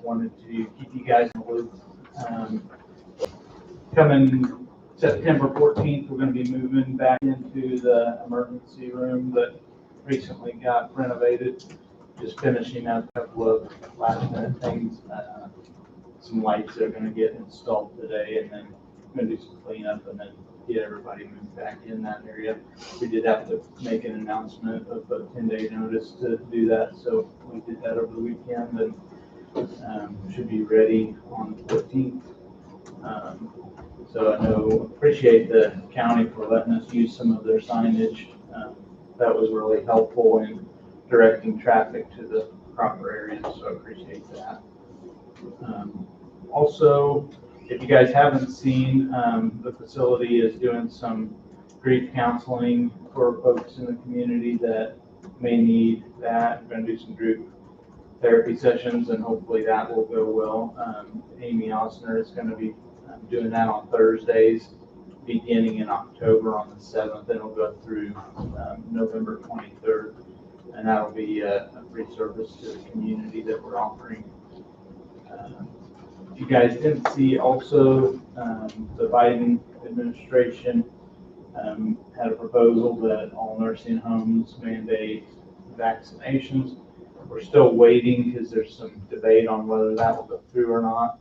wanted to keep you guys in the loop. Coming September 14th, we're going to be moving back into the emergency room that recently got renovated. Just finishing up a couple of last minute things. Some lights are going to get installed today, and then we're going to do some cleanup and then get everybody moved back in that area. We did have to make an announcement of a 10-day notice to do that, so we did that over the weekend, and should be ready on the 14th. So I appreciate the county for letting us use some of their signage. That was really helpful in directing traffic to the proper areas, so I appreciate that. Also, if you guys haven't seen, the facility is doing some grief counseling for folks in the community that may need that. We're going to do some group therapy sessions, and hopefully that will go well. Amy Osner is going to be doing that on Thursdays, beginning in October on the 7th, and it'll go through November 23rd. And that'll be a free service to the community that we're offering. If you guys didn't see, also the Biden administration had a proposal that all nursing homes mandate vaccinations. We're still waiting because there's some debate on whether that will go through or not.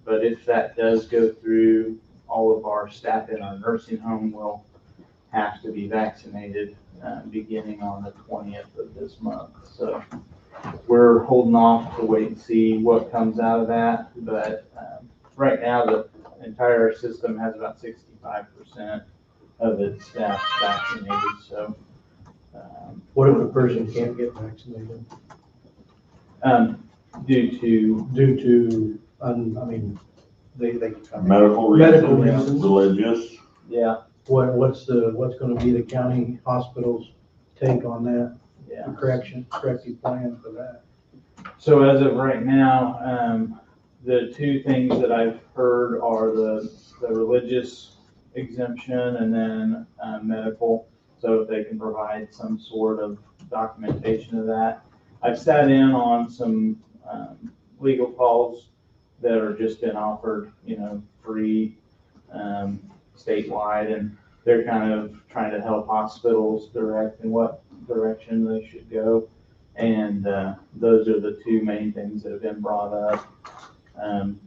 But if that does go through, all of our staff in our nursing home will have to be vaccinated beginning on the 20th of this month. So we're holding off to wait and see what comes out of that. But right now, the entire system has about 65% of its staff vaccinated. So what if a person can't get vaccinated? Due to they medical reasons, religious. Yeah. What's going to be the county hospital's take on that? Yeah. Corrective plan for that. So as of right now, the two things that I've heard are the religious exemption and then medical. So if they can provide some sort of documentation of that. I've sat in on some legal calls that are just been offered, free statewide, and they're kind of trying to help hospitals direct in what direction they should go. And those are the two main things that have been brought up, kind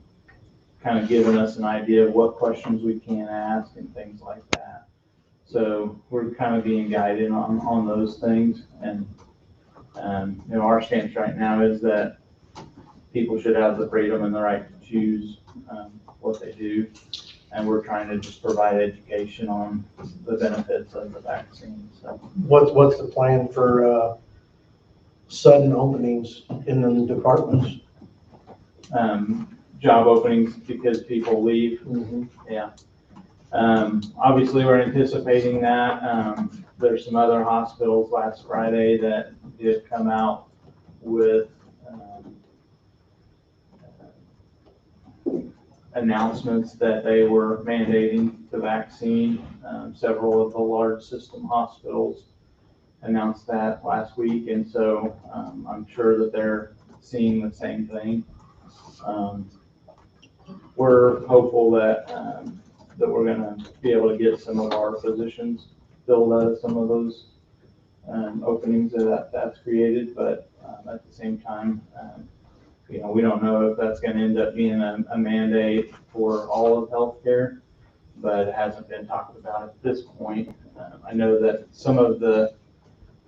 of giving us an idea of what questions we can ask and things like that. So we're kind of being guided on those things. And our stance right now is that people should have the freedom and the right to choose what they do. And we're trying to just provide education on the benefits of the vaccine. So what's the plan for sudden openings in the departments? Job openings because people leave. Mm-hmm. Yeah. Obviously, we're anticipating that. There's some other hospitals last Friday that did come out with announcements that they were mandating the vaccine. Several of the large system hospitals announced that last week, and so I'm sure that they're seeing the same thing. We're hopeful that that we're going to be able to get some of our positions filled out of some of those openings that's created, but at the same time, we don't know if that's going to end up being a mandate for all of healthcare, but it hasn't been talked about at this point. I know that some of the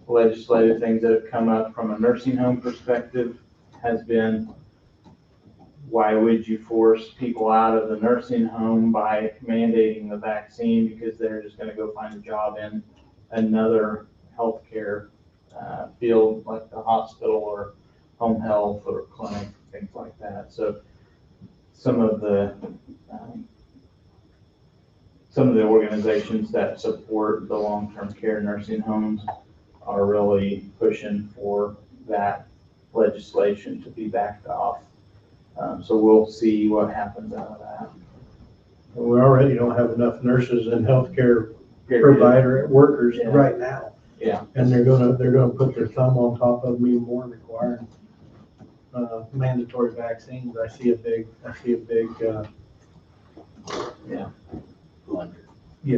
legislative things that have come up from a nursing home perspective has been, why would you force people out of the nursing home by mandating the vaccine because they're just going to go find a job in another healthcare field like the hospital or home health or clinic, things like that. So some of the organizations that support the long-term care nursing homes are really pushing for that legislation to be backed off. So we'll see what happens out of that. We already don't have enough nurses and healthcare provider workers right now. Yeah. And they're gonna put their thumb on top of them even more and requiring mandatory vaccines, I see a big, Blunder.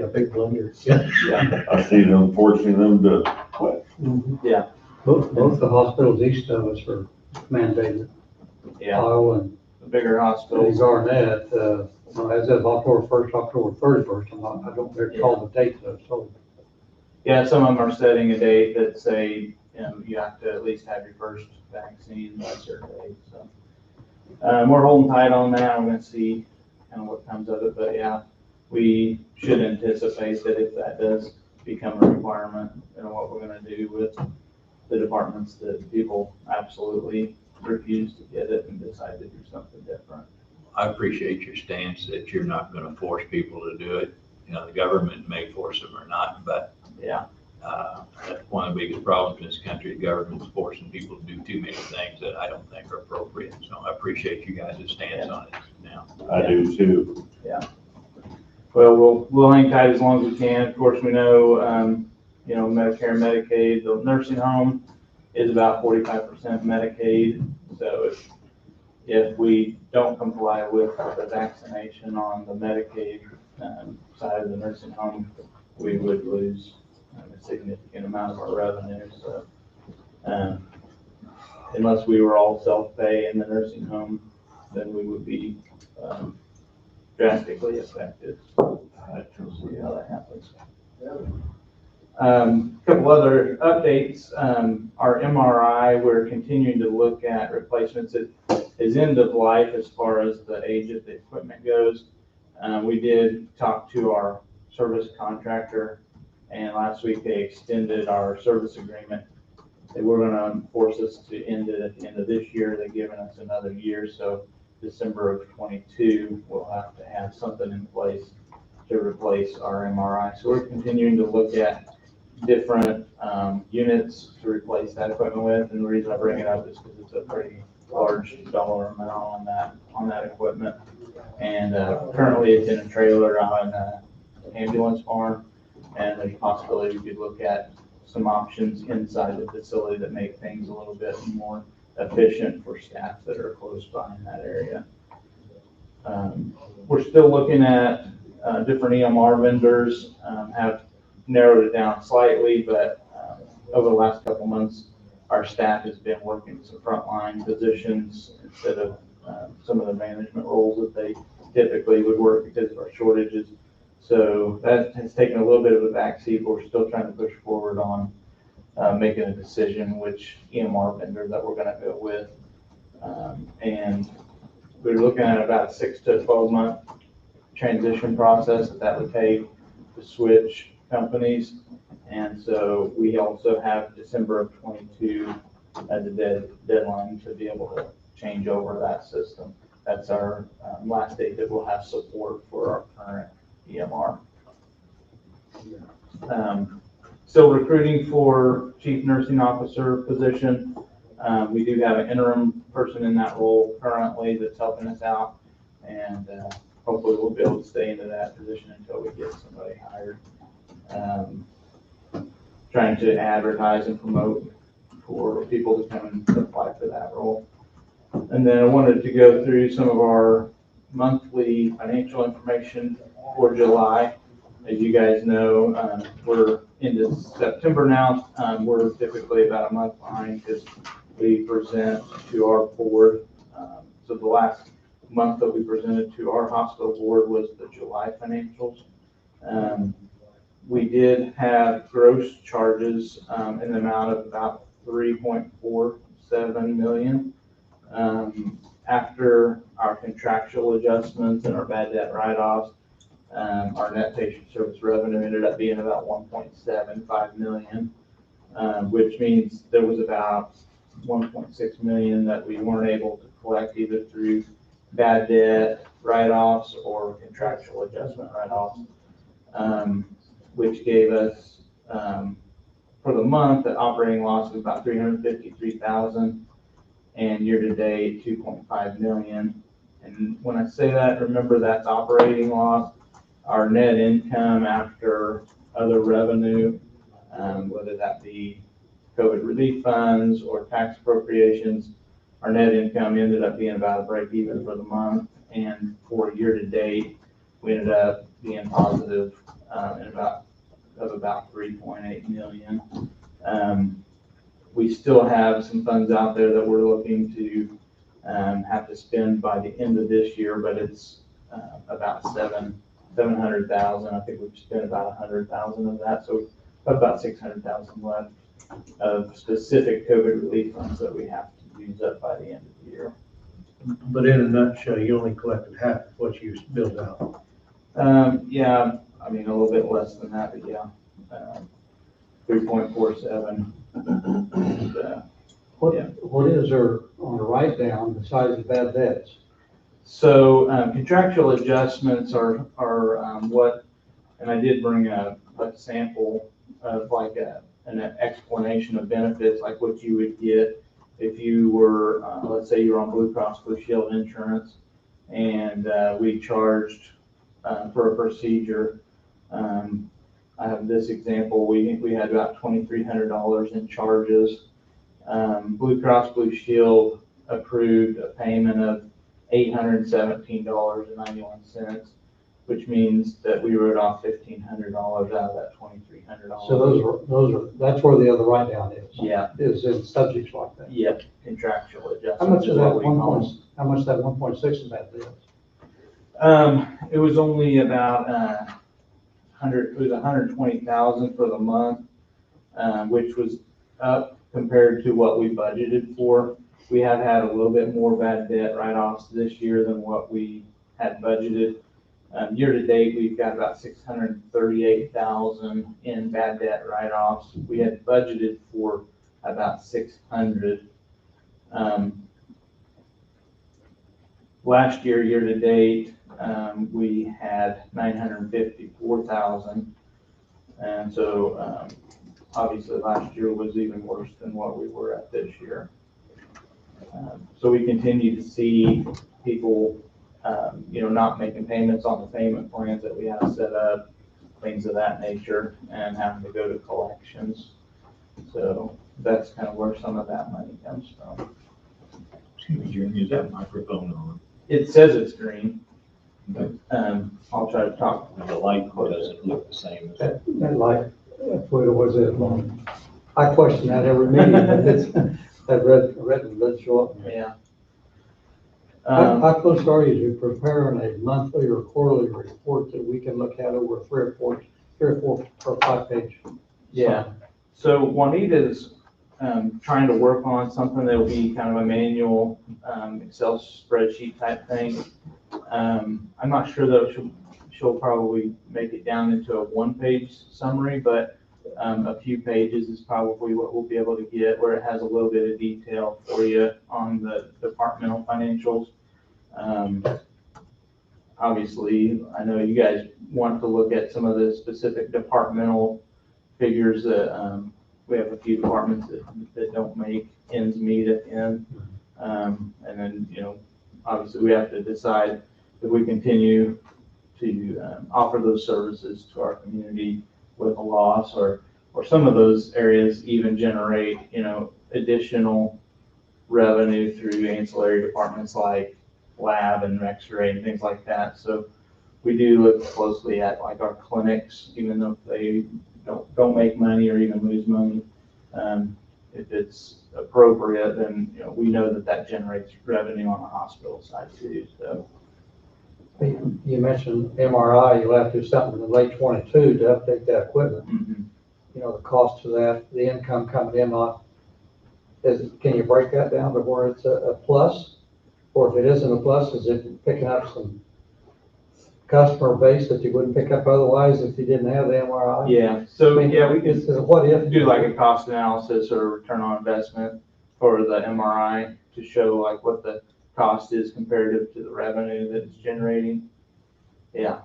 big blunder. Yeah. Yeah, I see them forcing them to quit. yeah, Both the hospitals east of us are mandated. yeah. Kyle and The bigger City hospitals. Garnett, as of October 1st, October 31st, I don't recall the date though, so. Yeah, some of them are setting a date that say, you have to at least have your first vaccine by a certain date, so. We're holding tight on that, we're gonna see kind of what comes of it, but yeah, we should anticipate that if that does become a requirement, what we're gonna do with the departments that people absolutely refuse to get it and decide to do something different. I appreciate your stance that you're not gonna force people to do it. The government may force them or not, but Yeah, that's one of the biggest problems in this country. The government's forcing people to do too many things that I don't think are appropriate. So I appreciate you guys' stance on it now. I do too. well, we'll hang tight as long as we can. Of course, we know, Medicare and Medicaid, the nursing home is about 45% Medicaid. So if we don't comply with the vaccination on the Medicaid side of the nursing home, we would lose a significant amount of our revenue. So unless we were all self-pay in the nursing home, then we would be drastically affected. We'll see how that happens. Couple other updates. Our MRI, we're continuing to look at replacements. It is end of life as far as the age of the equipment goes. We did talk to our service contractor, and last week they extended our service agreement. They were gonna force us to end it at the end of this year. They've given us another year, so December of 22, we'll have to have something in place to replace our MRI. So we're continuing to look at different units to replace that equipment with, and the reason I bring it up is because it's a pretty large dollar amount on that equipment. And currently it's in a trailer out in an ambulance barn, and there's a possibility we could look at some options inside the facility that make things a little bit more efficient for staff that are close by in that area. We're still looking at different EMR vendors, have narrowed it down slightly, but over the last couple months, our staff has been working some frontline positions instead of some of the management roles that they typically would work because of our shortages. So that has taken a little bit of a backseat, but we're still trying to push forward on making a decision which EMR vendor that we're gonna go with. And we're looking at about a 6 to 12 month transition process that would take to switch companies. And so we also have December of 22 as a deadline to be able to change over that system. That's our last date that we'll have support for our current EMR. Still recruiting for chief nursing officer position. We do have an interim person in that role currently that's helping us out, and hopefully we'll be able to stay into that position until we get somebody hired. Trying to advertise and promote for people to come and apply for that role. And then I wanted to go through some of our monthly financial information for July. As you guys know, we're into September now. We're typically about a month behind because we present to our board. So the last month that we presented to our hospital board was the July financials. We did have gross charges in the amount of about $3.47 million. After our contractual adjustments and our bad debt write-offs, our net patient service revenue ended up being about $1.75 million, which means there was about $1.6 million that we weren't able to collect either through bad debt write-offs or contractual adjustment write-offs, which gave us, for the month, an operating loss of about $353,000, and year-to-date, $2.5 million. And when I say that, remember that's operating loss. Our net income after other revenue, whether that be COVID relief funds or tax appropriations, our net income ended up being about a break even for the month, and for year to date, we ended up being positive, about 3.8 million. We still have some funds out there that we're looking to have to spend by the end of this year, but it's about 700,000. I think we've spent about 100,000 of that, so about 600,000 left of specific COVID relief funds that we have to use up by the end of the year. But in a nutshell, you only collected half of what you billed out. Yeah, I mean, a little bit less than that, but yeah, 3.47. What is there on the write-down besides the bad debts? So contractual adjustments are what, and I did bring a sample of like an explanation of benefits, like what you would get if you were, let's say you're on Blue Cross Blue Shield insurance, and we charged for a procedure. I have this example. We had about $2,300 in charges. Blue Cross Blue Shield approved a payment of $817.91, which means that we wrote off $1,500 out of that $2,300. So that's where the other write-down is. Yeah. Is in subjects like that. Yep, contractual adjustments. How much is of what that we call them. how much of that 1.6 is bad debts? It was only about 120,000 for the month, which was up compared to what we budgeted for. We have had a little bit more bad debt write-offs this year than what we had budgeted. Year to date, we've got about 638,000 in bad debt write-offs. We had budgeted for about 600. Last year, year to date, we had 954,000. And so obviously last year was even worse than what we were at this year. So we continue to see people, not making payments on the payment plans that we have set up, things of that nature, and having to go to collections. So that's kind of where some of that money comes from. Excuse me, Jim, is that microphone on? It says it's green. I'll try to talk. The light doesn't look the same as that. That light, what was it? I question that every meeting, but it's, that red doesn't show up. Yeah. How close are you to preparing a monthly or quarterly report that we can look at over 3 or 4 or 5 page? Yeah. So Juanita's trying to work on something that'll be kind of a manual Excel spreadsheet type thing. I'm not sure that she'll probably make it down into a 1-page summary, but a few pages is probably what we'll be able to get, where it has a little bit of detail for you on the departmental financials. Obviously, I know you guys want to look at some of the specific departmental figures that we have a few departments that don't make ends meet at the end. And then, obviously we have to decide if we continue to offer those services to our community with a loss, or some of those areas even generate, additional revenue through ancillary departments like lab and x-ray and things like that. So we do look closely at like our clinics, even though they don't make money or even lose money. If it's appropriate, then we know that generates revenue on the hospital side too. So You mentioned MRI, you'll have to do something in late 22 to update that equipment. mm-hmm. The cost of that, the income coming in on, can you break that down to where it's a plus? Or if it isn't a plus, is it picking up some customer base that you wouldn't pick up otherwise if you didn't have the MRI? Yeah. So we It's a what if. do like a cost analysis or return on investment for the MRI to show like what the cost is comparative to the revenue that it's generating. Yeah.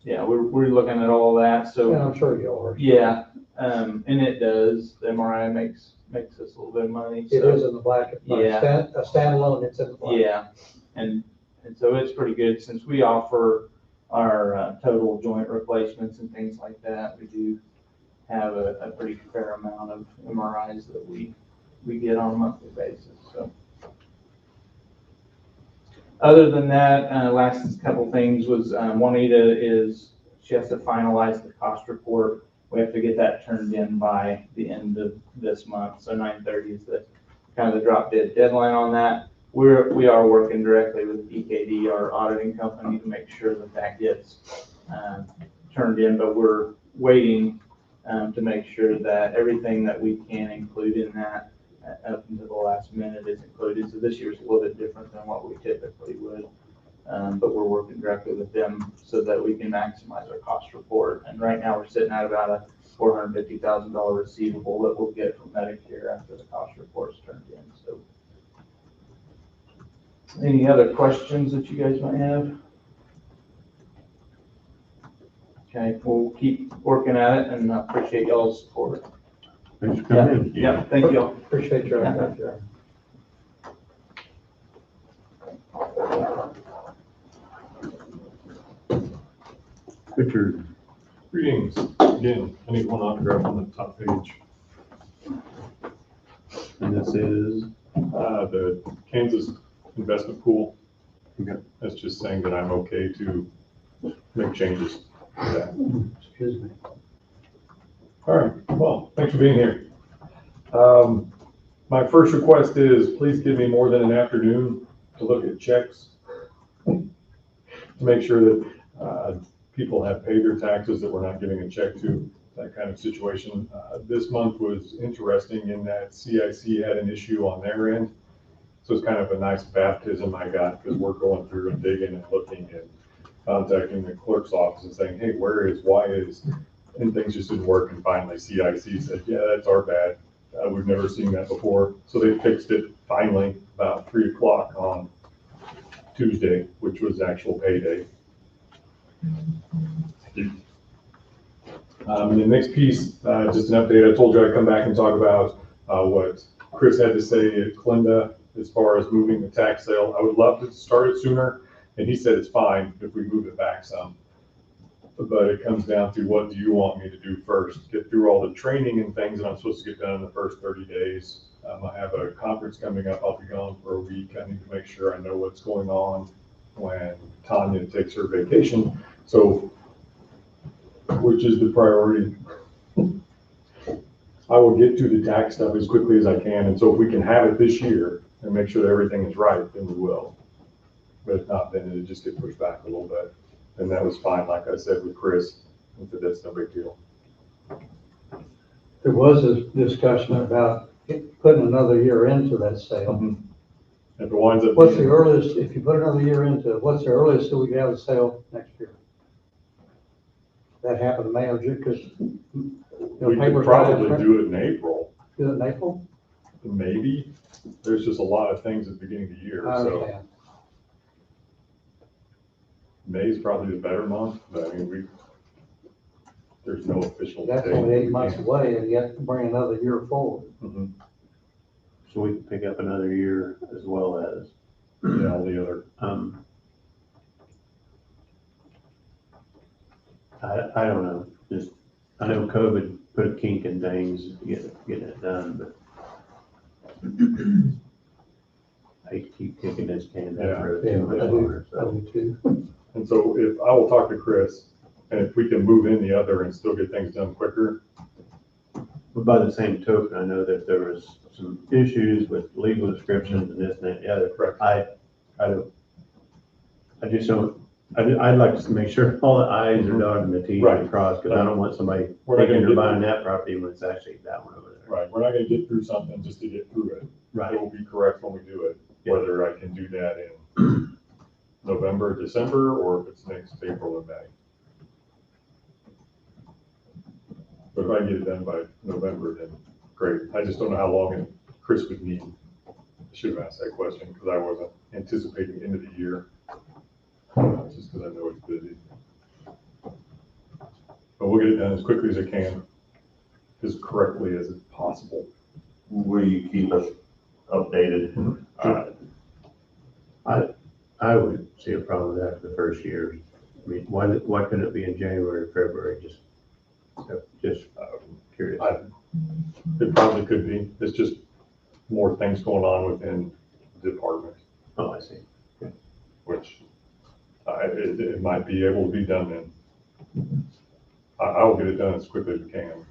We're looking at all that. So And I'm sure you are. yeah, and it does. The MRI makes us a little bit of money. It is in the black. Yeah. A standalone, it's in the black. Yeah, and so it's pretty good since we offer our total joint replacements and things like that. We do have a pretty fair amount of MRIs that we get on a monthly basis. So Other than that, last couple things was, she has to finalize the cost report. We have to get that turned in by the end of this month, so 9/30 is the kind of the drop dead deadline on that. We are working directly with EKD, our auditing company, to make sure that that gets turned in, but we're waiting to make sure that everything that we can include in that up until the last minute is included. So this year's a little bit different than what we typically would. But we're working directly with them so that we can maximize our cost report. And right now we're sitting at about a $450,000 receivable that we'll get from Medicare after the cost report's turned in. So any other questions that you guys might have? Okay, we'll keep working at it and appreciate y'all's support. Thanks for coming in. Yeah, thank you all. Appreciate your effort, Jeremy. Richard. Greetings. Again, I need one autograph on the top page. And this is, The Kansas investment pool. Okay. That's just saying that I'm okay to make changes to that. Excuse me. All right, well, thanks for being here. My first request is please give me more than an afternoon to look at checks. To make sure that people have paid their taxes, that we're not giving a check to, that kind of situation. This month was interesting in that CIC had an issue on their end. So it's kind of a nice baptism I got, because we're going through and digging and looking and contacting the clerk's office and saying, hey, why is, and things just didn't work. And finally CIC said, yeah, that's our bad. We've never seen that before. So they fixed it finally about 3 o'clock on Tuesday, which was actual payday. The next piece, just an update. I told you I'd come back and talk about what Chris had to say at Clinda as far as moving the tax sale. I would love to start it sooner, and he said it's fine if we move it back some. But it comes down to, what do you want me to do first? Get through all the training and things that I'm supposed to get done in the first 30 days. I have a conference coming up. I'll be gone for a week. I need to make sure I know what's going on when Tanya takes her vacation. So, which is the priority? I will get to the tax stuff as quickly as I can. And so if we can have it this year and make sure that everything is right, then we will. But if not, then it'll just get pushed back a little bit. And that was fine, like I said, with Chris. I said, that's no big deal. There was a discussion about putting another year into that sale. If it winds up. What's the earliest, if you put another year into it, what's the earliest that we can have a sale next year? That happened in May or June, because We could probably do it in April, Do it in April? maybe. There's just a lot of things at the beginning of the year, I so understand. May's probably the better month, but I mean, there's no official date. That's only 8 months away, and yet bring another year forward. Mhm. So we can pick up another year as well as, Yeah, all the other, I don't know, just, I know COVID put a kink in things, getting it done, but I hate to keep kicking this can down the road Yeah, too much I longer, do so. too. and so if, I will talk to Chris, and if we can move in the other and still get things done quicker. But by the same token, I know that there was some issues with legal descriptions and this and that, and the other. Correct. I'd like to make sure all the i's are dotted and the t's are Right. crossed, because I don't want somebody We're not thinking gonna they're get- buying that property when it's actually that one over there. Right, we're not gonna get through something just to get through it. It will be correct when we do it, Yeah. whether I can do that in November, December, or if it's next April or May. But if I get it done by November, then great. I just don't know how long Chris would need. I should have asked that question, because I wasn't anticipating end of the year. Just because I know it's busy. But we'll get it done as quickly as I can, as correctly as possible. Will you keep us updated? I would see a problem with that for the first year. I mean, why couldn't it be in January, February, just curious. It probably could be. It's just more things going on within the department. Oh, I see. Okay. it might be able to be done then. I will get it done as quickly as we can.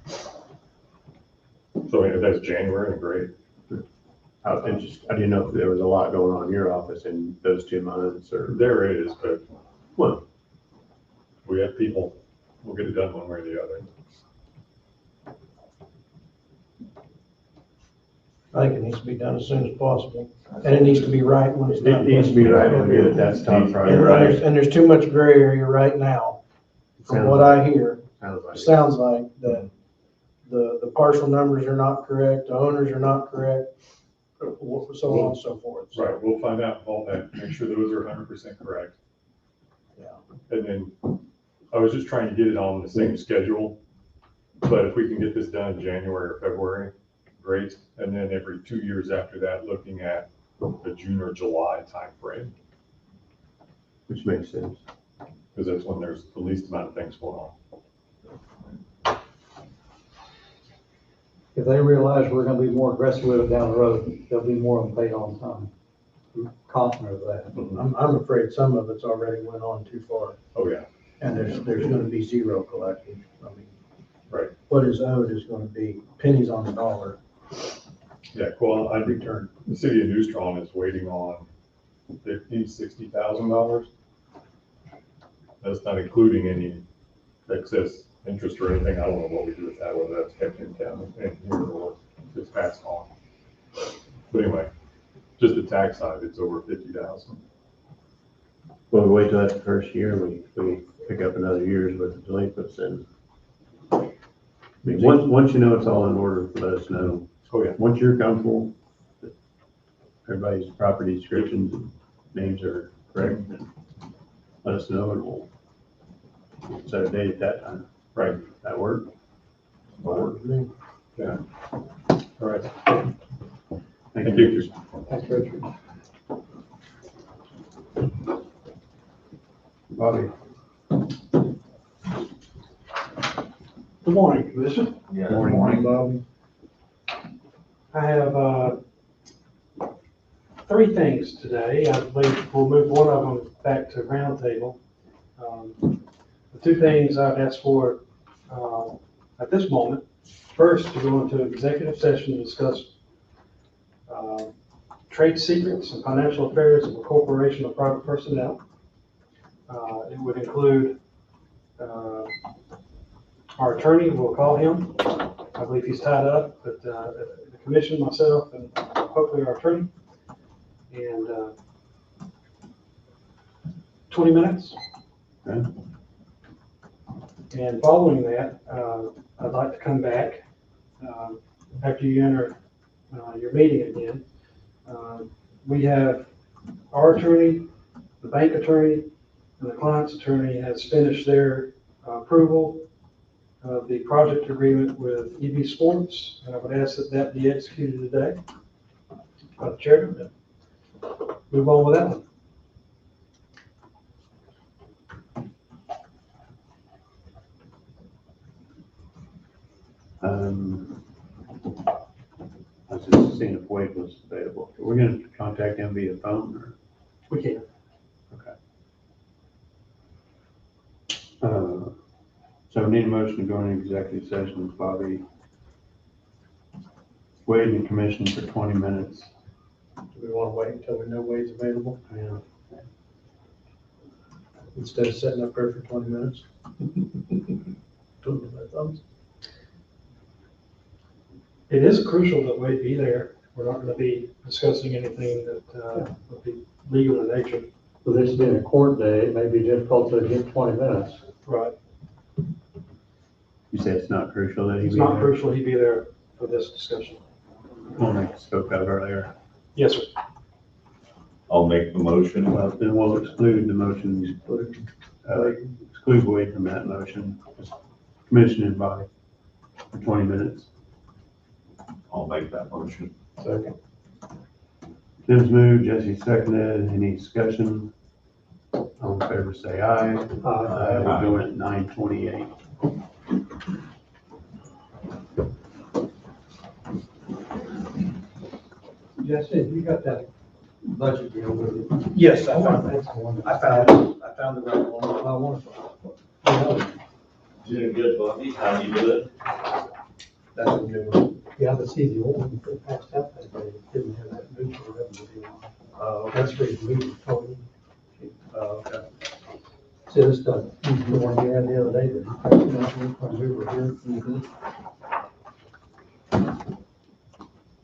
So if that's January, then great. I didn't know if there was a lot going on in your office in those 2 months or. There is, but Well, we have people, we'll get it done one way or the other. I think it needs to be done as soon as possible, and it needs to be right when it's it done. needs to be right when we get it, that's top And priority. there's too much gray area right now, from what I hear. Sounds like. It sounds like that the partial numbers are not correct, the owners are not correct, so on and so forth. So, Right, we'll find out all that, make sure those are 100% correct. Yeah. And then, I was just trying to get it on the same schedule, but if we can get this done in January or February, great. And then every 2 years after that, looking at the June or July timeframe, Which makes sense. because that's when there's the least amount of things going on. If they realize we're gonna be more aggressive with it down the road, they'll be more than paid on time. I'm confident of that. I'm afraid some of it's already went on too far, Oh, yeah, and there's gonna be zero collected. I mean, right. what is owed is gonna be pennies on the dollar Yeah, well, I think return. the city of Newstron is waiting on $60,000. That's not including any excess interest or anything. I don't know what we do with that, whether that's kept in town and here or just passed on. But anyway, just the tax side, it's over 50,000. Well, we wait till that first year, we pick up another year's worth of delinquents and. I mean, once you know it's all in order, let us know. Oh, yeah. Once you're comfortable, that everybody's property descriptions and names are correct, let us know and we'll set a date at that time. Right. That work? Yeah. All right. Thank Thank you. you. Thanks, Richard. Bobby? Good morning, Commissioner. Morning. Bobby. I have 3 things today. I believe we'll move one of them back to roundtable. The 2 things I've asked for at this moment, first, to go into executive session to discuss trade secrets and financial affairs of a corporation or private personnel. It would include our attorney, we'll call him. I believe he's tied up, but the commission, myself, and hopefully our attorney. And 20 minutes. Okay. And following that, I'd like to come back after you enter your meeting again. We have our attorney, the bank attorney, and the client's attorney has finished their approval of the project agreement with EB Sports, and I would ask that that be executed today by the chairman. Move on with that one. I was just seeing if Wade was available. We're gonna contact him via phone or? We can. So we need a motion to go into executive session with Bobby, Wade and commission for 20 minutes. Do we want to wait until we know Wade's available? Yeah. Instead of sitting up there for 20 minutes? Twiddling my thumbs. It is crucial that Wade be there. We're not going to be discussing anything that would be legal in nature. With this being a court day, it may be difficult to get 20 minutes. Right. You say it's not crucial that he It's be not there? crucial he be there for this discussion. We'll make it spoke of earlier. Yes, sir. I'll make the motion. Well, then we'll exclude the motion, exclude Wade from that motion. Just commission and Bobby for 20 minutes. I'll make that motion. Second. Tim's moved, Jesse seconded. Any discussion? All in favor, say aye. We're going at 9:28. Jesse, you got that budget deal with it. Yes, I found it. That's the one. I found it. I found the right one. Oh, wonderful. Doing good, Bobby. How you doing? That's a new one. Yeah, but see, the old one that passed out that day didn't have that neutral revenue on it. Oh, That's where we told him. okay. See, this stuff, the one you had the other day, that he passed out when we were here.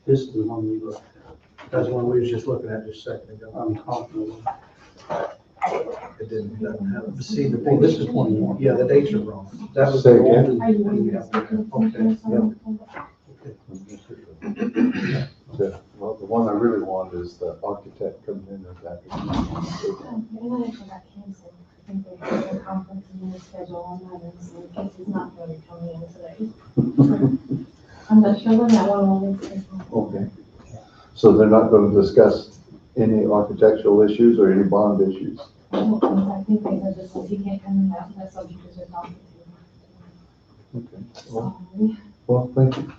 This is the one we looked at. That's the one we was just looking at just a second ago. I'm confident. It doesn't have, see, the Well, thing, this is 21. yeah, the dates are wrong. That was Say the again? old. Are you wanting to speak to the Okay, commissioners? Well, the one I really want is the architect coming in at that. They actually got canceled. I think they had a conference in their schedule on that, and so in case he's not really coming in today. I'm not sure when that one will be. Okay. So they're not going to discuss any architectural issues or any bond issues? I think they said just since he can't come in, that's what you guys are talking Okay. to. Well, thank you.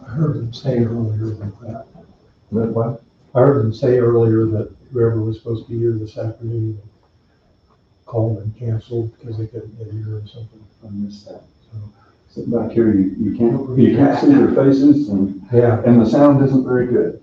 I heard them say earlier that, That what? I heard them say earlier that whoever was supposed to be here this afternoon called and canceled because they couldn't get here or something. I missed that. So, Sitting back here, you can't see their faces yeah. and the sound isn't very good.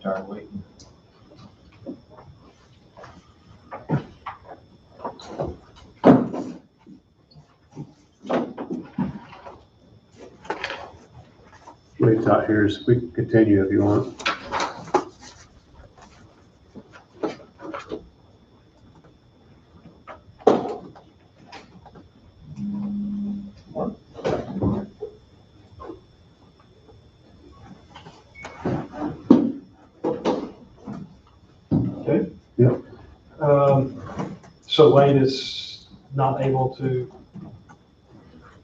Tired of waiting. Wait's out here, so we can continue if you want. Okay. Yep. So Wayne is not able to,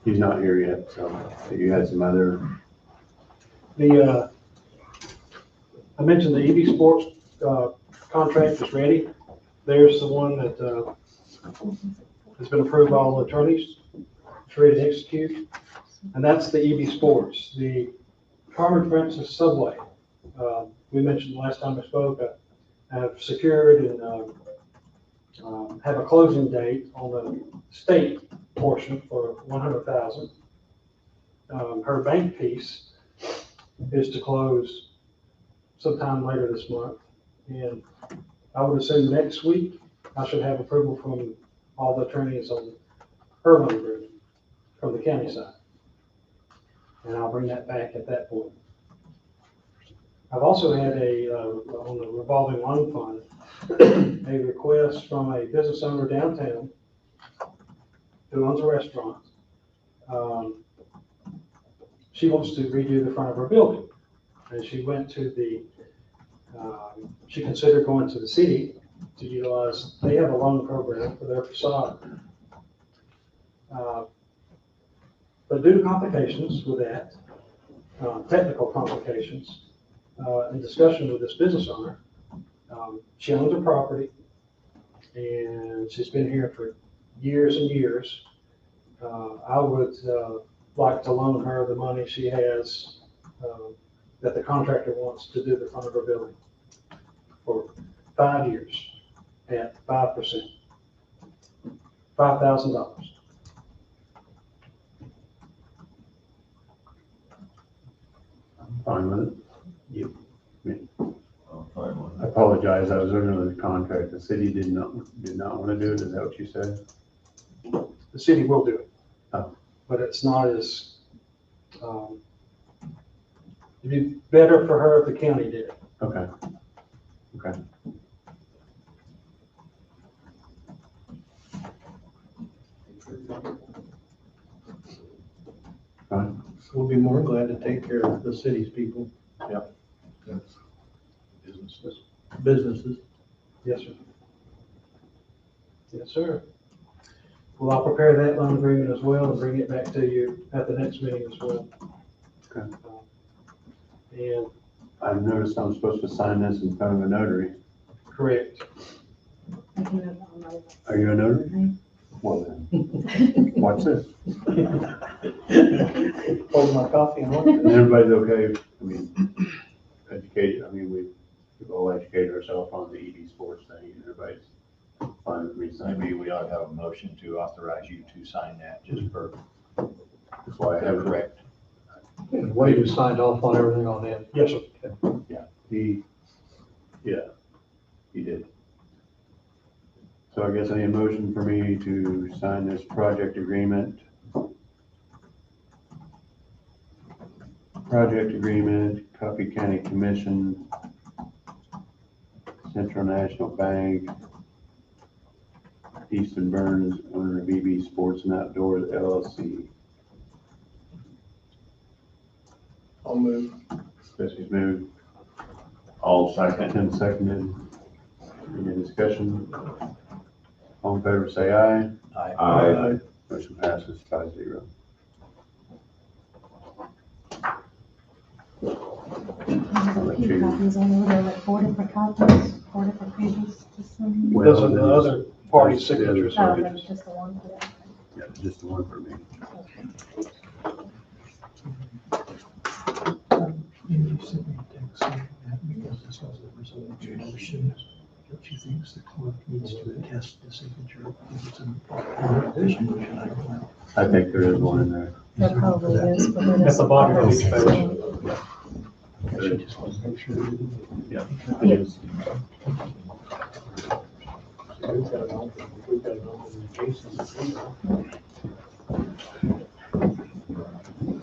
He's not here yet, so you had some other, I mentioned the EV Sports, contract is ready. There's the one that, has been approved by all the attorneys. It's ready to execute. And that's the EV Sports, the Carmen Francis Subway. We mentioned last time we spoke, I have secured and, have a closing date on the state portion for 100,000. Her bank piece is to close sometime later this month. And I would assume next week, I should have approval from all the attorneys on her loan agreement from the county side. And I'll bring that back at that point. I've also had on the revolving loan fund, a request from a business owner downtown who owns a restaurant. She wants to redo the front of her building. And she went to she considered going to the city to utilize, they have a loan program for their facade. But due to complications with that, technical complications, in discussion with this business owner, she owns a property and she's been here for years and years. I would like to loan her the money she has that the contractor wants to do the front of her building for 5 years at 5%, $5,000. I'm fine with it. I'm fine with I apologize, I was looking at the contract, the city did not want to do it, is that what you said? The city will do it. Oh. But it's not as, it'd be better for her if the county did it. Okay. Okay. Fine. We'll be more glad to take care of the city's people, That's businesses. businesses. Yes, sir. Yes, sir. Well, I'll prepare that loan agreement as well and bring it back to you at the next meeting as well. Okay. And I've noticed I'm supposed to sign this in front of a notary. correct. Are you a notary? Well then, watch this. Hold my coffee and And everybody's okay, I mean, educated, I mean, we've all educated ourselves on the EV sports thing, and everybody's fine with me signing. Maybe we ought to have a motion to authorize you to sign that just for, That's why I have it. correct. Wade has signed off on everything on that. Yes, sir. He did. So I guess I need a motion for me to sign this project agreement. Project agreement, Coffee County Commission, Central National Bank, Easton Burns, owner of EB Sports and Outdoors LLC. I'll move. Jesse's moved, All second. Tim seconded. Any discussion? All in favor, say aye. Aye. Motion passes 5-0. There's a few copies on there, like 4 different copies, 4 different pages to sign. Well, Those are the other party signatures. Oh, that's just the one for that. Yeah, just the one for me. You sent me a text saying that because this was the residential motion, that she thinks the clerk needs to attest the signature if it's in the proper position. I think there is one in there. There probably is, but it At is. the bottom of each page. She just wants to make sure that it Yeah. It is. we've got an open case.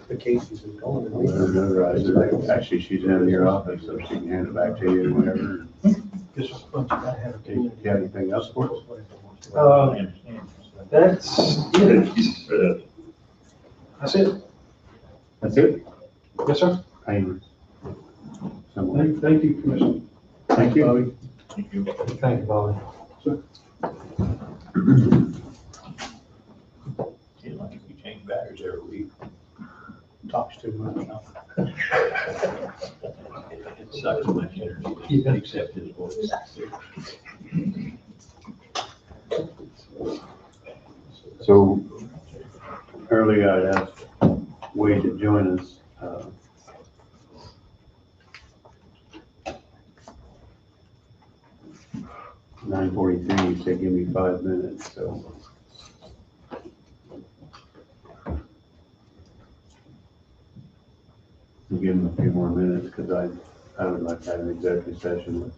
The case isn't going. Actually, she's in your office, so she can hand it back to you and whatever. Just a bunch of that had Do you have anything else for us? That's it. That's it. That's it? Yes, sir. Payments. Someone. Thank you, Commissioner. Thank you. Thank you, Bobby. Seems like if you change batteries every week, Talks too much. it sucks when you accept his voice. So earlier I'd asked Wade to join us. 9:43, he said, give me 5 minutes, so. We'll give him a few more minutes, because I would like to have an executive session with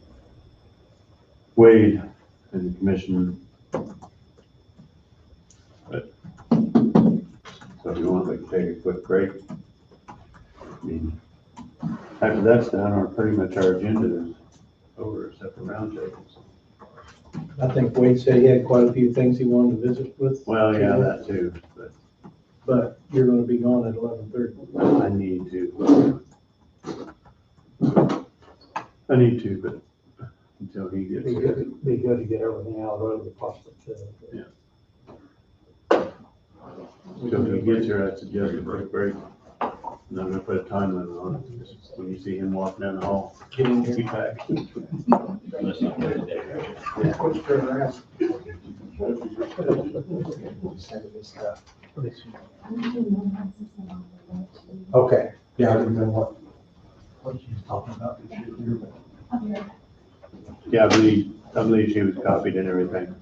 Wade and the commission. But, so if you want, we can take a quick break. I mean, after that's done, pretty much our agenda is over, except for roundtables. I think Wade said he had quite a few things he wanted to visit with. Well, yeah, that too, But you're gonna be gone at 11:30. but I need to, but until he gets here. Be good to get everything out of the road if possible too. Until he gets here, I suggest a quick break. And I'm gonna put a time limit on it, just when you see him walking down the hall, Get in here. keep back. Let's not do it there. Okay, yeah, I don't know what she's talking about this year, but. Yeah, I believe she was copied and everything,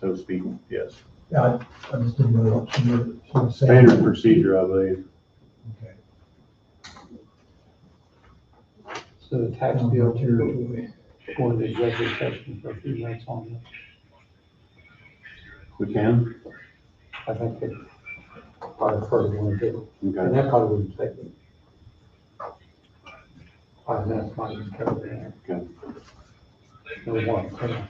so to speak, yes. Yeah, I just didn't know what she was saying. Standard procedure, I believe. Okay. So the tax bill, for the executive session for a few minutes on this. We can? I think it probably further one too. And Okay. that probably wouldn't take me 5 minutes, might even cover that. Okay. No one, okay.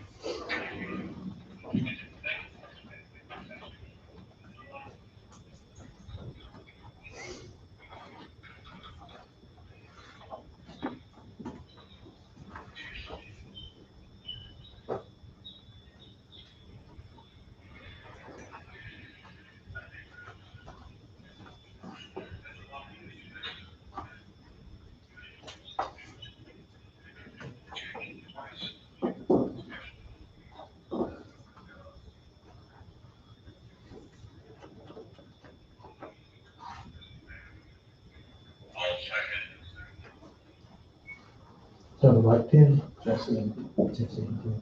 So like 10? That's it. 10.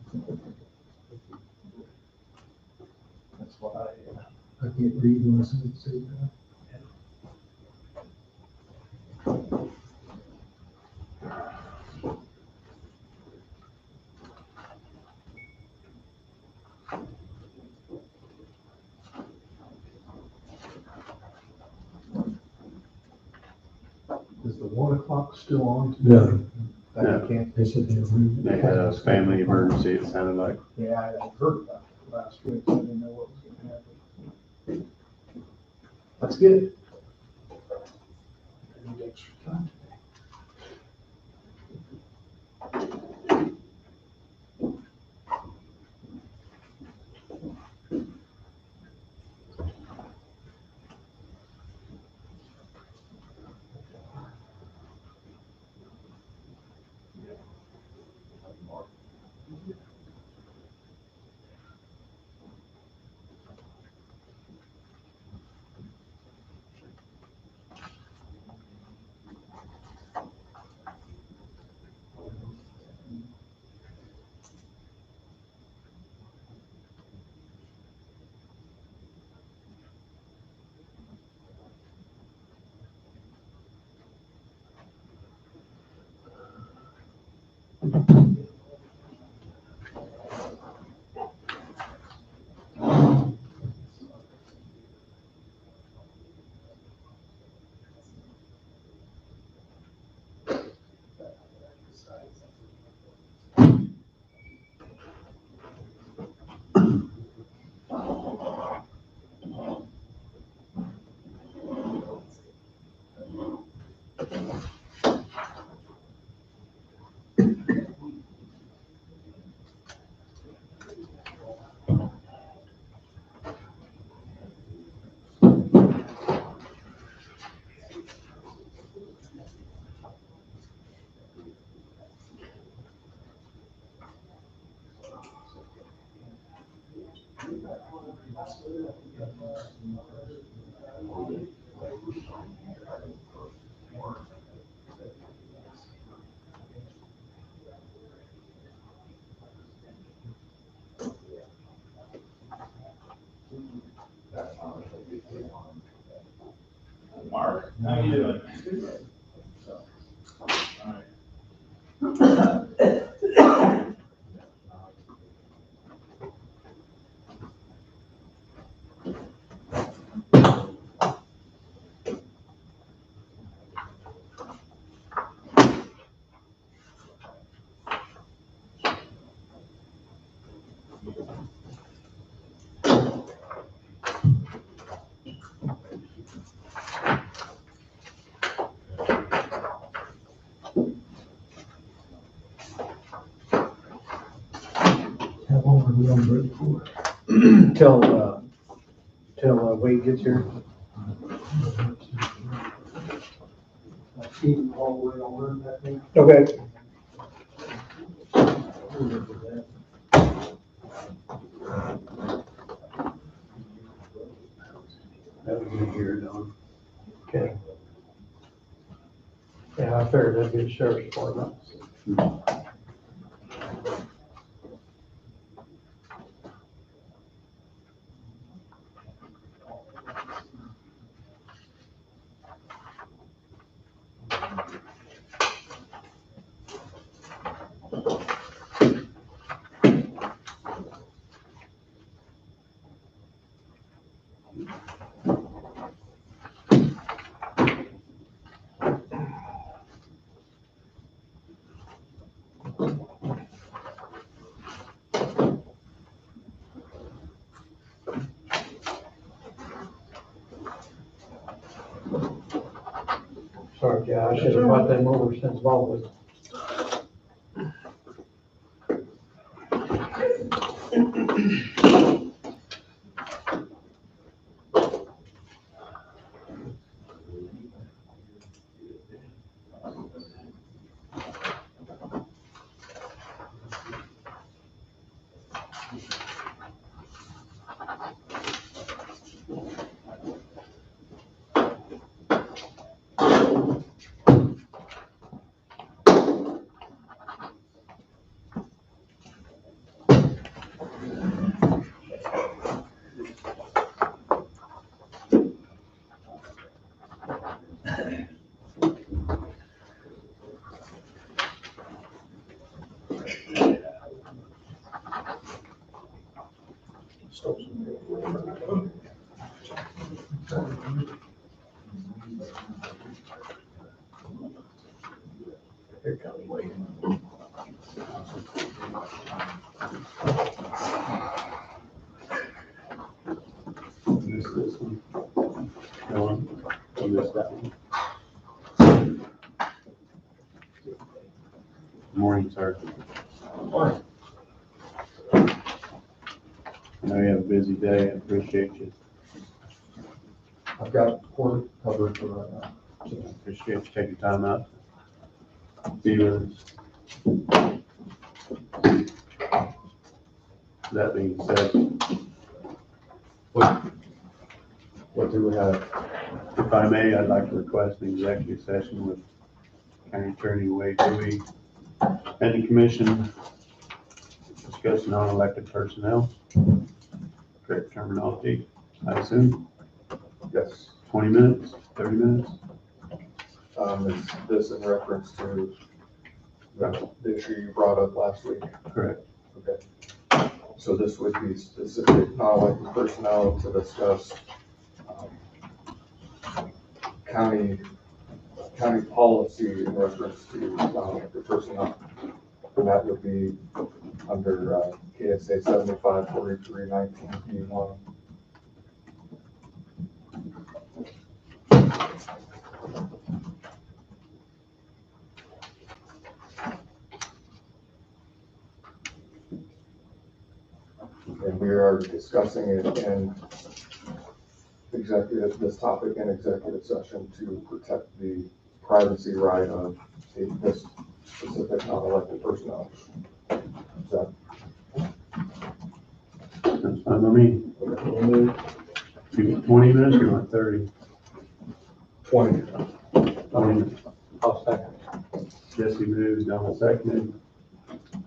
That's what I, I can't read and listen at the same time. Is the 1 o'clock still on today? No. I can't, they said they were. They had a family emergency, it sounded like. Yeah, I heard about it last week, I didn't know what was gonna happen. That's good. I need extra time today. Mark, how you doing? How long are we on break for? Till Wade gets here. Keep the hallway over that thing. Okay. That was in here, Don. Okay. Yeah, I figured that'd be the sheriff's department. Sorry, yeah, I should have brought them over since Bob was. Here comes Wade. This one. That one. Oh, this, that one. Morning, sir. Morning. I know you have a busy day. I appreciate you. I've got court covered for right now. Appreciate you taking time out to be with us. That being said, What do we have? if I may, I'd like to request an executive session with County Attorney Wade Dewey and the commission discuss non-elected personnel. Correct terminology, I assume. Yes. 20 minutes, 30 minutes? Is this in reference to the issue you brought up last week? Correct. Okay. So this would be specific, non-elected personnel to discuss county policy in reference to non-elected personnel. And that would be under KSA 754319B1. And we are discussing it in this topic in executive session to protect the privacy right of this specific non-elected personnel. Is that That's fine with me. okay? We'll move. You want 20 minutes or you want 30? 20. 20 minutes. I'll second. Jesse moves, Donald seconded.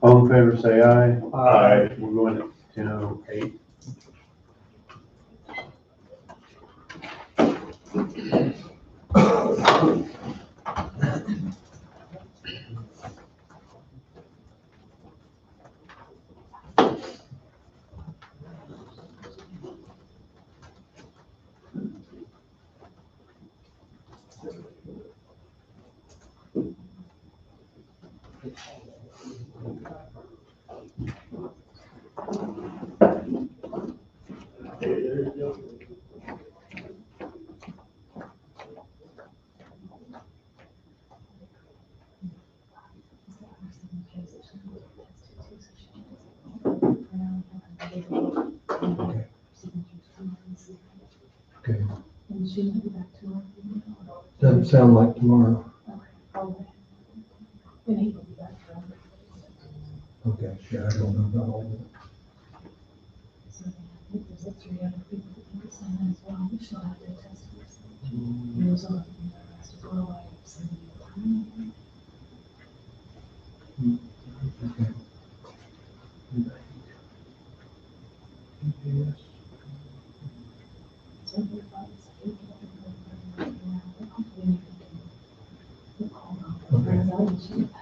All in favor, say aye. Aye. We're going at 10:08. Okay. And she will be back tomorrow. Doesn't sound like tomorrow. And he will be back tomorrow. Okay, yeah, I don't know about all of it. So I think there's 3 other people that can sign as well. We shall have to test this. And there's other people that are asked as well. I have sent you the time. Okay. Yes. So everybody's taking it. Hopefully we can call them. Okay. Because I will shoot that.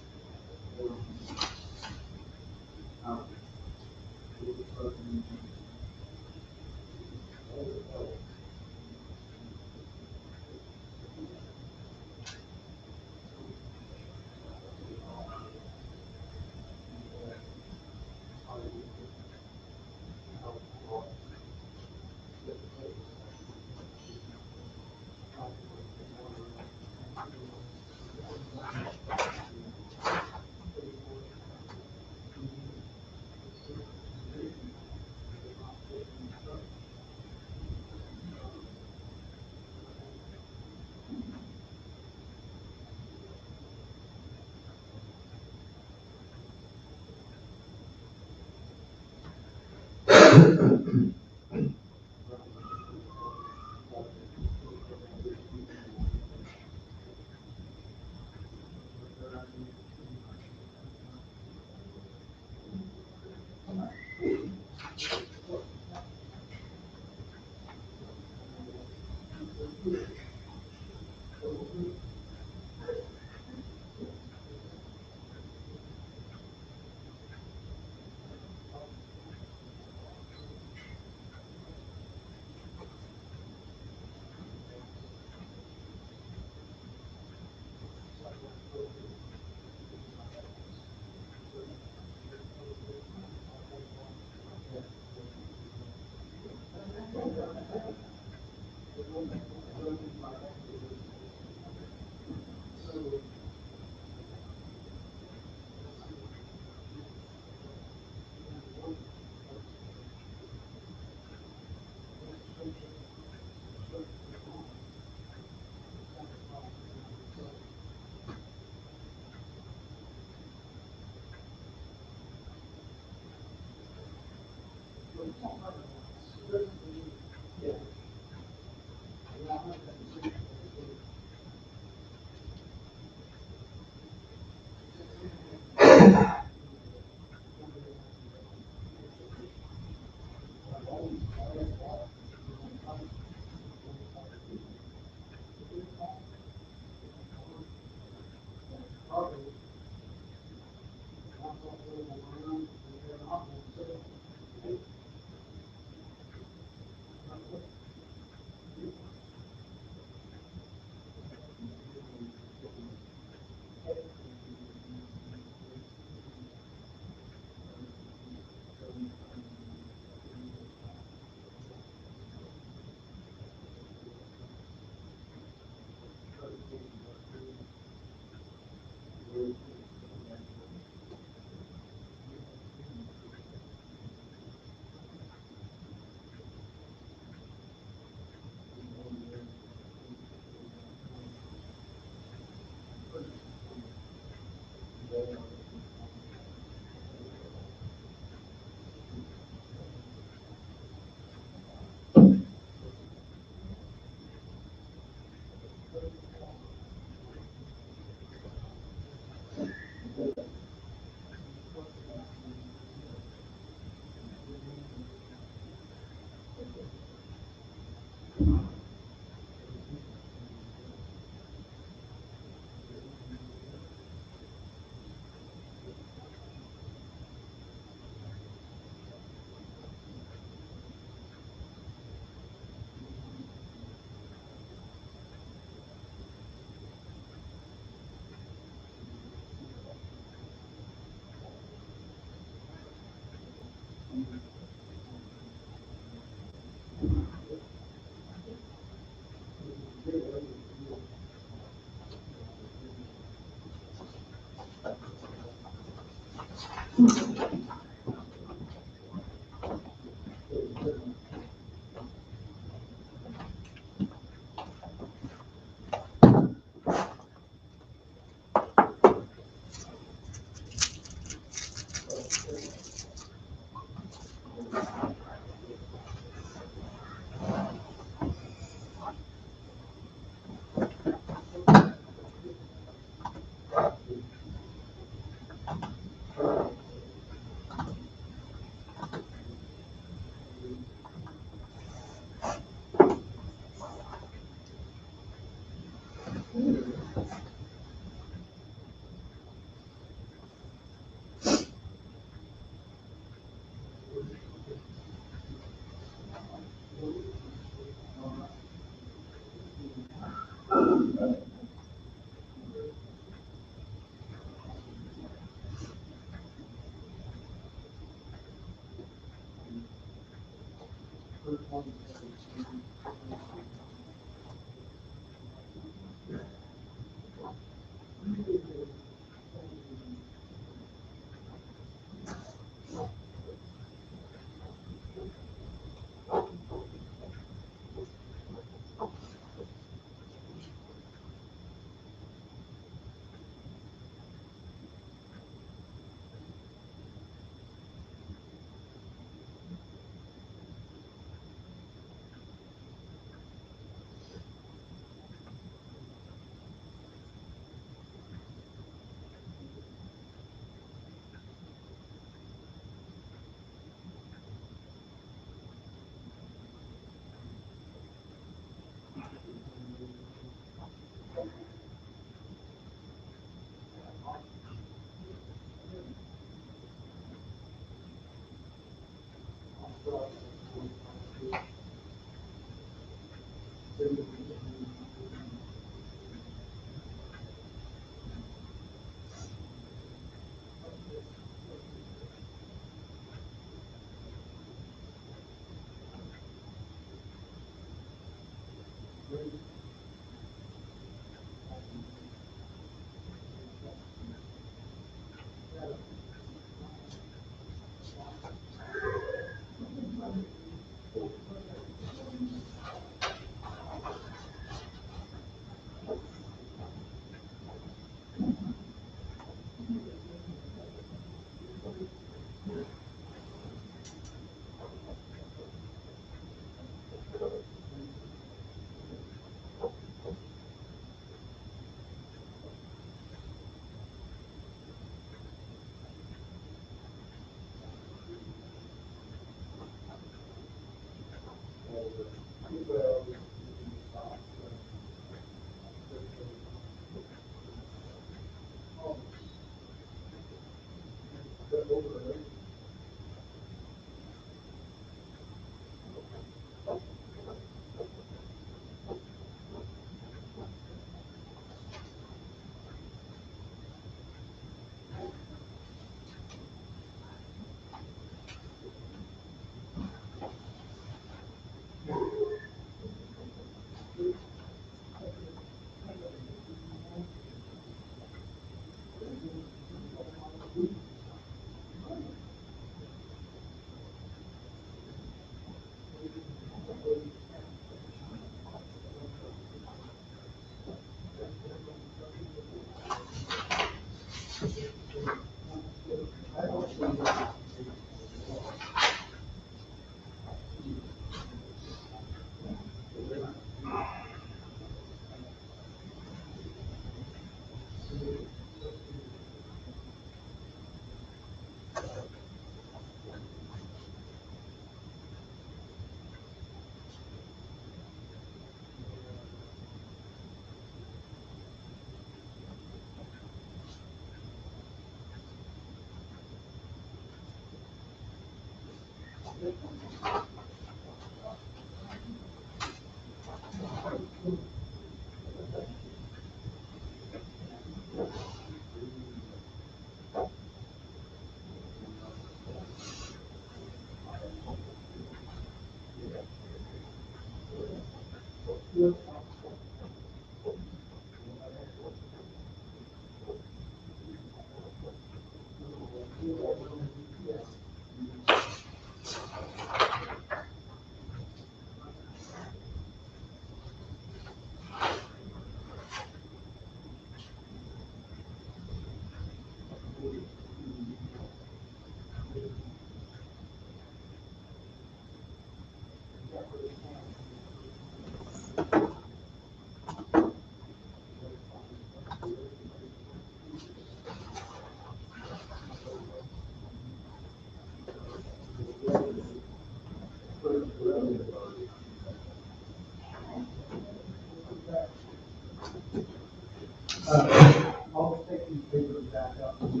I'll take these papers back up. And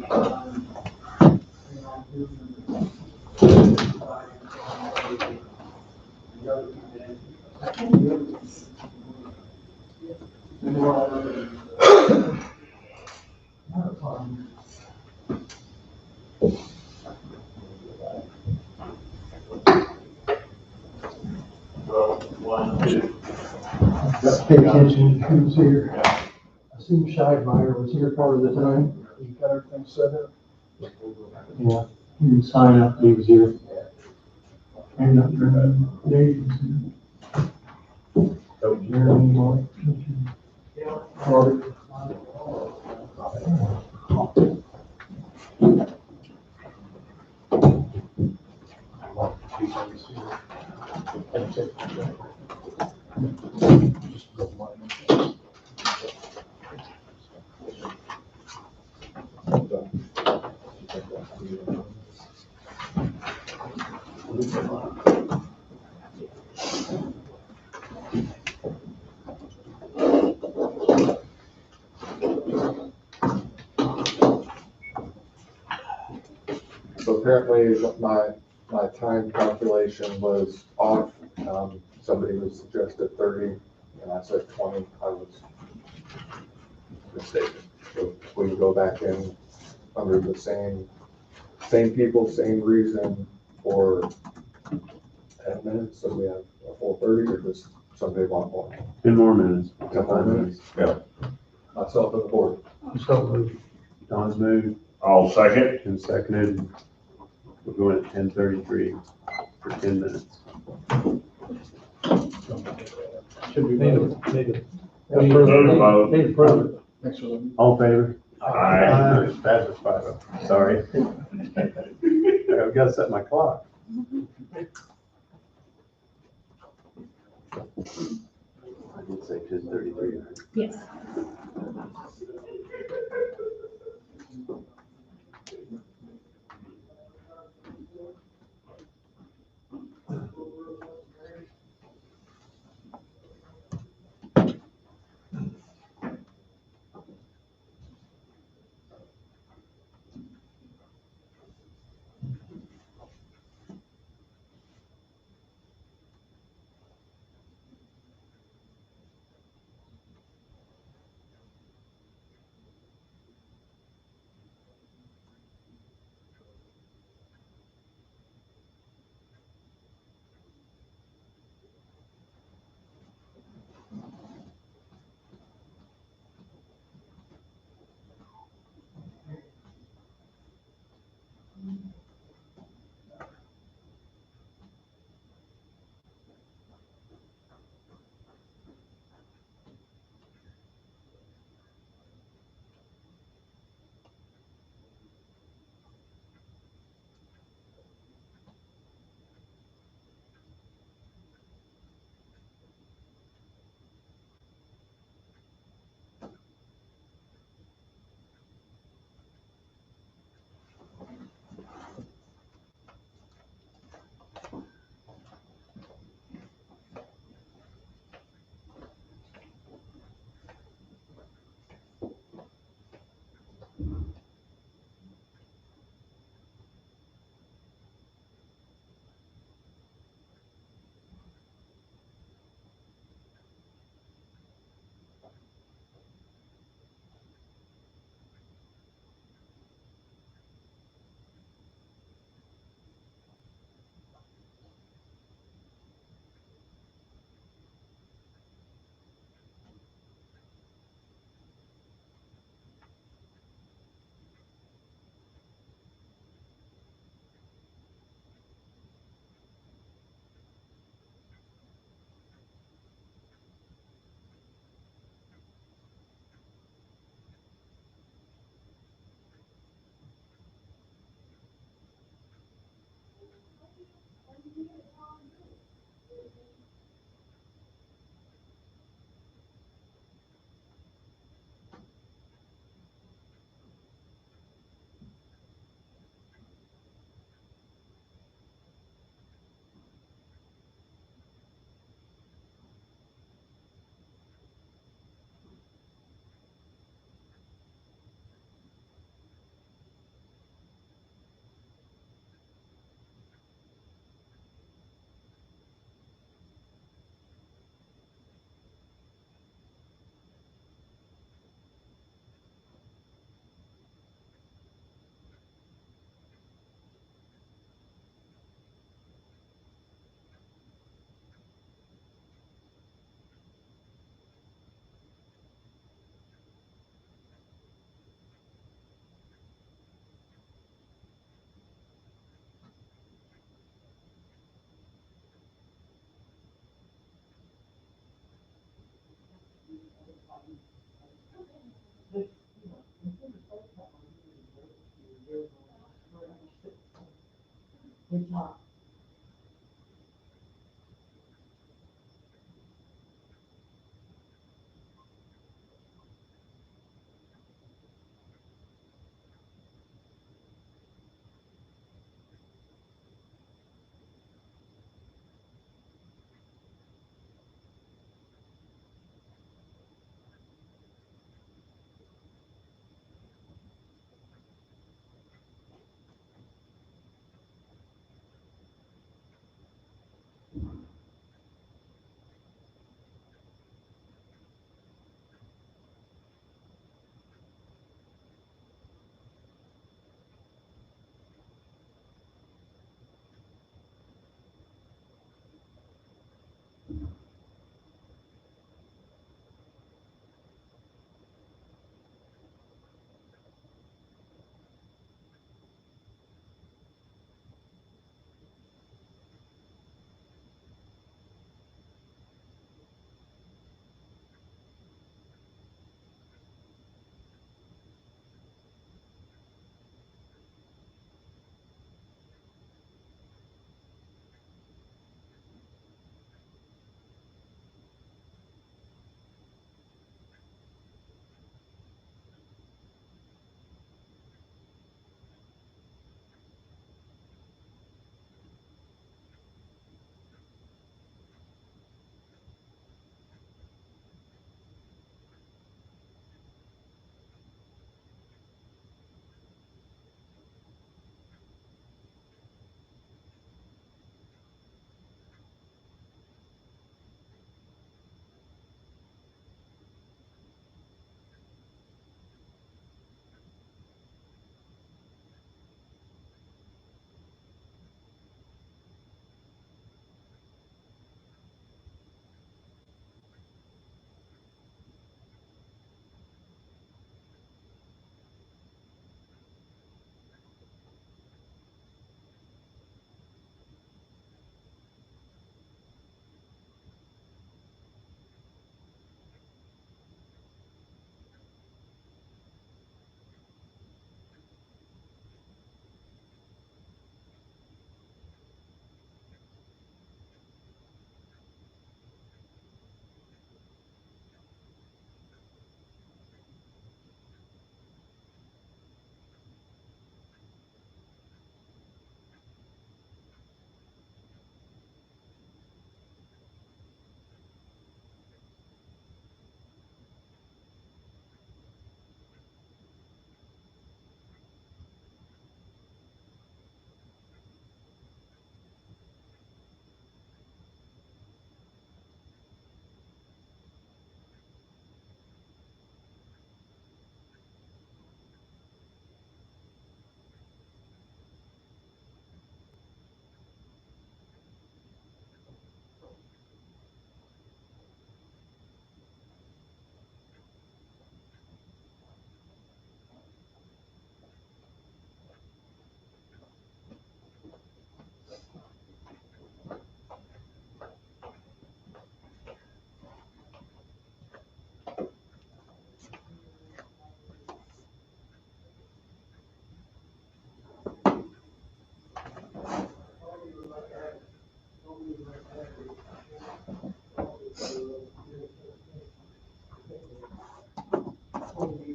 I'll do One, two. Pay attention to who's here. I assume Scheidmeyer was here part of the time. You got everything set up? Yeah, he didn't sign up, he was here. And up there, Dave was here. Jeremy, Mike, Robert. So apparently my time calculation was off. Somebody was suggested 30 and I said 20. I was mistaken. So we can go back in under the same people, same reason for 10 minutes. So we have a full 30 or just somebody want more. 10 more minutes. Couple more minutes? Yeah. Myself and the board. So moved. Don's moved, I'll second. Tim seconded. We're going at 10:33 for 10 minutes. Should be. Need voted. Need to. Vote, vote. Need to prove it. Thanks for letting me. All in favor? Aye. Passes 5-0. Sorry. I've got to set my clock. I did say 10:33, right? Yes.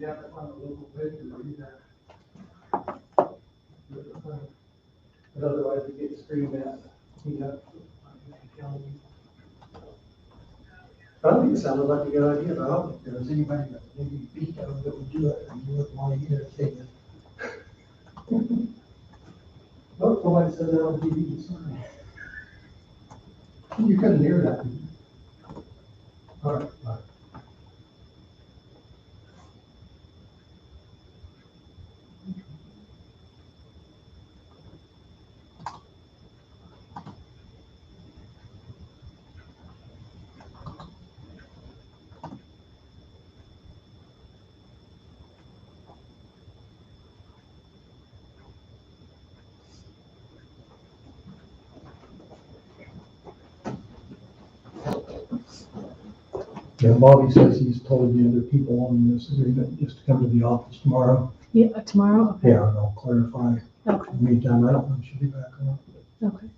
have to find a local vendor to do that. But otherwise, it gets screwed out. You know, I think it sounded like a good idea, but I don't think there was anybody that maybe beat out that would do it, and you wouldn't want to entertain it. Look, somebody said that on TV, sorry. You couldn't hear that. All right, bye. Yeah, Bobby says he's told the other people on this agreement just to come to the office tomorrow. Yeah, tomorrow? Okay. Yeah, and I'll clarify. Okay. Meantime, I don't know if she'll be back or not. Okay.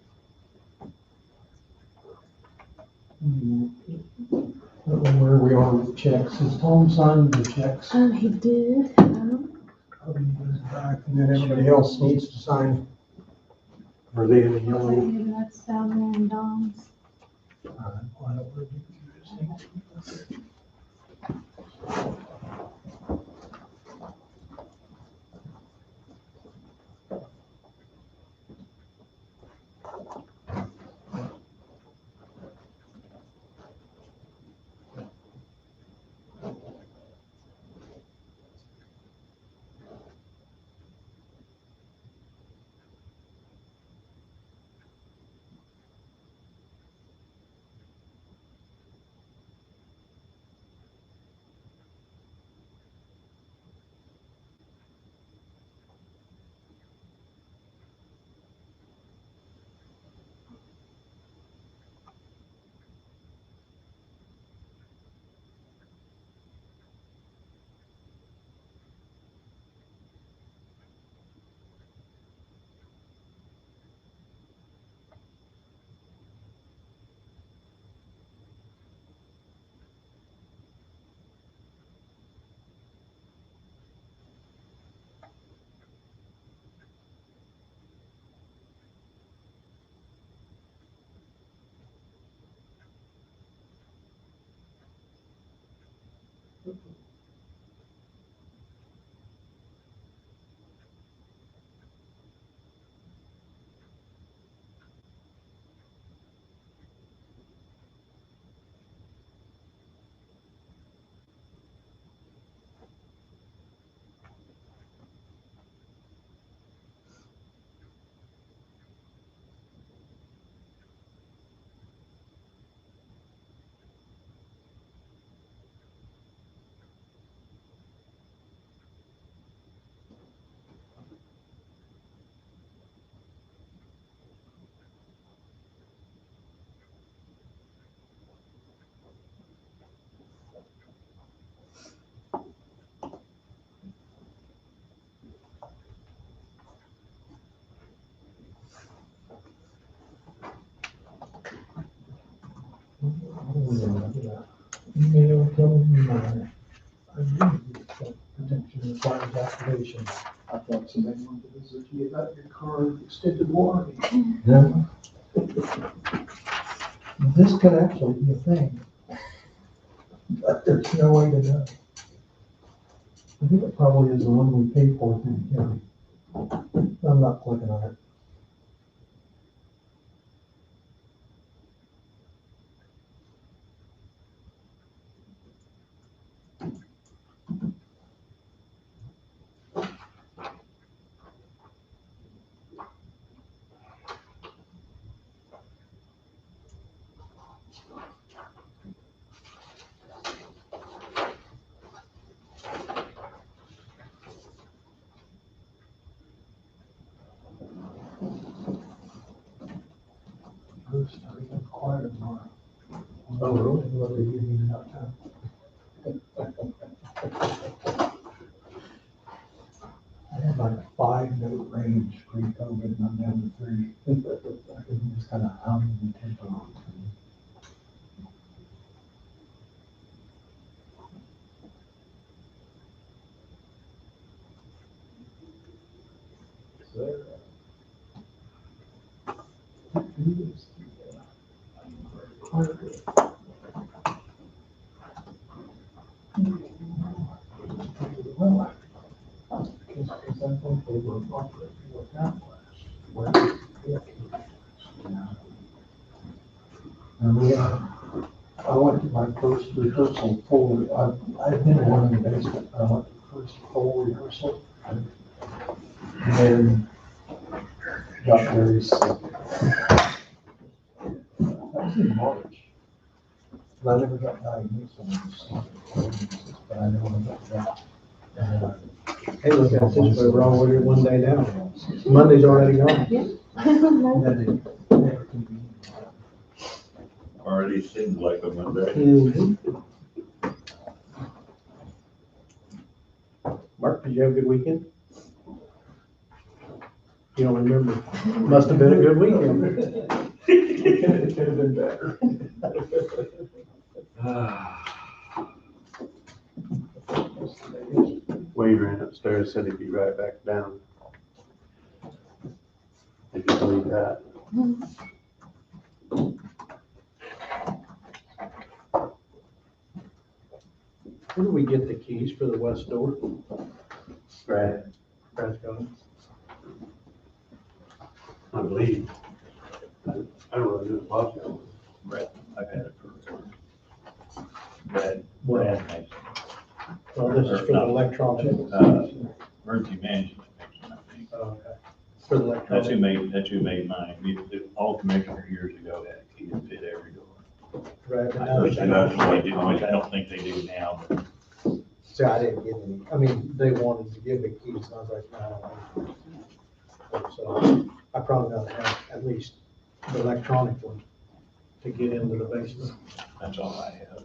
I don't know where we are with checks. Has Tom signed the checks? He did. Probably goes back, and then everybody else needs to sign. Are they in the yellow? That's Salvin and Dom's. I don't know where to do this thing. Email telling me I need protection requires activation. I thought somebody wanted to visit you about your car extended warranty. No. This could actually be a thing, but there's no way to know. I think it probably is the one we pay for through the county. I'm not clicking on it. Bruce, are you quiet tomorrow? Oh, really? What are you doing out town? I had like a 5-note range pre-COVID, and I'm down to 3. I can just kind of humming the tempo. who is the clerk? Well, because I think they were offering what that was. Where is the I went to my first rehearsal full, I've been in one in the basement, I went to the first full rehearsal. And then got very sick. That was in March. I never got diagnosed on this, but I know about that. Hey, look at this, we're already one day down. Monday's already gone. Already seems like a Monday. Mhm. Mark, did you have a good weekend? You don't remember? Must have been a good weekend. It could have been better. Wade ran upstairs, said he'd be right back down. If you believe that. Where do we get the keys for the west door? Brad, Brad's got them. I believe. I don't really know the boss. Brett, I've had it for Brad Mason. Well, this is for the electronic. Emergency management, I think. Oh, okay. For the That's electronic. that's who made mine. All commissioners years ago had a key that fit every door. Right. I don't think they do now, but So I didn't get any, I mean, they wanted to give me keys, and I was like, no, I don't want to. So I probably ought to have at least the electronic one to get into the basement. that's all I have.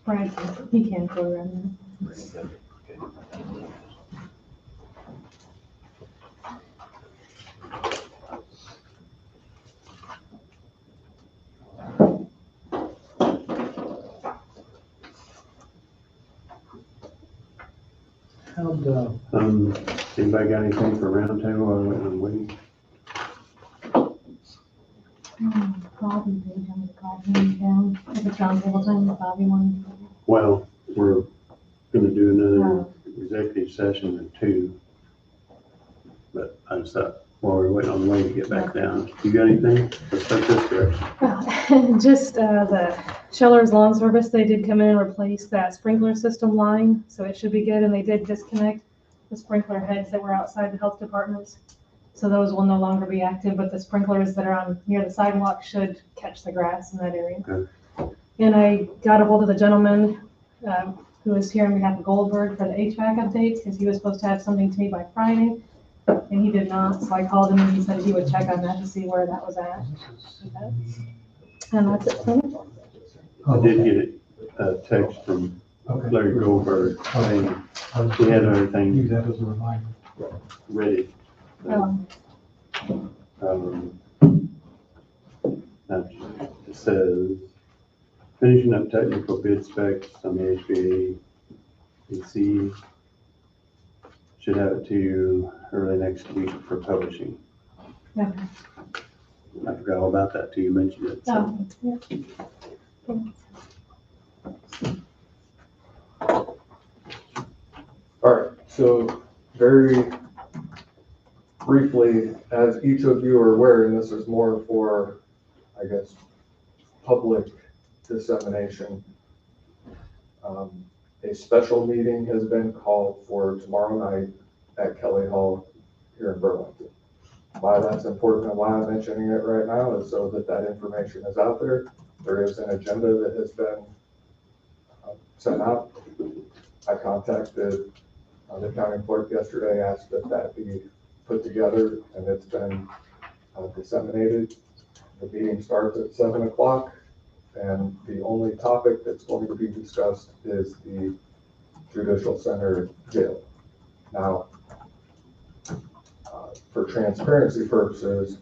Brad, he can go around How'd, Anybody got anything for roundtable while we're waiting? there. Bobby, they tell me to call him in town. If it's round table time, Bobby wanted to. Well, we're gonna do another executive session at 2. But I just thought, while we're waiting on Wayne to get back down, you got anything? Let's start this direction. Just the Sheller's Lawn Service, they did come in and replace that sprinkler system line, so it should be good, and they did disconnect the sprinkler heads that were outside the health departments. So those will no longer be active, but the sprinklers that are on near the sidewalk should catch the grass in that area. Okay. And I got a hold of the gentleman who was here on behalf of Goldberg for the HVAC updates, because he was supposed to have something to me by Friday, and he did not, so I called him and he said he would check on that to see where that was at. And that's it for me. I did get a text from Larry Goldberg saying he had everything Use that as a reminder. ready. It says, finishing up technical bid specs on the HVAC. Should have it to you early next week for publishing. Okay. I forgot all about that till you mentioned it. So. Yeah. All right, so very briefly, as each of you are aware, and this is more for, I guess, public dissemination, a special meeting has been called for tomorrow night at Kelly Hall here in Burlington. Why that's important and why I'm mentioning it right now is so that that information is out there. There is an agenda that has been sent out. I contacted the county clerk yesterday, asked that that be put together, and it's been disseminated. The meeting starts at 7 o'clock, and the only topic that's going to be discussed is the Judicial Center jail. Now, for transparency purposes,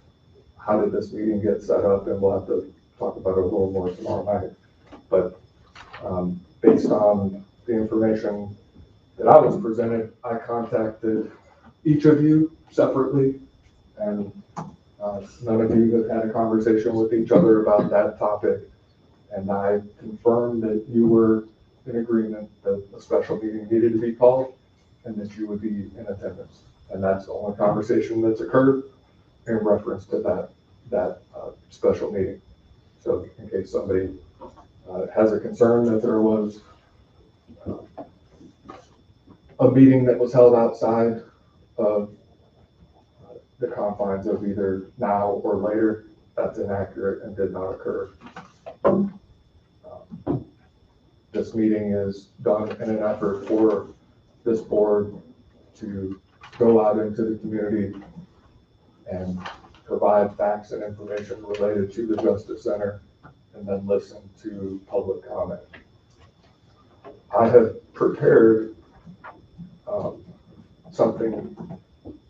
how did this meeting get set up, and we'll have to talk about it a little more tomorrow night. But based on the information that I was presented, I contacted each of you separately and None of you have had a conversation with each other about that topic, and I confirmed that you were in agreement that a special meeting needed to be called and that you would be in attendance. And that's the only conversation that's occurred in reference to that special meeting. So in case somebody has a concern that there was a meeting that was held outside of the confines of either now or later, that's inaccurate and did not occur. This meeting is done in an effort for this board to go out into the community and provide facts and information related to the Justice Center and then listen to public comment. I have prepared something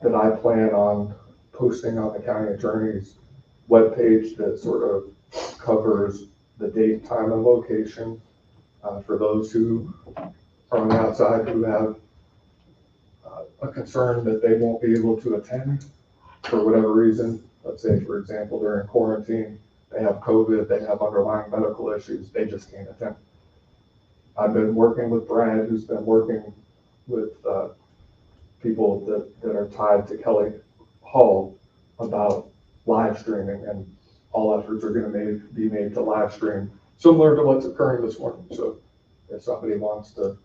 that I plan on posting on the county attorney's webpage that sort of covers the date, time, and location for those who are on the outside who have a concern that they won't be able to attend for whatever reason. Let's say, for example, they're in quarantine, they have COVID, they have underlying medical issues, they just can't attend. I've been working with Brad, who's been working with people that are tied to Kelly Hall about live streaming, and all efforts are going to be made to live stream, similar to what's occurring this morning. So if somebody wants to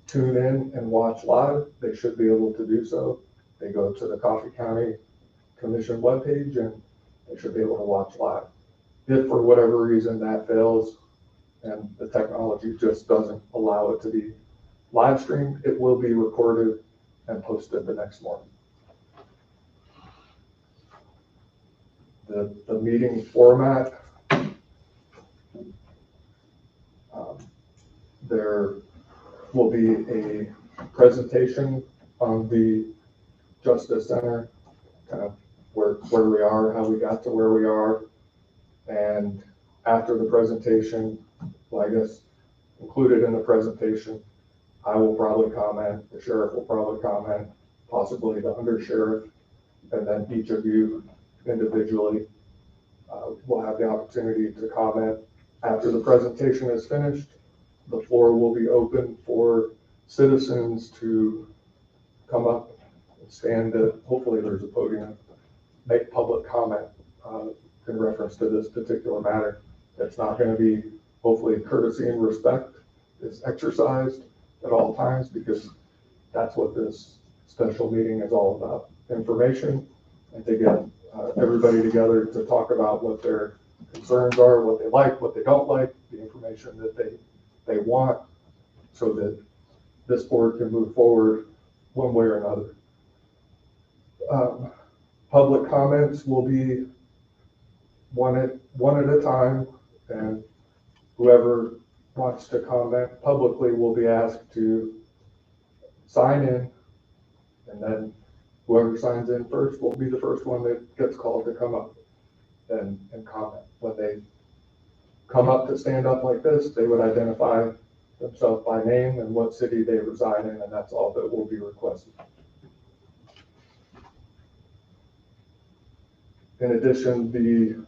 tune in and watch live, they should be able to do so. They go to the Coffee County Commission webpage and they should be able to watch live. If for whatever reason that fails and the technology just doesn't allow it to be live streamed, it will be recorded and posted the next morning. The meeting format, there will be a presentation on the Justice Center, kind of where we are, how we got to where we are. And after the presentation, well, I guess included in the presentation, I will probably comment, the sheriff will probably comment, possibly the undersheriff, and then each of you individually will have the opportunity to comment. After the presentation is finished, the floor will be open for citizens to come up and stand at, hopefully there's a podium, make public comment in reference to this particular matter. It's not going to be, hopefully, courtesy and respect is exercised at all times, because that's what this special meeting is all about. Information, and to get everybody together to talk about what their concerns are, what they like, what they don't like, the information that they want, so that this board can move forward one way or another. Public comments will be one at a time, and whoever wants to comment publicly will be asked to sign in, and then whoever signs in first will be the first one that gets called to come up and comment. When they come up to stand up like this, they would identify themselves by name and what city they reside in, and that's all that will be requested. In addition, the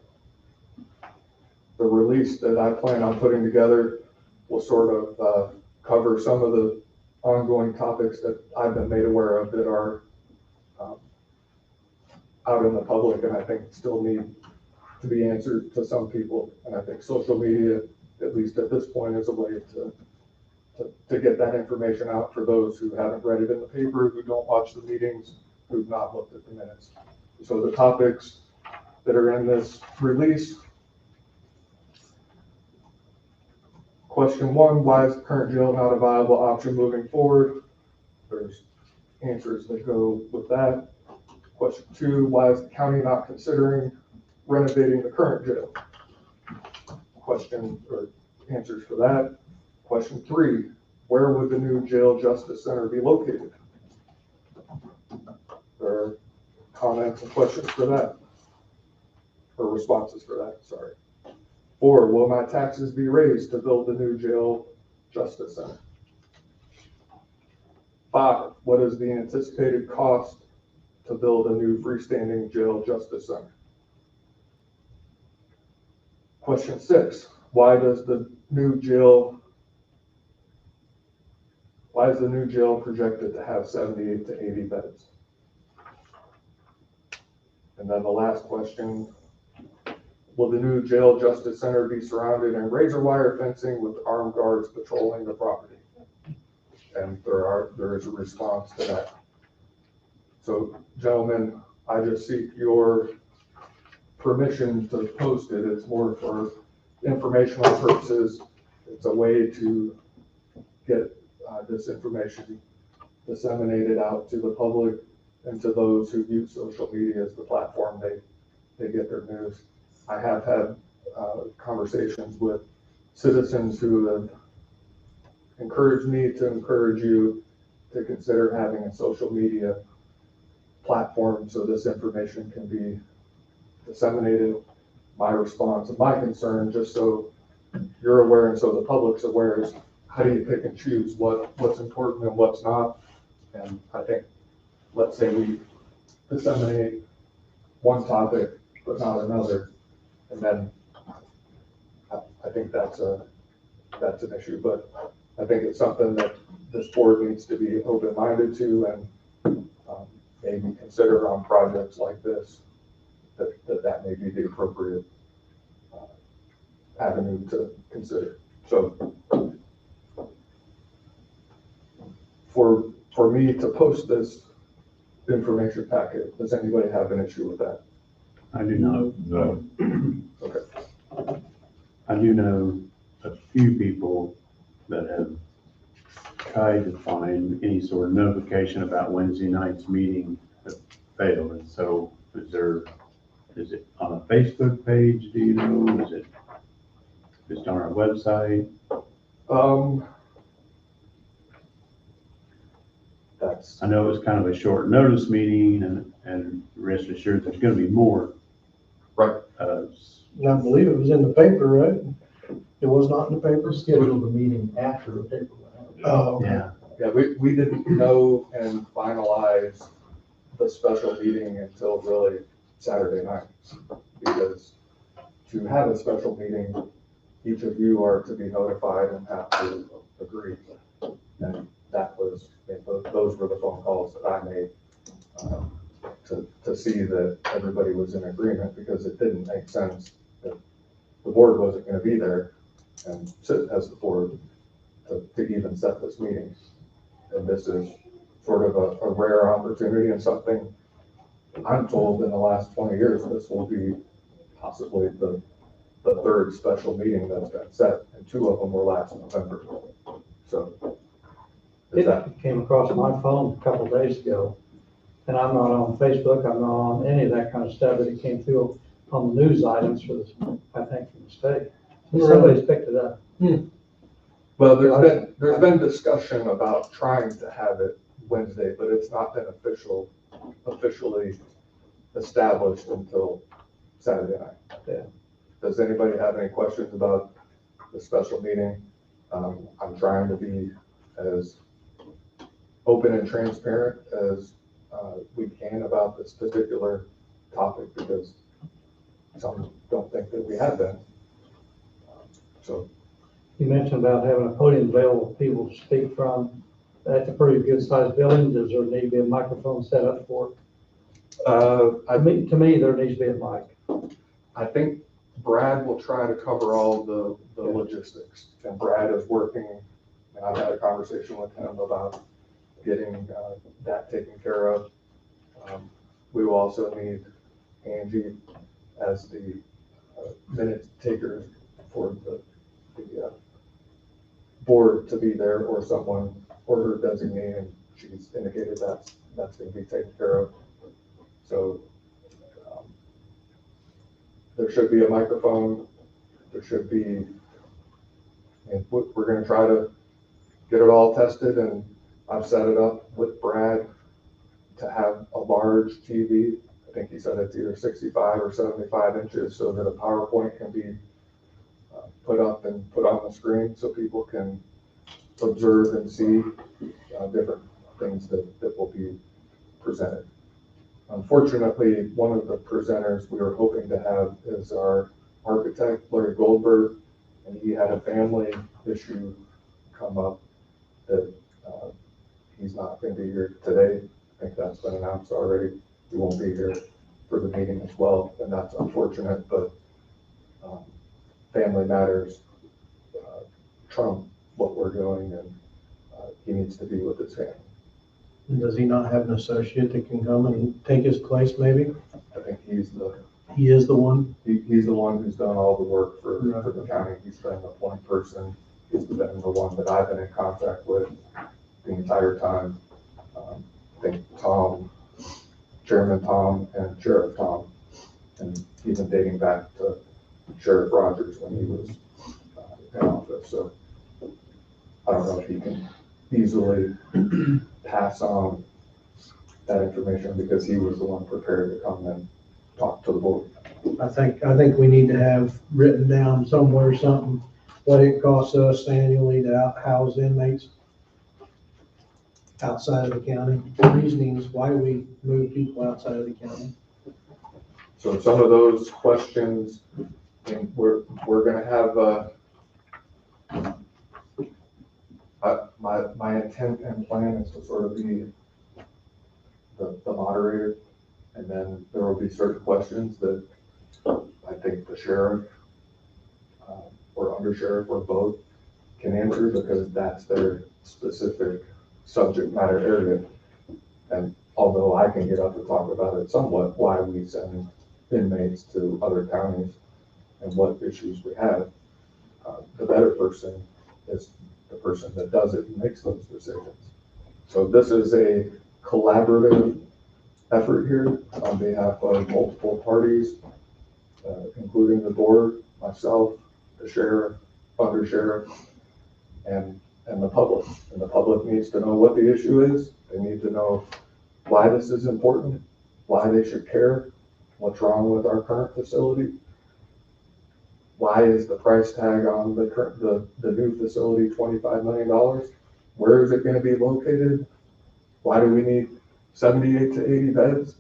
release that I plan on putting together will sort of cover some of the ongoing topics that I've been made aware of that are out in the public, and I think still need to be answered to some people. And I think social media, at least at this point, is a way to get that information out for those who haven't read it in the paper, who don't watch the meetings, who've not looked at the minutes. So the topics that are in this release: question 1, why is the current jail not a viable option moving forward? There's answers that go with that. Question 2, why is the county not considering renovating the current jail? Question or answers for that. Question 3, where would the new jail justice center be located? There are comments and questions for that, or responses for that, sorry. 4, will my taxes be raised to build the new jail justice center? 5, what is the anticipated cost to build a new freestanding jail justice center? Question 6, why is the new jail projected to have 78 to 80 beds? And then the last question, will the new jail justice center be surrounded in razor wire fencing with armed guards patrolling the property? And there is a response to that. So gentlemen, I just seek your permission to post it. It's more for informational purposes. It's a way to get this information disseminated out to the public and to those who use social media as the platform they get their news. I have had conversations with citizens who have encouraged me to encourage you to consider having a social media platform so this information can be disseminated. My response and my concern, just so you're aware and so the public's aware, is how do you pick and choose what's important and what's not? And I think, let's say we disseminate one topic but not another, and then I think that's an issue. But I think it's something that this board needs to be open-minded to and maybe consider on projects like this, that may be the appropriate avenue to consider. So for me to post this information packet, does anybody have an issue with that? I do not. No. Okay. I do know a few people that have tried to find any sort of notification about Wednesday night's meeting that failed. And so is it on a Facebook page? Do you know? Is it just on our website? I know it was kind of a short notice meeting and rest assured there's going to be more. Right. And I believe it was in the paper, right? It was not in the paper? Scheduled the meeting after the paper went out. Oh, okay. Yeah. Yeah, we didn't know and finalize the special meeting until really Saturday night, because to have a special meeting, each of you are to be notified and have to agree. And those were the phone calls that I made to see that everybody was in agreement, because it didn't make sense that the board wasn't going to be there and sit as the board to even set this meeting. And this is sort of a rare opportunity and something I'm told in the last 20 years, this will be possibly the third special meeting that's been set, and 2 of them were last November. So is that It came across my phone a couple days ago, and I'm not on Facebook, I'm not on any of that kind of stuff, but it came through on the news items for this, I think, from the state. Somebody's picked it up. Well, there's been discussion about trying to have it Wednesday, but it's not been officially established until Saturday night. Yeah. Does anybody have any questions about the special meeting? I'm trying to be as open and transparent as we can about this particular topic, because some don't think that we have been. So You mentioned about having a podium available for people to speak from. That's a pretty good sized building. Does there need to be a microphone set up for it? To me, there needs to be a mic. I think Brad will try to cover all the logistics, and Brad is working, and I've had a conversation with him about getting that taken care of. We will also need Angie as the minute taker for the board to be there, or someone, or her designee, and she's indicated that's going to be taken care of. So there should be a microphone. There should be, and we're going to try to get it all tested, and I've set it up with Brad to have a large TV. I think he said it's either 65 or 75 inches, so that a PowerPoint can be put up and put on the screen so people can observe and see different things that will be presented. Unfortunately, one of the presenters we were hoping to have is our architect, Larry Goldberg, and he had a family issue come up that he's not going to be here today. I think that's been announced already. He won't be here for the meeting as well, and that's unfortunate, but family matters trump what we're doing, and he needs to be with his family. Does he not have an associate that can come and take his place maybe? I think he's He is the one? he's the one who's done all the work for the county. He's been the point person. He's been the one that I've been in contact with the entire time. I think Tom, Chairman Tom and Sheriff Tom, and even dating back to Sheriff Rogers when he was in office. So I don't know if he can easily pass on that information because he was the one prepared to come and talk to the board. I think we need to have written down somewhere something, what it costs us annually to house inmates outside of the county, reasonings why we move people outside of the county. So some of those questions, and we're gonna have, my intent and plan is to sort of be the moderator, and then there will be certain questions that I think the sheriff or undersheriff or both can answer because that's their specific subject matter area. And although I can get up and talk about it somewhat, why we send inmates to other counties and what issues we have, the better person is the person that does it and makes those decisions. So this is a collaborative effort here on behalf of multiple parties, including the board, myself, the sheriff, undersheriff, and the public. And the public needs to know what the issue is. They need to know why this is important, why they should care, what's wrong with our current facility, why is the price tag on the new facility $25 million? Where is it going to be located? Why do we need 78 to 80 beds?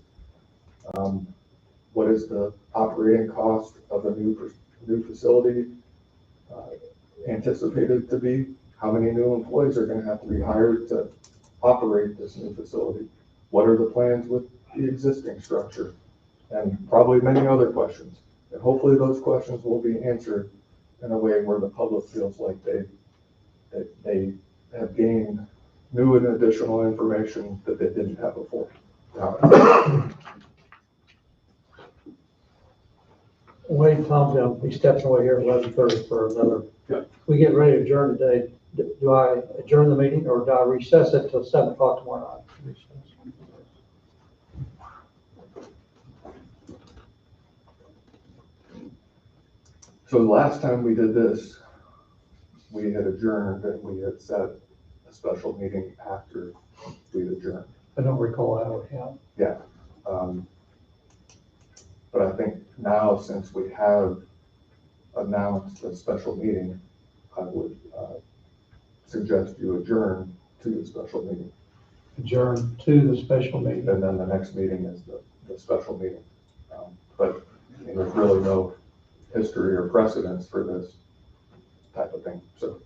What is the operating cost of a new facility anticipated to be? How many new employees are going to have to be hired to operate this new facility? What are the plans with the existing structure? And probably many other questions. And hopefully those questions will be answered in a way where the public feels like they have gained new and additional information that they didn't have before. Wayne, Tom's down, he steps away here at 11:30 for another. Yeah. We get ready to adjourn today. Do I adjourn the meeting or do I recess it till 7 o'clock tomorrow night? So the last time we did this, we had adjourned and we had set a special meeting after we adjourned. I don't recall that one, yeah. But I think now, since we have announced a special meeting, I would suggest you adjourn to the special meeting. Adjourn to the special meeting. And then the next meeting is the special meeting. But I mean, there's really no history or precedence for this type of thing. So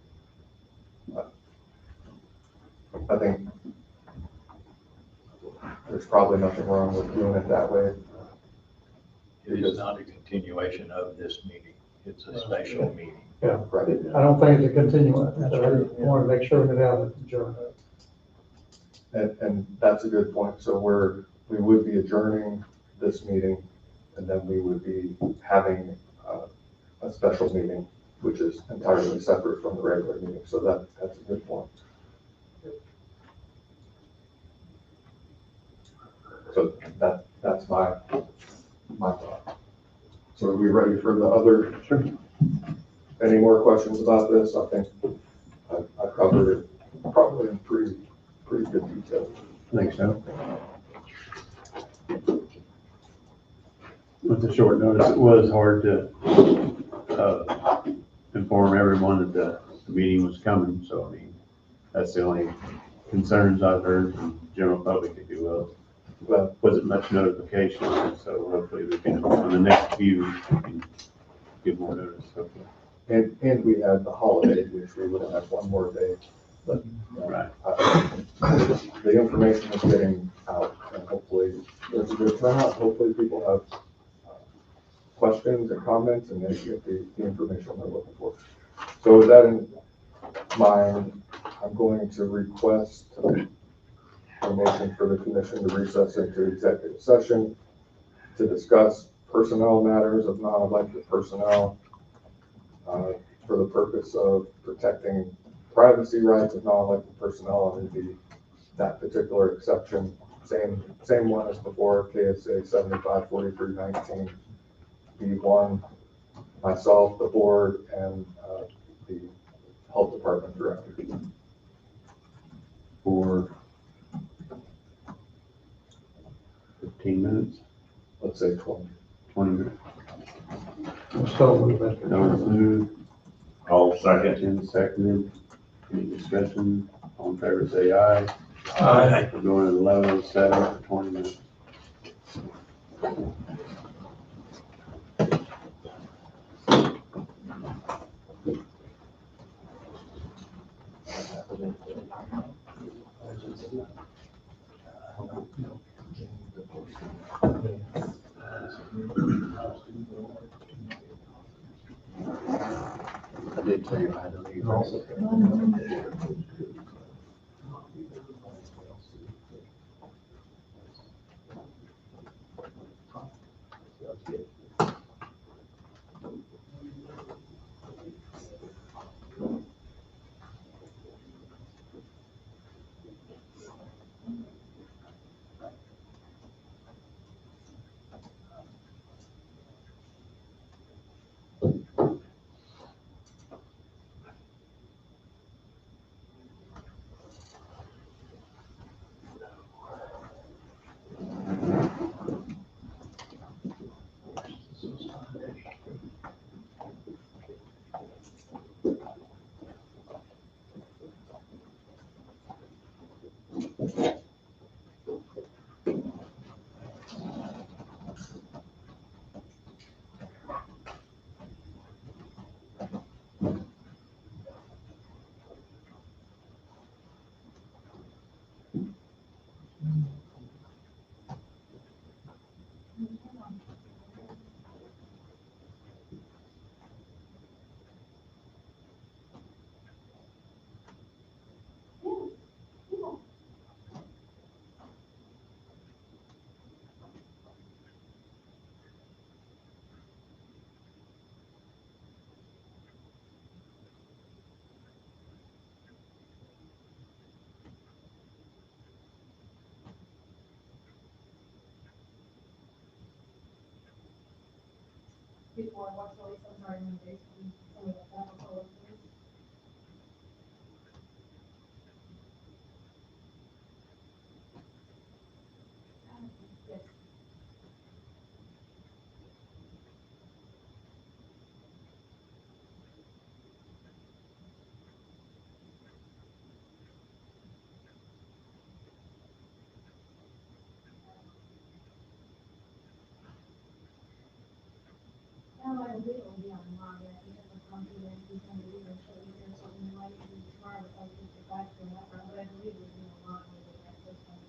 I think there's probably nothing wrong with doing it that way. It is not a continuation of this meeting. It's a special meeting. Yeah, Right. I don't think it's a continuation. That's So true, I want to make sure we have it adjourned. And that's a good point. So we would be adjourning this meeting, and then we would be having a special meeting, which is entirely separate from the regular meeting. So that's a good point. So that's my thought. So are we ready for the other? Sure. Any more questions about this? I think I covered it probably in pretty good detail. I think so. With the short notice, it was hard to inform everyone that the meeting was coming. So, I mean, that's the only concerns I've heard from the general public, if you will. But wasn't much notification, so hopefully we can, on the next few, we can give more notice, okay. And we had the holiday, which we would have one more day, but Right. the information is getting out, and hopefully there's a good turnout. Hopefully people have questions and comments, and they get the information they're looking for. So with that in mind, I'm going to request a motion for the commission to recess into executive session to discuss personnel matters of non-elected personnel for the purpose of protecting privacy rights of non-elected personnel under that particular exception. Same one as before, KSA 754319 B1, myself, the board, and the health department director. For 15 minutes, Let's say 20. 20 minutes. So move it. Don't move. I'll second. Tim seconded. Any discussion? All in favor, say aye. Aye. We're going at 11:07 for 20 minutes. I did tell you I had to leave. Before, what's always some recommendations, some of the capital things. Yes. Well, I believe it will be online, I think it's a computer, and he's gonna be able to show you there, so we might be tomorrow, if I can get back to that, but I believe it will be online with the access time.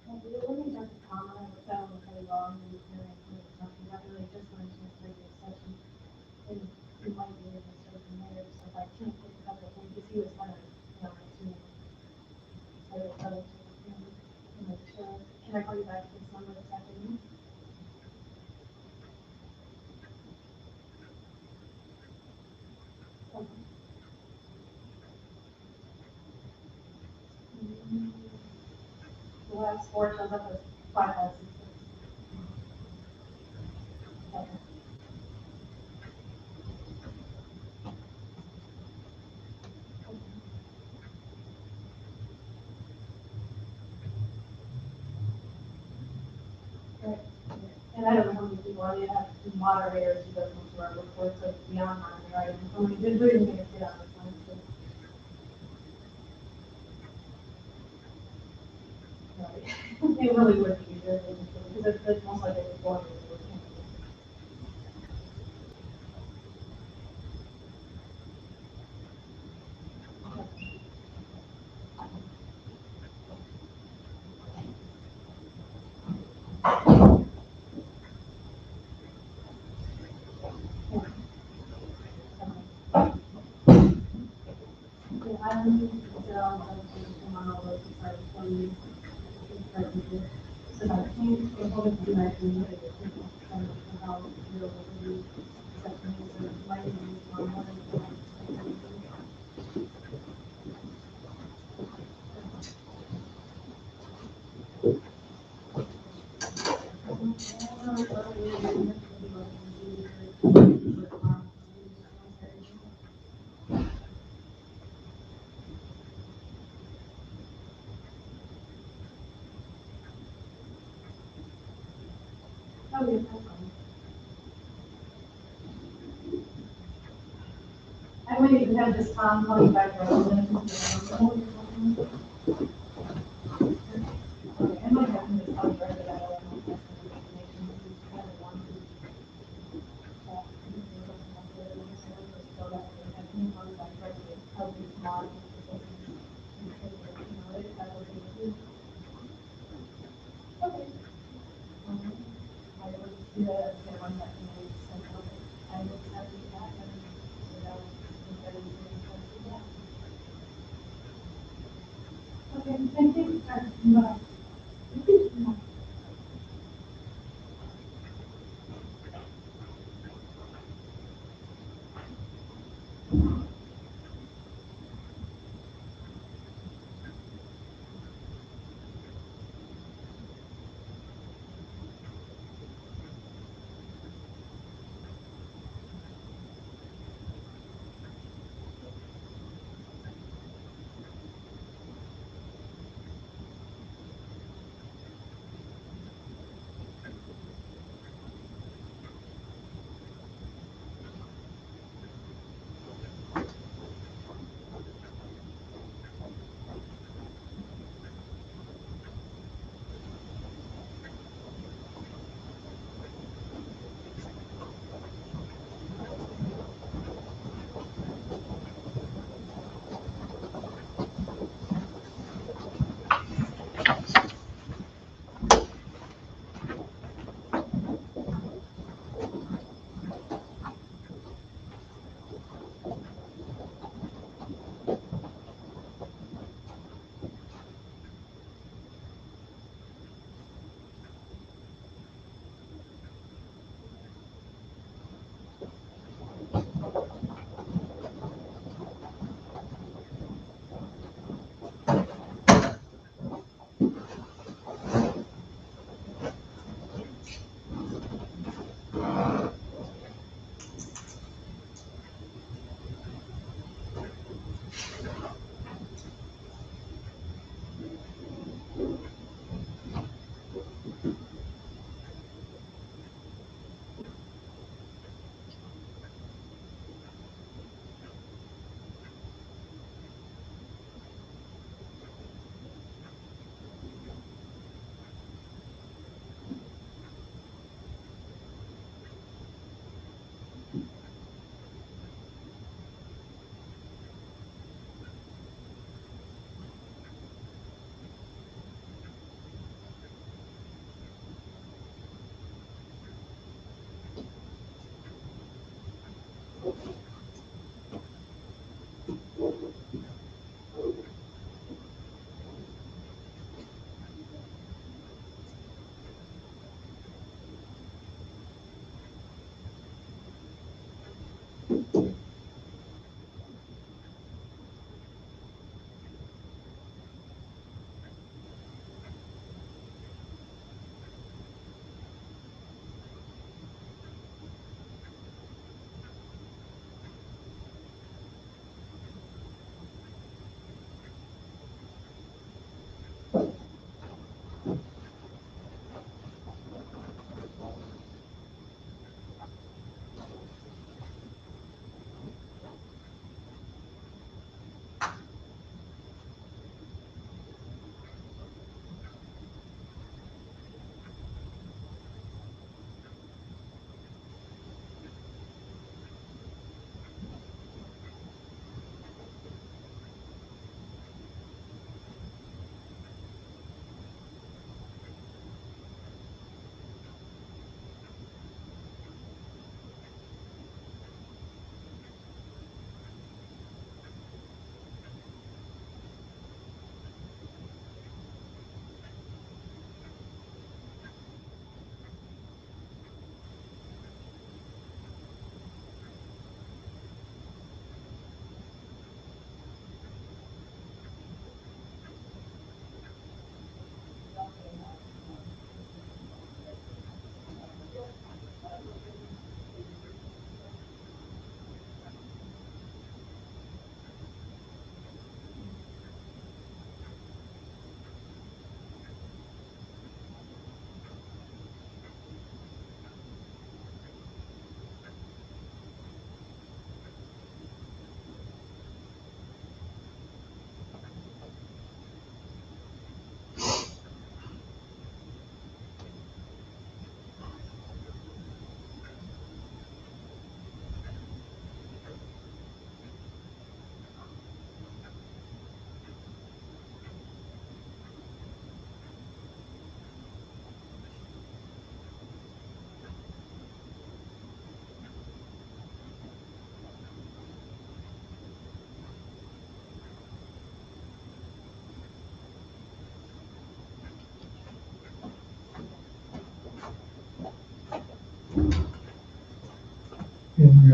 Let me just comment, I was down really long, and talking about really just mentioned the previous session, and he might be able to serve the mayor, so if I can't pick it up, I think, because he was kind of, to me. I will tell it to him, and make sure, can I call you back this number this afternoon? Okay. The last four shows up as 5,006. Okay. Right. And I don't know how many people, I mean, have moderators who doesn't into our reports of beyond monetary items. So we did really make it on this one too. Right. It really would be easier because it's most likely it's going to be. Yeah, I don't think it's all tomorrow, like, sorry, 20, so I think the whole thing I can look at it, and how you're really accepting it, so it might be one more than Oh, yeah, that's fine. I would even have this Tom coming back. Okay, I might have him just come back to that. I don't know if that's the information he's kind of want to. So that they have him come back to help me tomorrow. Okay. I will do that, the one that you sent over. I will send you that and without okay, thank you. Bye.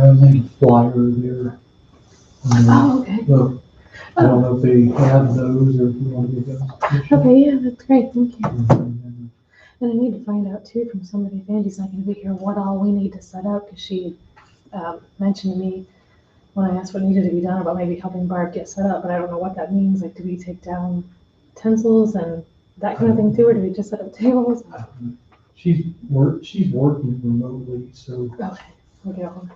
I laid a flyer there. Oh, okay. But I don't know if they have those or if you want to get those. Okay, yeah, that's great, thank you. And And I need to find out too from somebody, if Andy's not gonna be here, what all we need to set up, because she mentioned to me when I asked what needed to be done about maybe helping Barb get set up, but I don't know what that means, like, do we take down utensils and that kind of thing too, or do we just set up tables? she's working remotely, so. Okay, we'll get on.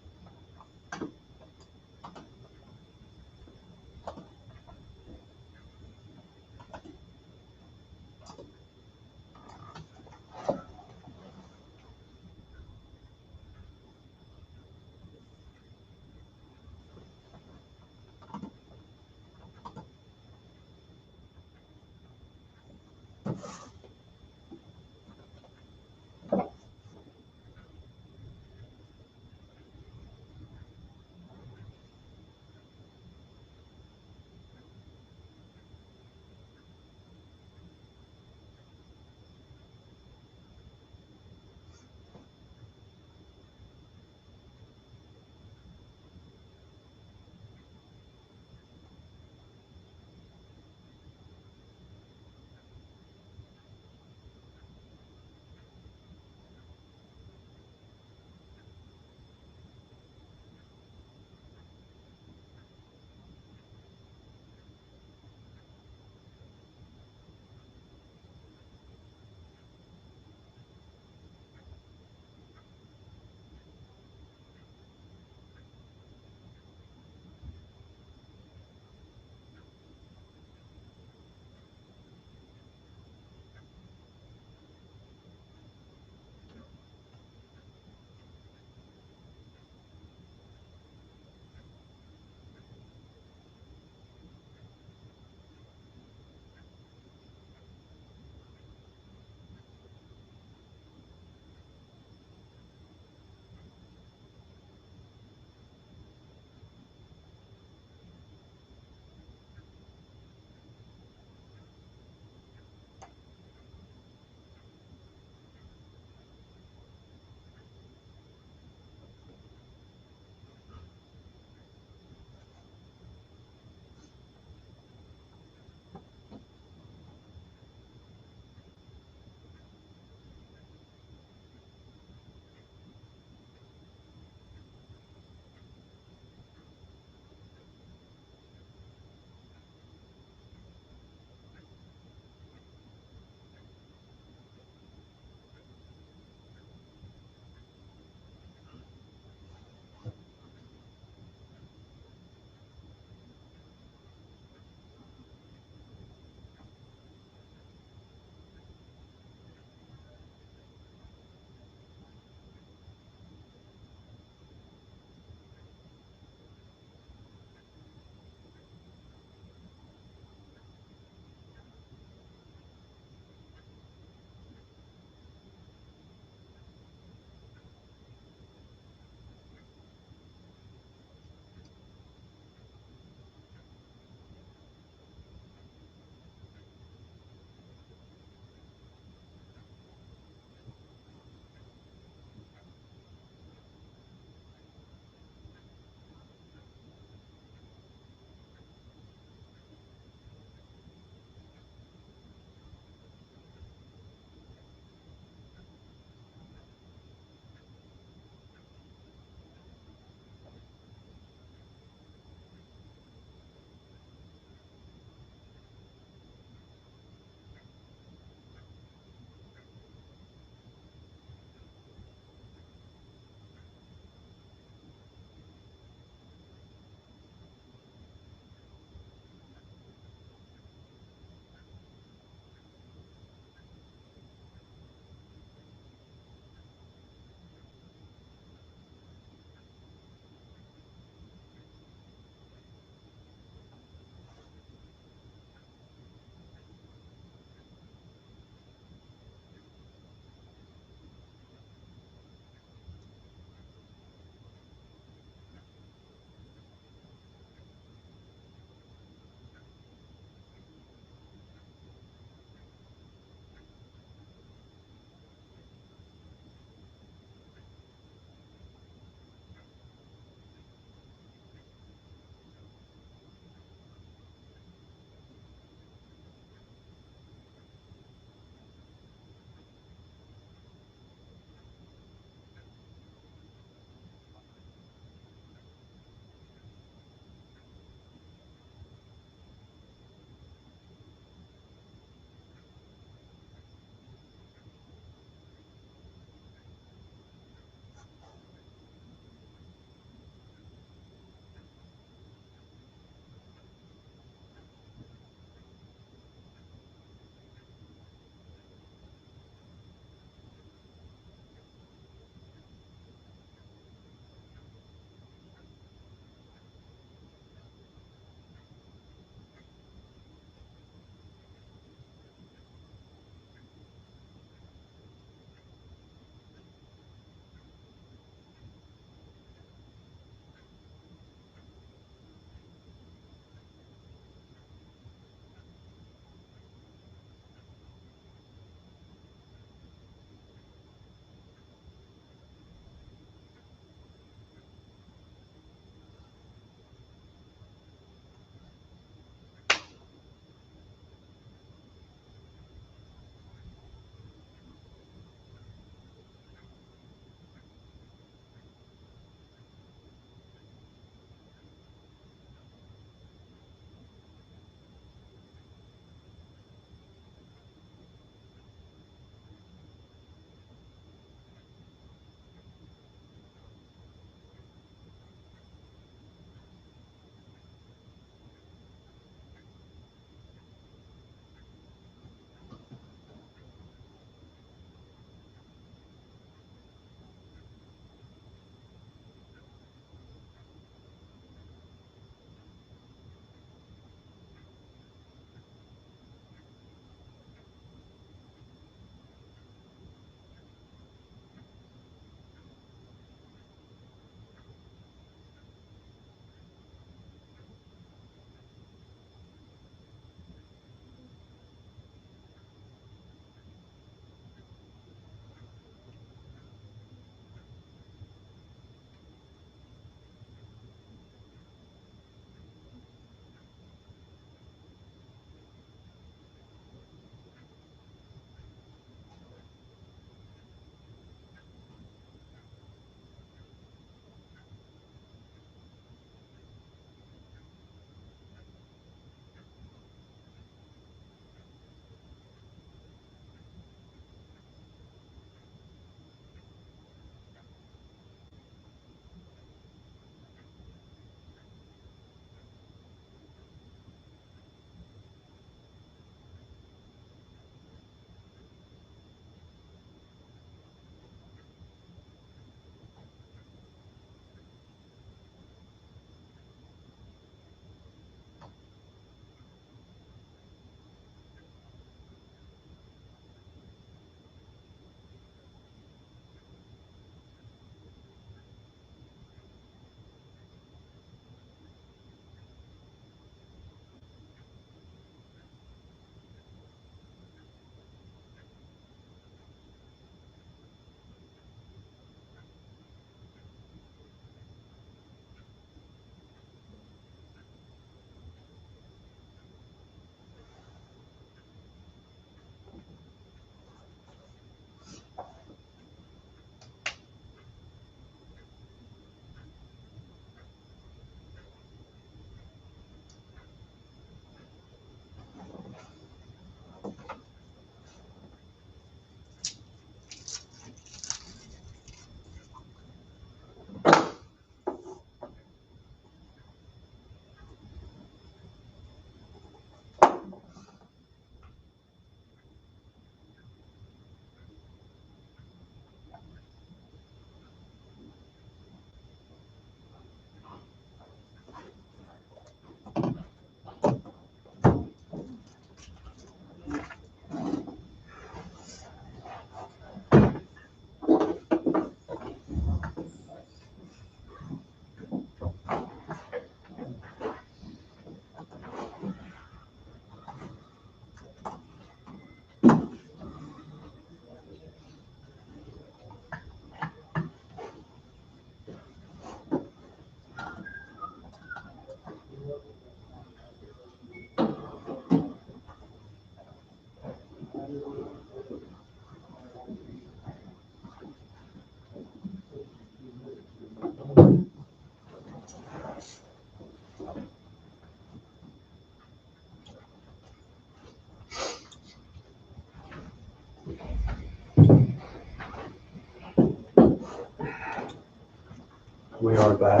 We are back.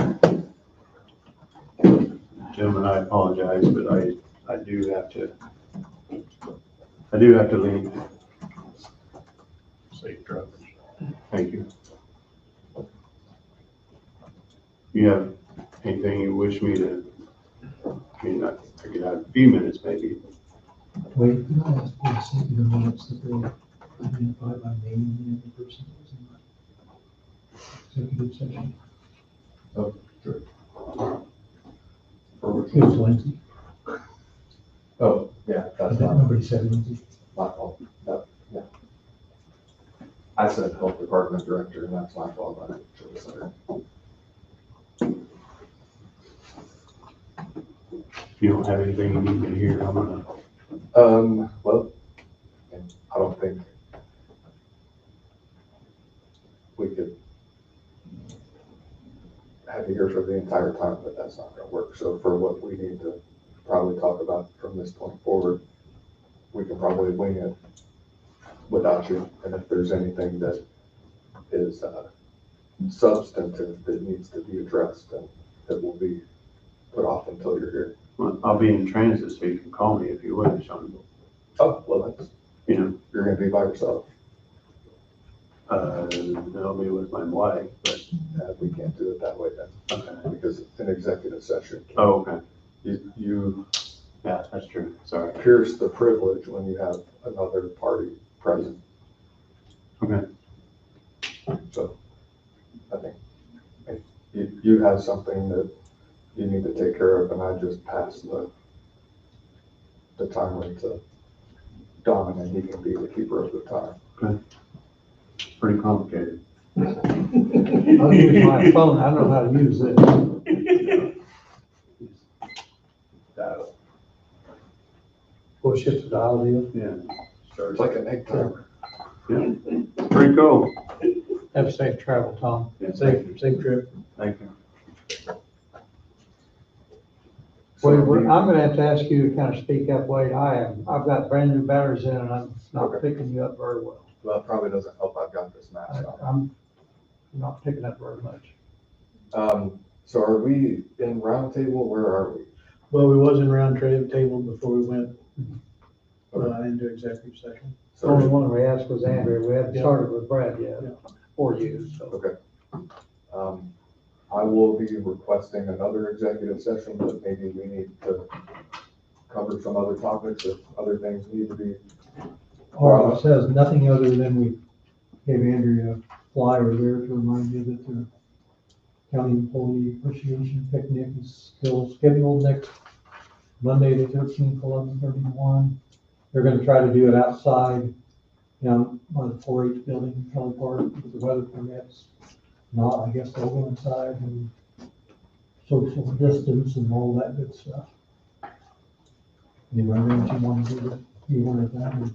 Gentlemen, I apologize, but I do have to leave. Safe travels. Thank you. You have anything you wish me to, I mean, I could have a few minutes maybe. Wait, can I ask for a statement of minutes that they identify by name the other person that was in the executive session? Oh, sure. It was Lindsay. Oh, yeah, that's not Nobody said Lindsay. my fault. That, yeah. I said health department director, and that's my fault. I should have said it. If you don't have anything you need me to hear, I'm gonna, Well, and I don't think we could have you here for the entire time, but that's not gonna work. So for what we need to probably talk about from this point forward, we can probably wing it without you. And if there's anything that is substantive that needs to be addressed, then it will be put off until you're here. well, I'll be in transit, so you can call me if you wish. Oh, well, that's, You know, you're gonna be by yourself. I'll be with my wife, but, We can't do it that way then, okay. because it's an executive session. Oh, okay. You Yeah, that's true. Sorry. pierce the privilege when you have another party present. Okay. So I think if you have something that you need to take care of, and I just pass the timer to Don, and he can be the keeper of the time. Pretty complicated. I'll use my phone, I know how to use it. Push it to dial deal. Yeah. It's like an egg timer. Yeah. Pretty cool. Have safe travel, Tom. Yeah, Safe trip. Thank you. Wade, I'm gonna have to ask you to kind of speak up, Wade. I've got brand new batteries in and I'm not Okay. picking you up very well. Well, it probably doesn't help. I've got this mask on. I'm not picking up very much. So are we in roundtable? Where are we? Well, we was in round table before we went into executive session. The only So, one we asked was Andrew. We haven't Yeah. started with Brad yet, Yeah. or you, so. okay. I will be requesting another executive session, but maybe we need to cover some other topics if other things need to be. All it says, nothing other than we gave Andrea a flyer there to remind you that the county employee appreciation picnic is still scheduled next Monday, the 13th, 11:31. They're gonna try to do it outside, down by the 4-H building in Kelly Park, if the weather permits. Not, I guess they'll go inside and social distance and all that good stuff. Anyway, then you want to do that, you wanted that, and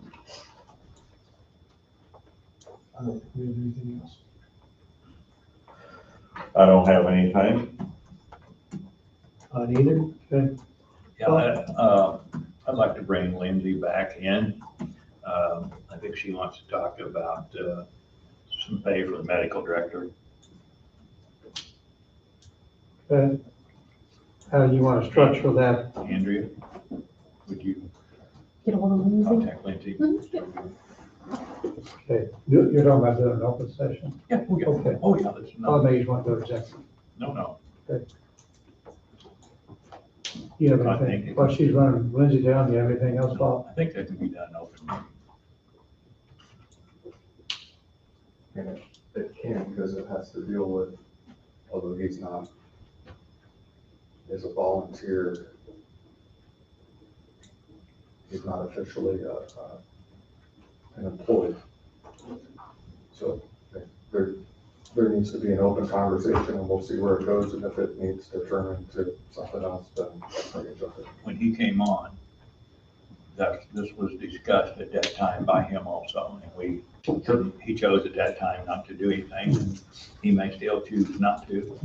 I don't think we have anything else. I don't have anything. Neither. Okay. Yeah, I'd like to bring Lindsay back in. I think she wants to talk about some pay for the medical director. Okay. How do you want to structure that? Andrea, would you Get a hold of Lindsay. contact Lindsay? Okay, you're talking about doing an open session? Yeah, oh, yeah. Okay. Oh, yeah, that's, Oh, no, maybe you want to go to executive. no. You have I anything, think- while she's running Lindsay down, do you have anything else, Bob? I think that can be done open. And it can, because it has to deal with, although he's not, is a volunteer. He's not officially an employee. So there needs to be an open conversation, and we'll see where it goes, and if it needs to turn into something else, then I'll get it. When he came on, this was discussed at that time by him also, and he chose at that time not to do anything. He may still choose not to.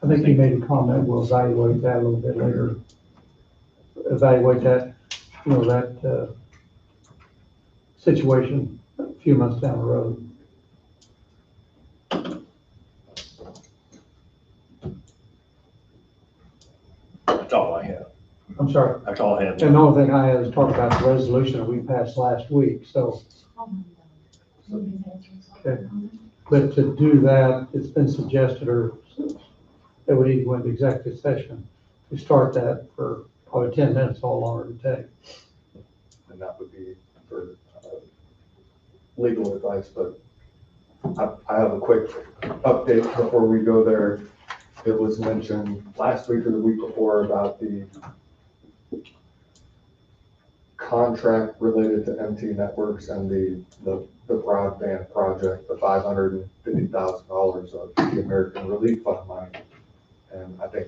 I think he made a comment, we'll evaluate that a little bit later. Evaluate that, that situation a few months down the road. That's all I have. I'm sorry. That's all I have. And the only thing I had is talk about the resolution that we passed last week, so, okay. But to do that, it's been suggested or that we need to go into executive session. We start that for probably 10 minutes, all longer to take. And that would be for legal advice, but I have a quick update before we go there. It was mentioned last week or the week before about the contract related to MT Networks and the broadband project, the $550,000 of the American Relief Fund money. And I think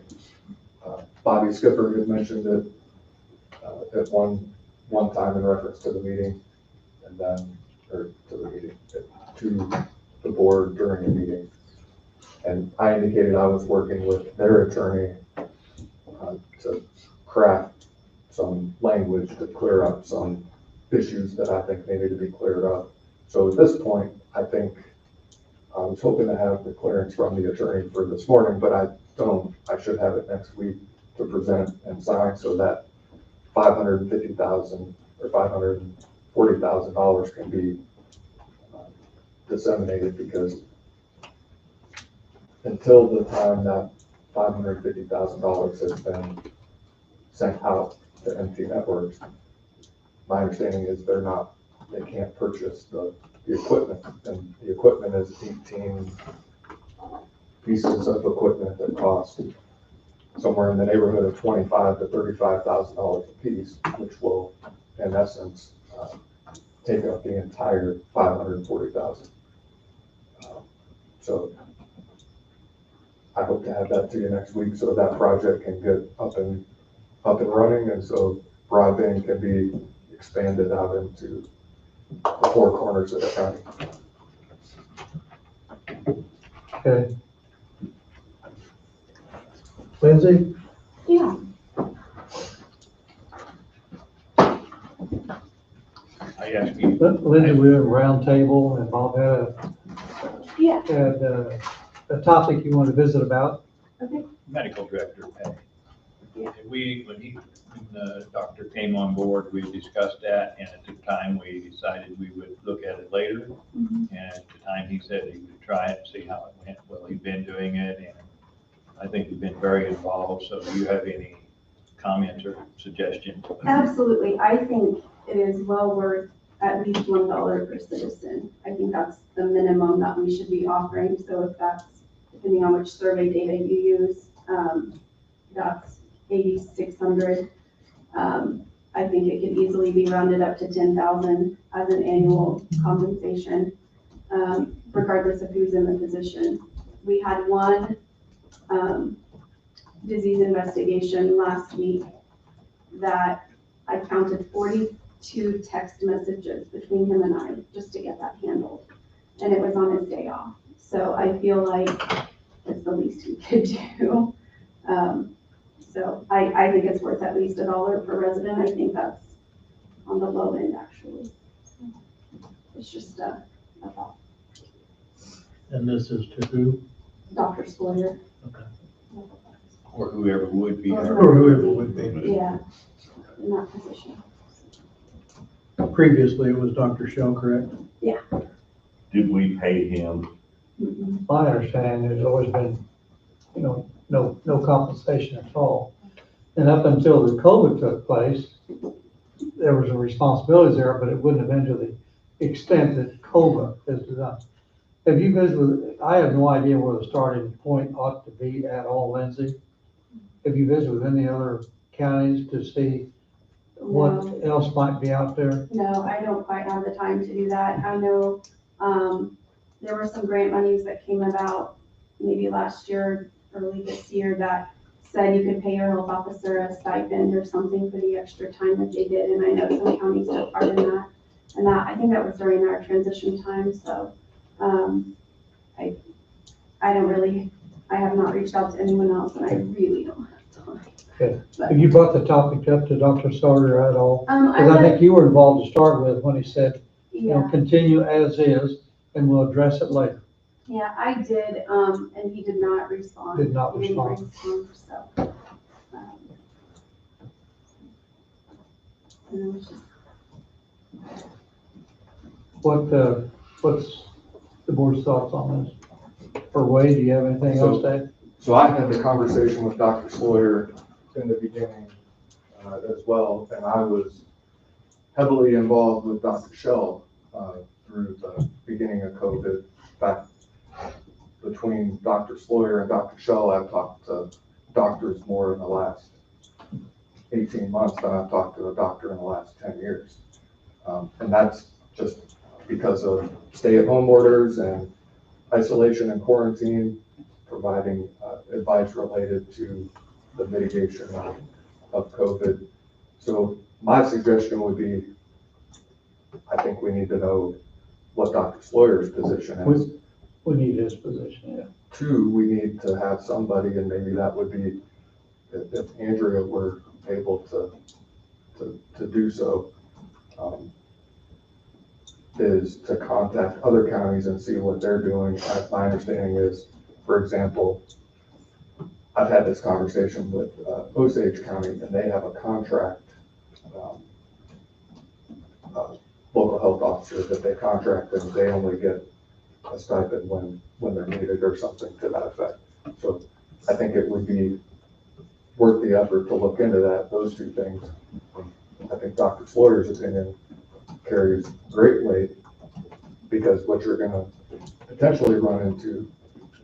Bobby Skipper had mentioned it at one time in reference to the meeting, and then, or to the meeting, to the board during the meeting. And I indicated I was working with their attorney to craft some language to clear up some issues that I think needed to be cleared up. So at this point, I think I was hoping to have the clearance from the attorney for this morning, but I don't. I should have it next week to present and sign, so that $550,000 or $540,000 can be disseminated, because until the time that $550,000 has been sent out to MT Networks, my understanding is they can't purchase the equipment, and the equipment is 18 pieces of equipment that cost somewhere in the neighborhood of $25,000 to $35,000 a piece, which will, in essence, take up the entire $540,000. So I hope to have that to you next week, so that project can get up and running, and so broadband can be expanded out into the four corners of the county. Okay. Lindsay? Yeah. I asked you. Lindsay, we have a round table, and Bob Yeah. had a topic you want to visit about. Okay. Medical director pay. Yeah. And when the doctor came on board, we discussed that, and at the time, we decided we would look at it later. Mhm. And at the time, he said he would try it, see how it went. Well, he's been doing it, and I think he's been very involved. So do you have any comments or suggestions? Absolutely. I think it is well worth at least $1 per citizen. I think that's the minimum that we should be offering. So if that's, depending on which survey data you use, that's 8,600. I think it could easily be rounded up to 10,000 as an annual compensation, regardless of who's in the position. We had one disease investigation last week that I counted 42 text messages between him and I just to get that handled. And it was on his day off. So I feel like it's the least we could do. So I think it's worth at least $1 per resident. I think that's on the low end, actually. So it's just a thought. And this is to who? Dr. Sawyer. Okay. Or whoever would be. Or whoever would be. Yeah, in that position. Previously, it was Dr. Shell, correct? Did we pay him? Mm-mm. My understanding, there's always been, no compensation at all. And up until the COVID took place, there was a responsibility there, but it wouldn't have been to the extent that COVID has done. Have you visited, I have no idea where the starting point ought to be at all, Lindsay. Have you visited with any other counties to see what No. else might be out there? No, I don't quite have the time to do that. I know, there were some grant monies that came about maybe last year, early this year, that said you could pay your health officer a stipend or something for the extra time that they did. And I know some counties took part in that. And that, I think that was during our transition time. So, I have not reached out to anyone else, and I really don't have time. Okay. But, Have you brought the topic up to Dr. Sawyer at all? Because I let- think you were involved to start with when he said, yeah. continue as is, and we'll address it later. Yeah, I did, and he did not respond. Did not He didn't respond. respond, so, And then we should What's the board's thoughts on this? For Wade, do you have anything else to add? So I had the conversation with Dr. Sawyer in the beginning as well, and I was heavily involved with Dr. Shell through the beginning of COVID. Back between Dr. Sawyer and Dr. Shell, I've talked to doctors more in the last 18 months than I've talked to a doctor in the last 10 years. And that's just because of stay-at-home orders and isolation and quarantine, providing advice related to the mitigation of COVID. So my suggestion would be, I think we need to know what Dr. Sawyer's position is. We need his position, yeah. Two, we need to have somebody, and maybe that would be, if Andrea were able to do so, is to contact other counties and see what they're doing. My understanding is, for example, I've had this conversation with Osage County, and they have a contract, local health officer that they contract, and they only get a stipend when they're needed or something to that effect. So I think it would be worth the effort to look into that, those two things. I think Dr. Sawyer's opinion carries great weight, because what you're gonna potentially run into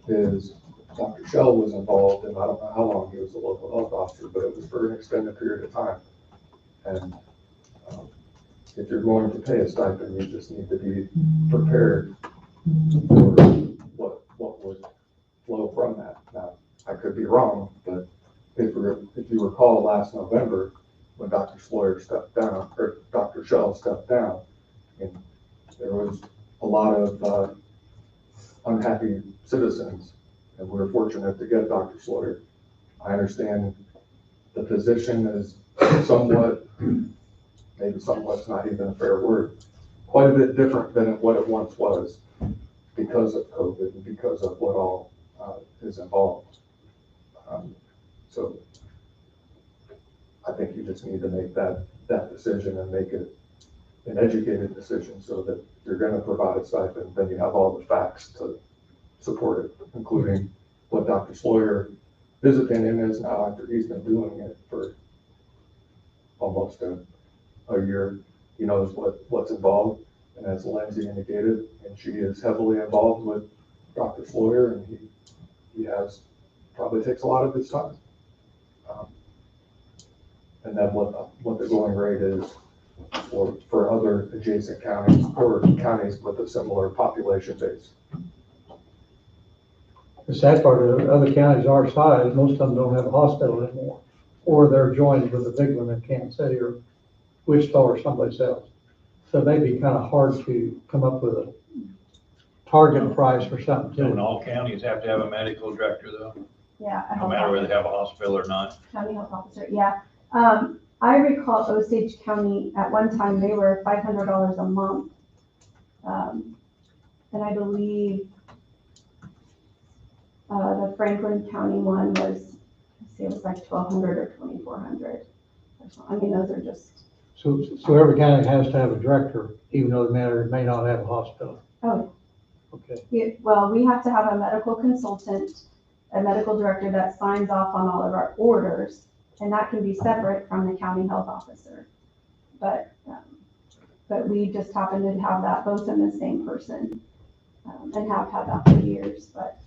is Dr. Shell was involved, and I don't know how long he was a local health officer, but it was for an extended period of time. And if you're going to pay a stipend, you just need to be prepared for what would flow from that. Now, I could be wrong, but if you recall last November, when Dr. Sawyer stepped down, or Dr. Shell stepped down, and there was a lot of unhappy citizens, and we were fortunate to get Dr. Sawyer. I understand the position is somewhat, maybe somewhat's not even a fair word, quite a bit different than what it once was because of COVID and because of what all is involved. So I think you just need to make that decision and make it an educated decision, so that you're going to provide a stipend, then you have all the facts to support it, including what Dr. Sawyer, his opinion is now after he's been doing it for almost a year. He knows what's involved, and as Lindsay indicated, and she is heavily involved with Dr. Sawyer, and he probably takes a lot of his time. And then what the going rate is for other adjacent counties or counties with a similar population base. The sad part of other counties our size, most of them don't have a hospital anymore, or they're joined with a big one in Kansas City or Wichita or someplace else. So it may be kind of hard to come up with a target price for something Don't too. all counties have to have a medical director though, Yeah. a no health matter whether they officer, have a hospital or not? County health officer, yeah. I recall Osage County, at one time, they were $500 a month. And I believe the Franklin County one was, let's see, it was like 1,200 or 2,400. I mean, those are just, So every county has to have a director, even though the matter may not have a hospital. oh, Okay. yeah, well, we have to have a medical consultant, a medical director that signs off on all of our orders, and that can be separate from the county health officer. But we just happen to have that both in the same person, and have had that for years, but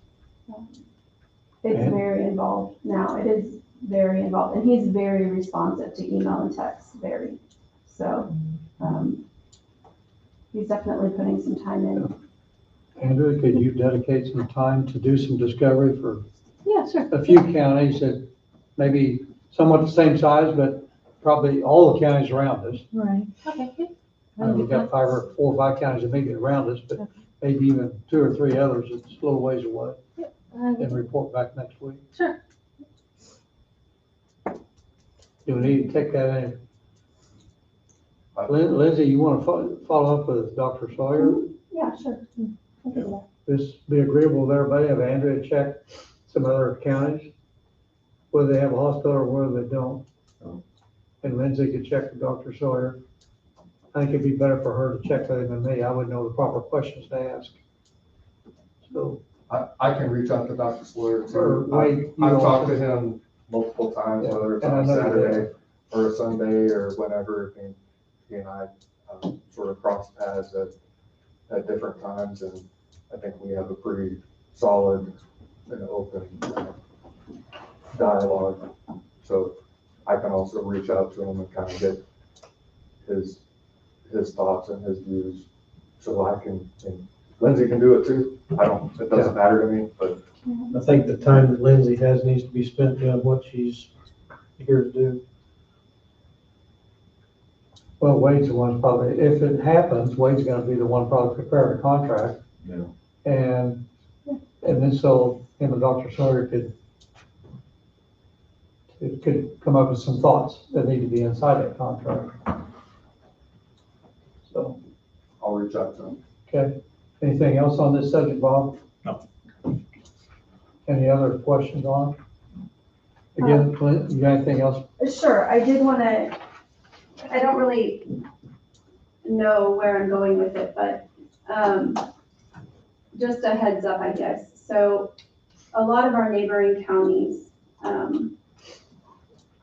it's And- very involved now. It is very involved, and he's very responsive to email and text, very. So, he's definitely putting some time in. Andrew, could you dedicate some time to do some discovery for Yeah, sure. a few counties that maybe somewhat the same size, but probably all the counties around us? Right. Okay. We've got 4 or 5 counties immediately around us, but maybe even 2 or 3 others that's a little ways away, and report back next week. Sure. Do we need to take that in? Lindsay, you want to follow up with Dr. Sawyer? Yeah, sure. I can do that. This be agreeable with everybody, have Andrea check some other counties, whether they have a hospital or whether they don't. and Lindsay could check with Dr. Sawyer. I think it'd be better for her to check with him than me. I would know the proper questions to ask. So, I can reach out to Dr. Sawyer Or too. wait, you I've don't- talked to him multiple times, Yeah, whether it's and I on know you Saturday or a Sunday or whenever. He and I sort of cross paths at different times, and I think we have a pretty solid and open dialogue. So I can also reach out to him and kind of get his thoughts and his views, so I can, and Lindsay can do it too. It doesn't matter to me, but I think the time that Lindsay has needs to be spent doing what she's here to do. well, Wade's the one probably, if it happens, Wade's gonna be the one probably preparing the contract. Yeah. And then so him and Dr. Sawyer could come up with some thoughts that need to be inside that contract. So, I'll reach out to him. okay. Anything else on this subject, Bob? No. Any other questions on it? Again, Clint, you got anything else? Sure, I did want to, I don't really know where I'm going with it, but just a heads up, I guess. So a lot of our neighboring counties,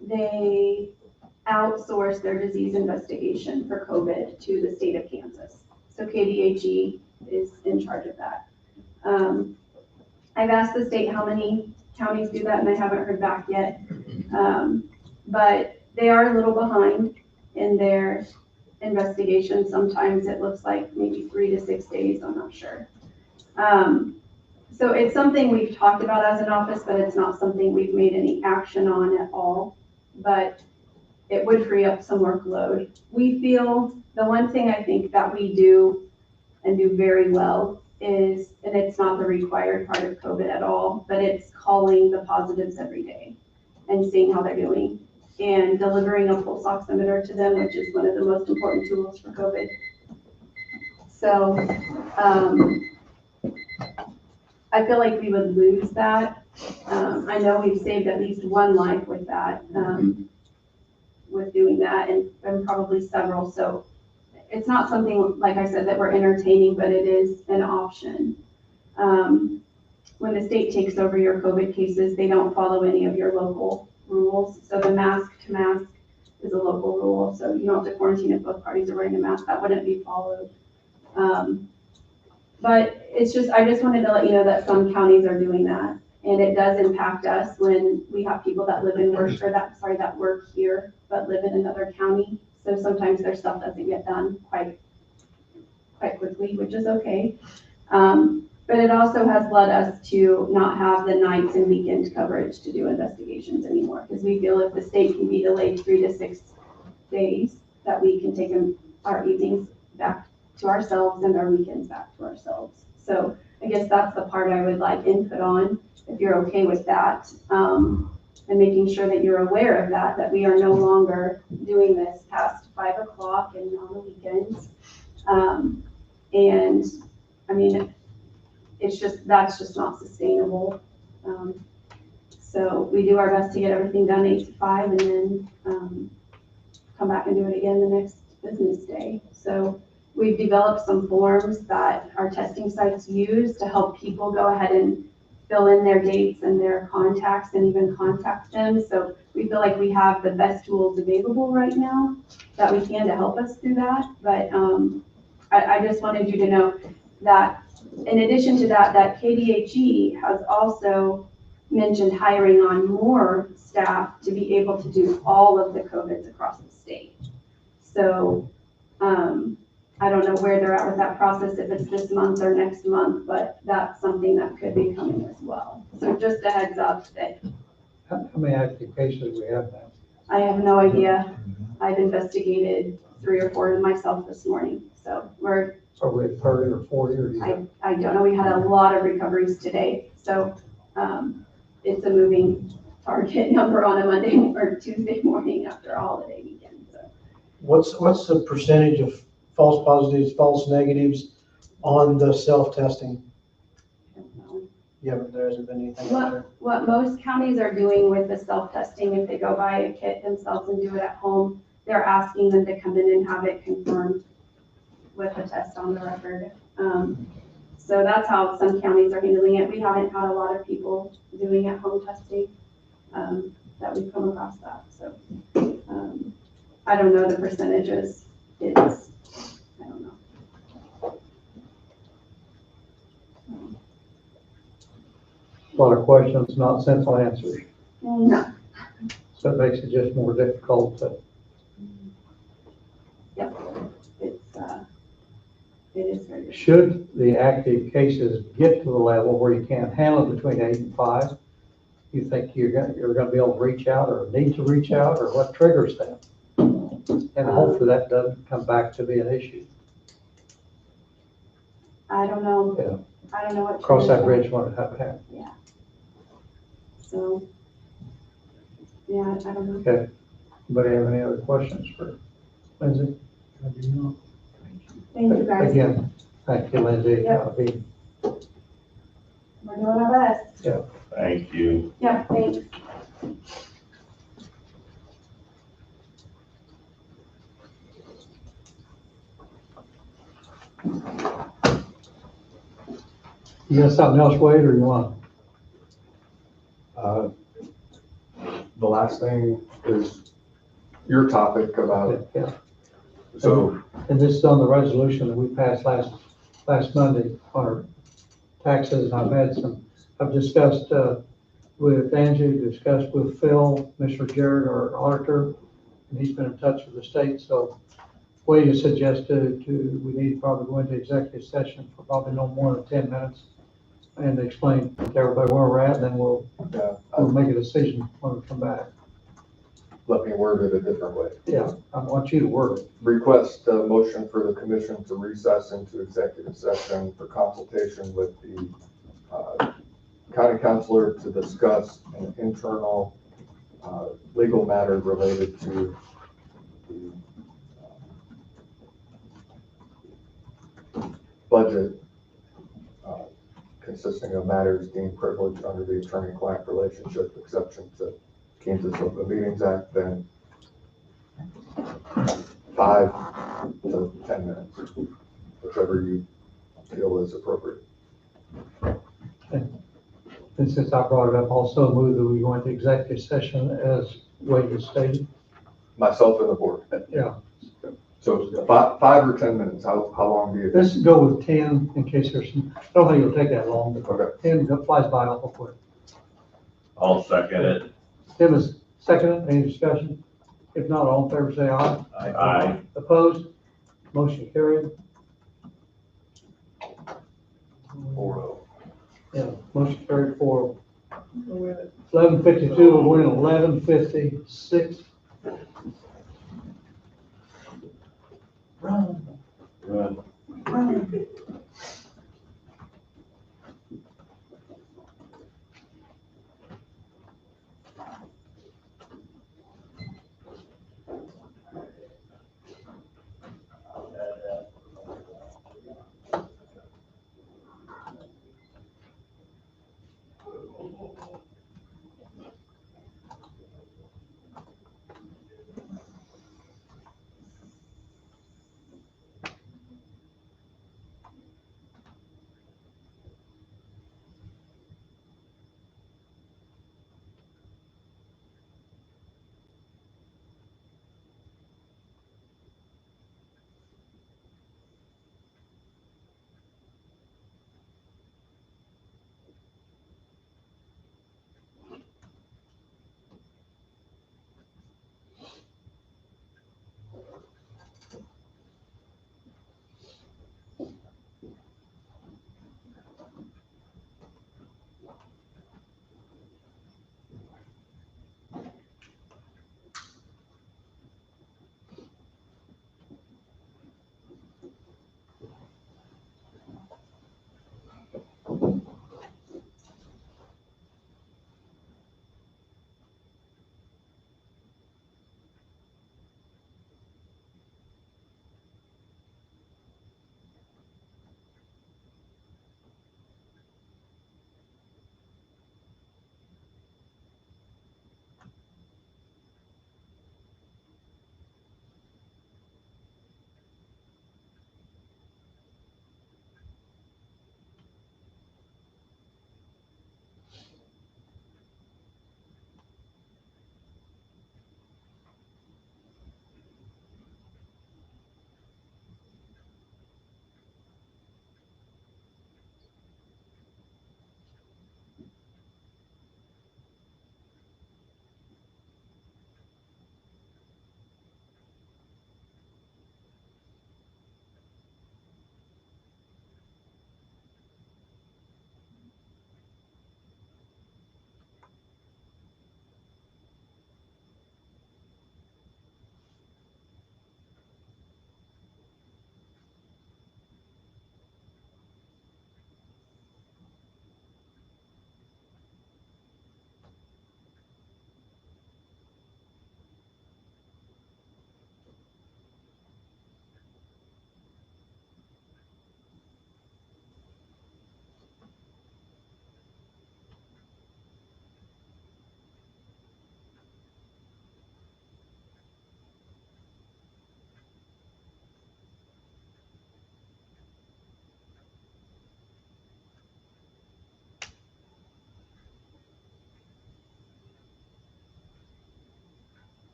they outsource their disease investigation for COVID to the state of Kansas. So KDHE is in charge of that. I've asked the state how many counties do that, and I haven't heard back yet. But they are a little behind in their investigation. Sometimes it looks like maybe 3 to 6 days, I'm not sure. So it's something we've talked about as an office, but it's not something we've made any action on at all. But it would free up some workload. We feel, the one thing I think that we do and do very well is, and it's not the required part of COVID at all, but it's calling the positives every day and seeing how they're doing and delivering a pulse oximeter to them, which is one of the most important tools for COVID. So I feel like we would lose that. I know we've saved at least one life with that, with doing that, and probably several. So it's not something, like I said, that we're entertaining, but it is an option. When the state takes over your COVID cases, they don't follow any of your local rules. So the mask to mask is a local rule. So you don't have to quarantine if both parties are wearing a mask. That wouldn't be followed. But it's just, I just wanted to let you know that some counties are doing that. And it does impact us when we have people that live in work, or that work here, but live in another county. So sometimes their stuff doesn't get done quite quickly, which is okay. But it also has led us to not have the nights and weekend coverage to do investigations anymore, because we feel if the state can be delayed 3 to 6 days, that we can take our evenings back to ourselves and our weekends back to ourselves. So I guess that's the part I would like input on, if you're okay with that. And making sure that you're aware of that we are no longer doing this past 5 o'clock and on the weekends. And I mean, that's just not sustainable. So we do our best to get everything done 8 to 5 and then come back and do it again the next business day. So we've developed some forms that our testing sites use to help people go ahead and fill in their dates and their contacts and even contact them. So we feel like we have the best tools available right now that we can to help us through that. But I just wanted you to know that in addition to that KDHE has also mentioned hiring on more staff to be able to do all of the COVIDs across the state. So I don't know where they're at with that process, if it's this month or next month, but that's something that could be coming as well. So just a heads up that. How many active cases we have now? I have no idea. I've investigated 3 or 4 myself this morning. So Are we at 30 or 40 or? I don't know. We had a lot of recoveries today. So it's a moving target number on a Monday or Tuesday morning after a holiday weekend. So What's the percentage of false positives, false negatives on the self-testing? I don't know. There hasn't been anything out there. What most counties are doing with the self-testing, if they go buy a kit themselves and do it at home, they're asking them to come in and have it confirmed with a test on the record. So that's how some counties are handling it. We haven't had a lot of people doing at-home testing, that we've come across that, so. I don't know the percentages. I don't know. A lot of questions, not simple answers. No, So it makes it just more difficult to, it is very good. should the active cases get to the level where you can't handle it between 8 and 5, you think you're gonna be able to reach out or need to reach out, or what triggers that? And hopefully that doesn't come back to be an issue. I don't know. Yeah. I don't know what. Cross that bridge when it happens. Yeah. So, yeah, I don't know. Okay. Anybody have any other questions for Lindsay? Thank you, guys. Again, thank you, Lindsay. Yep. We're doing our best. Thank you. Yeah, thanks. You got something else, Wade, or you want? The last thing is your topic about, Yeah. so, And this is on the resolution that we passed last Monday on our taxes, and I've discussed, with Angie, discussed with Phil, Mr. Jared, our auditor, and he's been in touch with the state, so Wade has suggested we need to probably go into executive session for probably no more than 10 minutes and explain to everybody where we're at, and then we'll make a decision when we come back. let me word it a different way. Yeah, I want you to word it. Request a motion for the commission to recess into executive session for consultation with the county counselor to discuss an internal legal matter related to the budget consisting of matters deemed privileged under the attorney-client relationship exception to Kansas Open Meetings Act, then 5 to 10 minutes, whichever you feel is appropriate. And since I brought it up, also move that we go into executive session as Wade has stated. Myself and the board. Yeah. So 5 or 10 minutes, how long do you think? Let's go with 10 in case there's some, I don't think it'll take that long, but Okay. 10 flies by awful quick. I'll second it. Tim is second, any discussion? If not, all in favor, say aye. Aye. Opposed? Motion carried. 4-0. Yeah, motion carried for 11:52, we're going to 11:56. Run.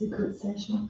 Secret session.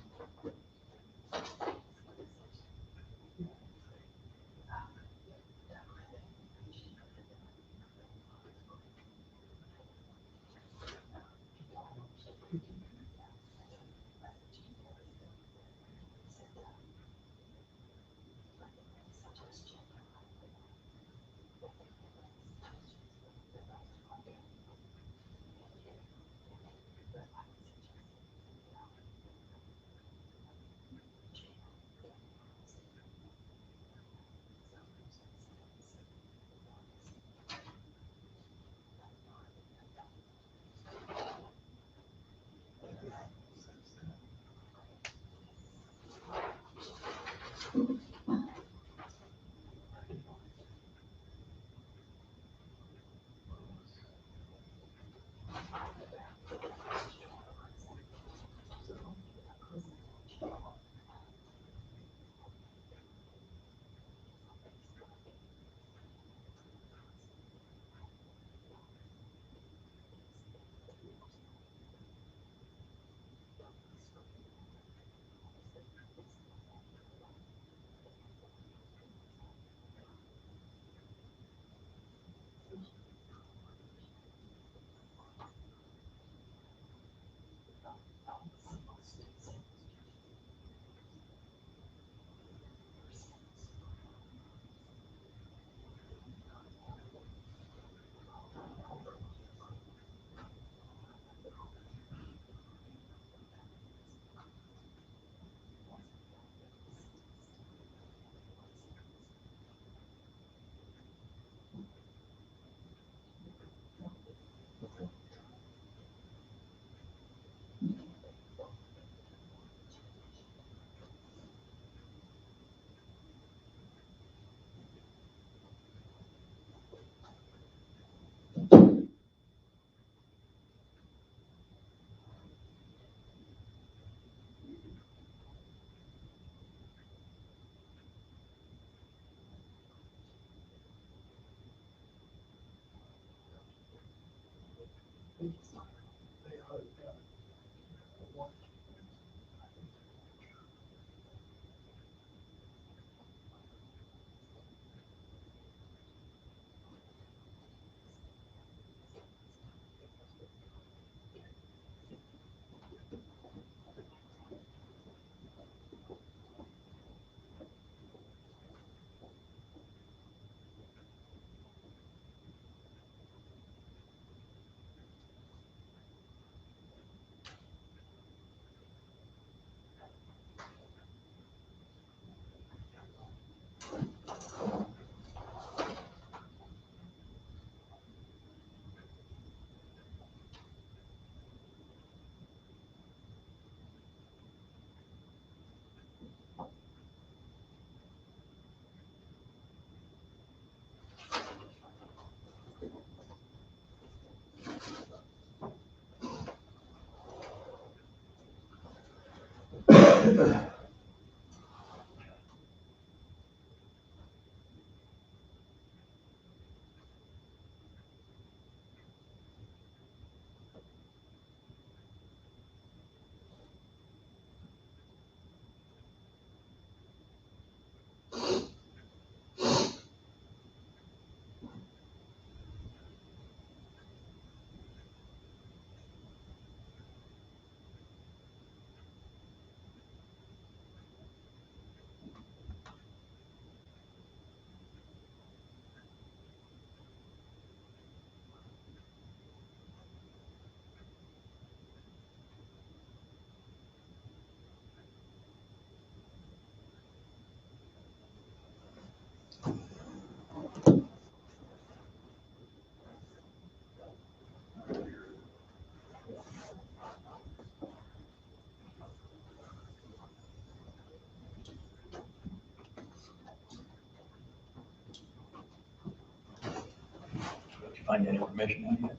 Did you find that information out yet?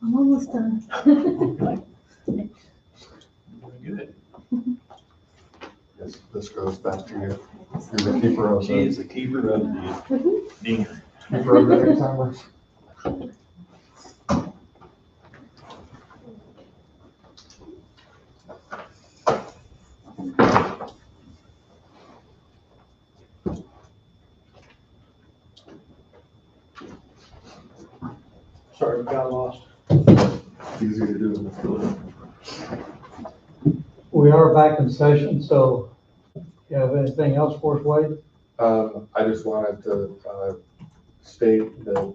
I'm almost done. Very good. This goes back to you. You're the keeper of She is the keeper of the dinger. keeper of the day timers. Sorry, we got lost. Easy to do in this building. We are back in session, so you have anything else for us, Wade? I just wanted to, state that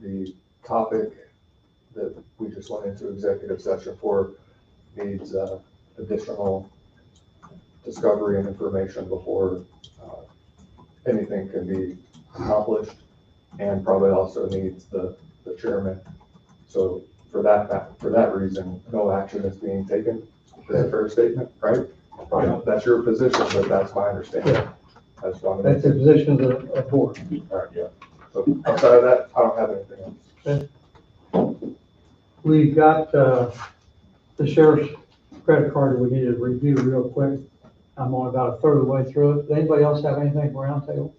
the topic that we just went into executive session for needs, additional discovery and information before, anything can be accomplished, and probably also needs the chairman. So for that reason, no action is being taken. Is that a fair statement, right? That's your position, but that's my understanding. I just wanted to- That's the position of the board. All right, yeah. So outside of that, I don't have anything else. We've got, the sheriff's credit card that we need to review real quick. I'm on about a third of the way through it. Does anybody else have anything for roundtable?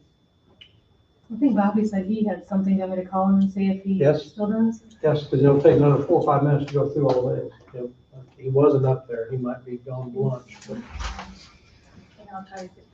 I think Bobby said he had something that me to call him and see if he Yes. still does. Yes, because it'll take another 4 or 5 minutes to go through all of this. He wasn't up there, he might be gone to lunch, but And I'll try to get.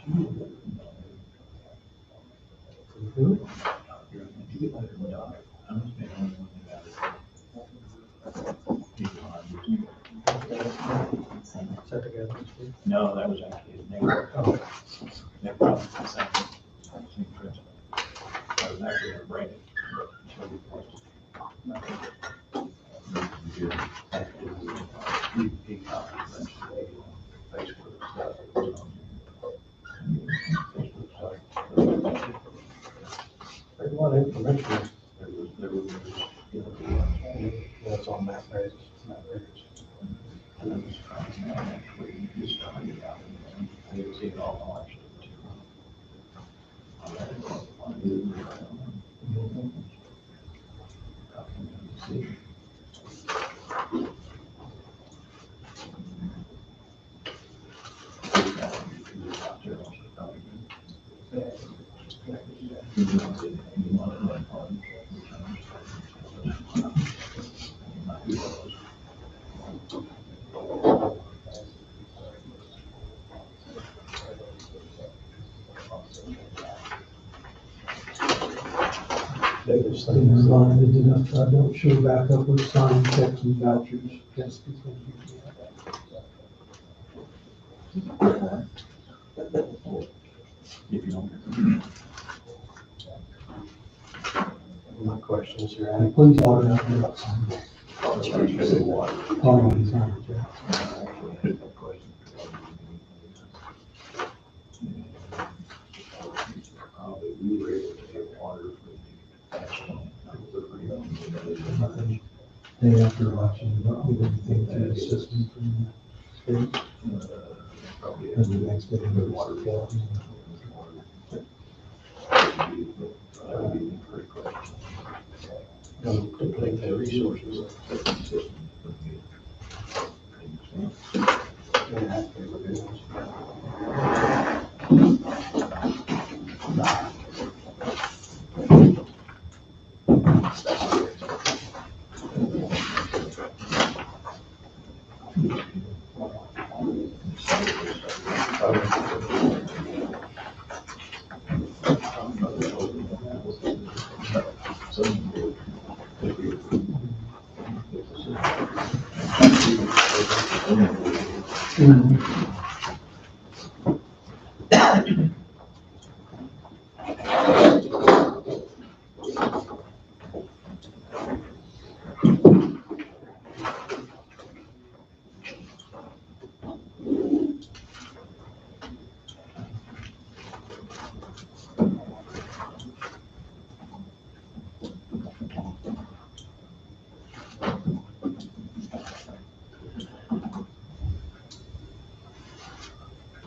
Set together. No, that was actually his neighbor. They're probably the same principle. I was actually gonna bring it. There's a lot of information. That's on that page. I didn't see it all on Things line is enough, I don't show back up with signed checks and vouchers, just because If you don't. My questions here. And please order out the sign. Following sign, yeah. We were able to get water for Day after election, we don't need anything through the system from the state. And the next day, the water bill. Don't deplete their resources.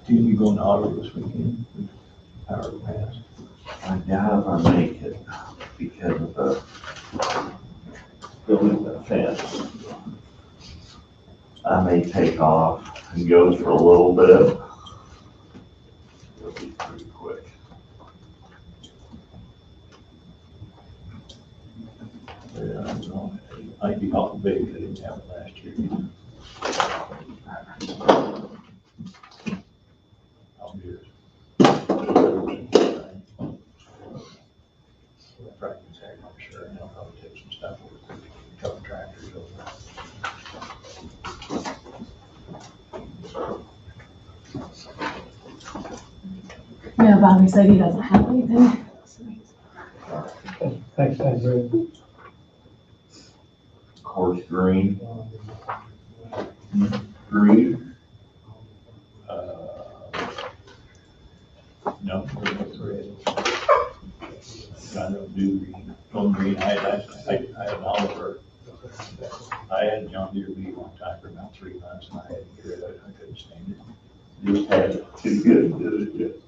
Do you go in auto this weekend? Power pass. I doubt if I make it because of the building the fence. I may take off and go for a little bit. It'll be pretty quick. Yeah, I don't know. I'd be hot and big, I didn't have it last year. I'll do it. Friday, Saturday, I'm sure, and I'll probably take some stuff over, a couple tractors over. Yeah, Bobby said he doesn't have anything. Thanks, Andrew. Coarse green. Green. No, it's red. I don't do green, phone green, I had an Oliver. I had a John Deere B one time for about 3 months, and I had to get rid of it, I couldn't stand it. Just had it too good, did it?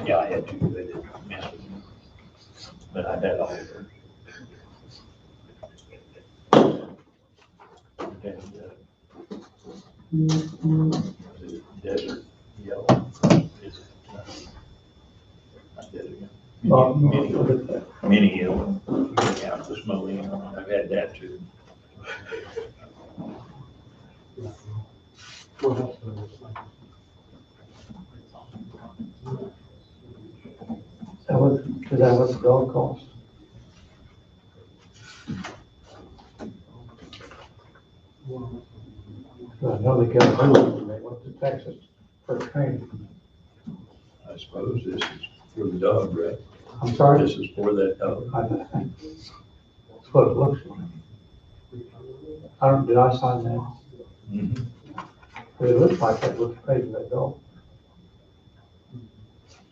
Yeah, I had to, but it messed with me. But I had Oliver. Desert yellow. Is it, not desert yellow. Mini yellow. Yeah, the smoking, I've had that too. Is that what the dog cost? I know they got a new, they went to Texas for training. I suppose this is for the dog, right? I'm sorry? This is for that dog. That's what it looks like. Did I sign that? Mm-hmm. It looks like that was paid for that dog.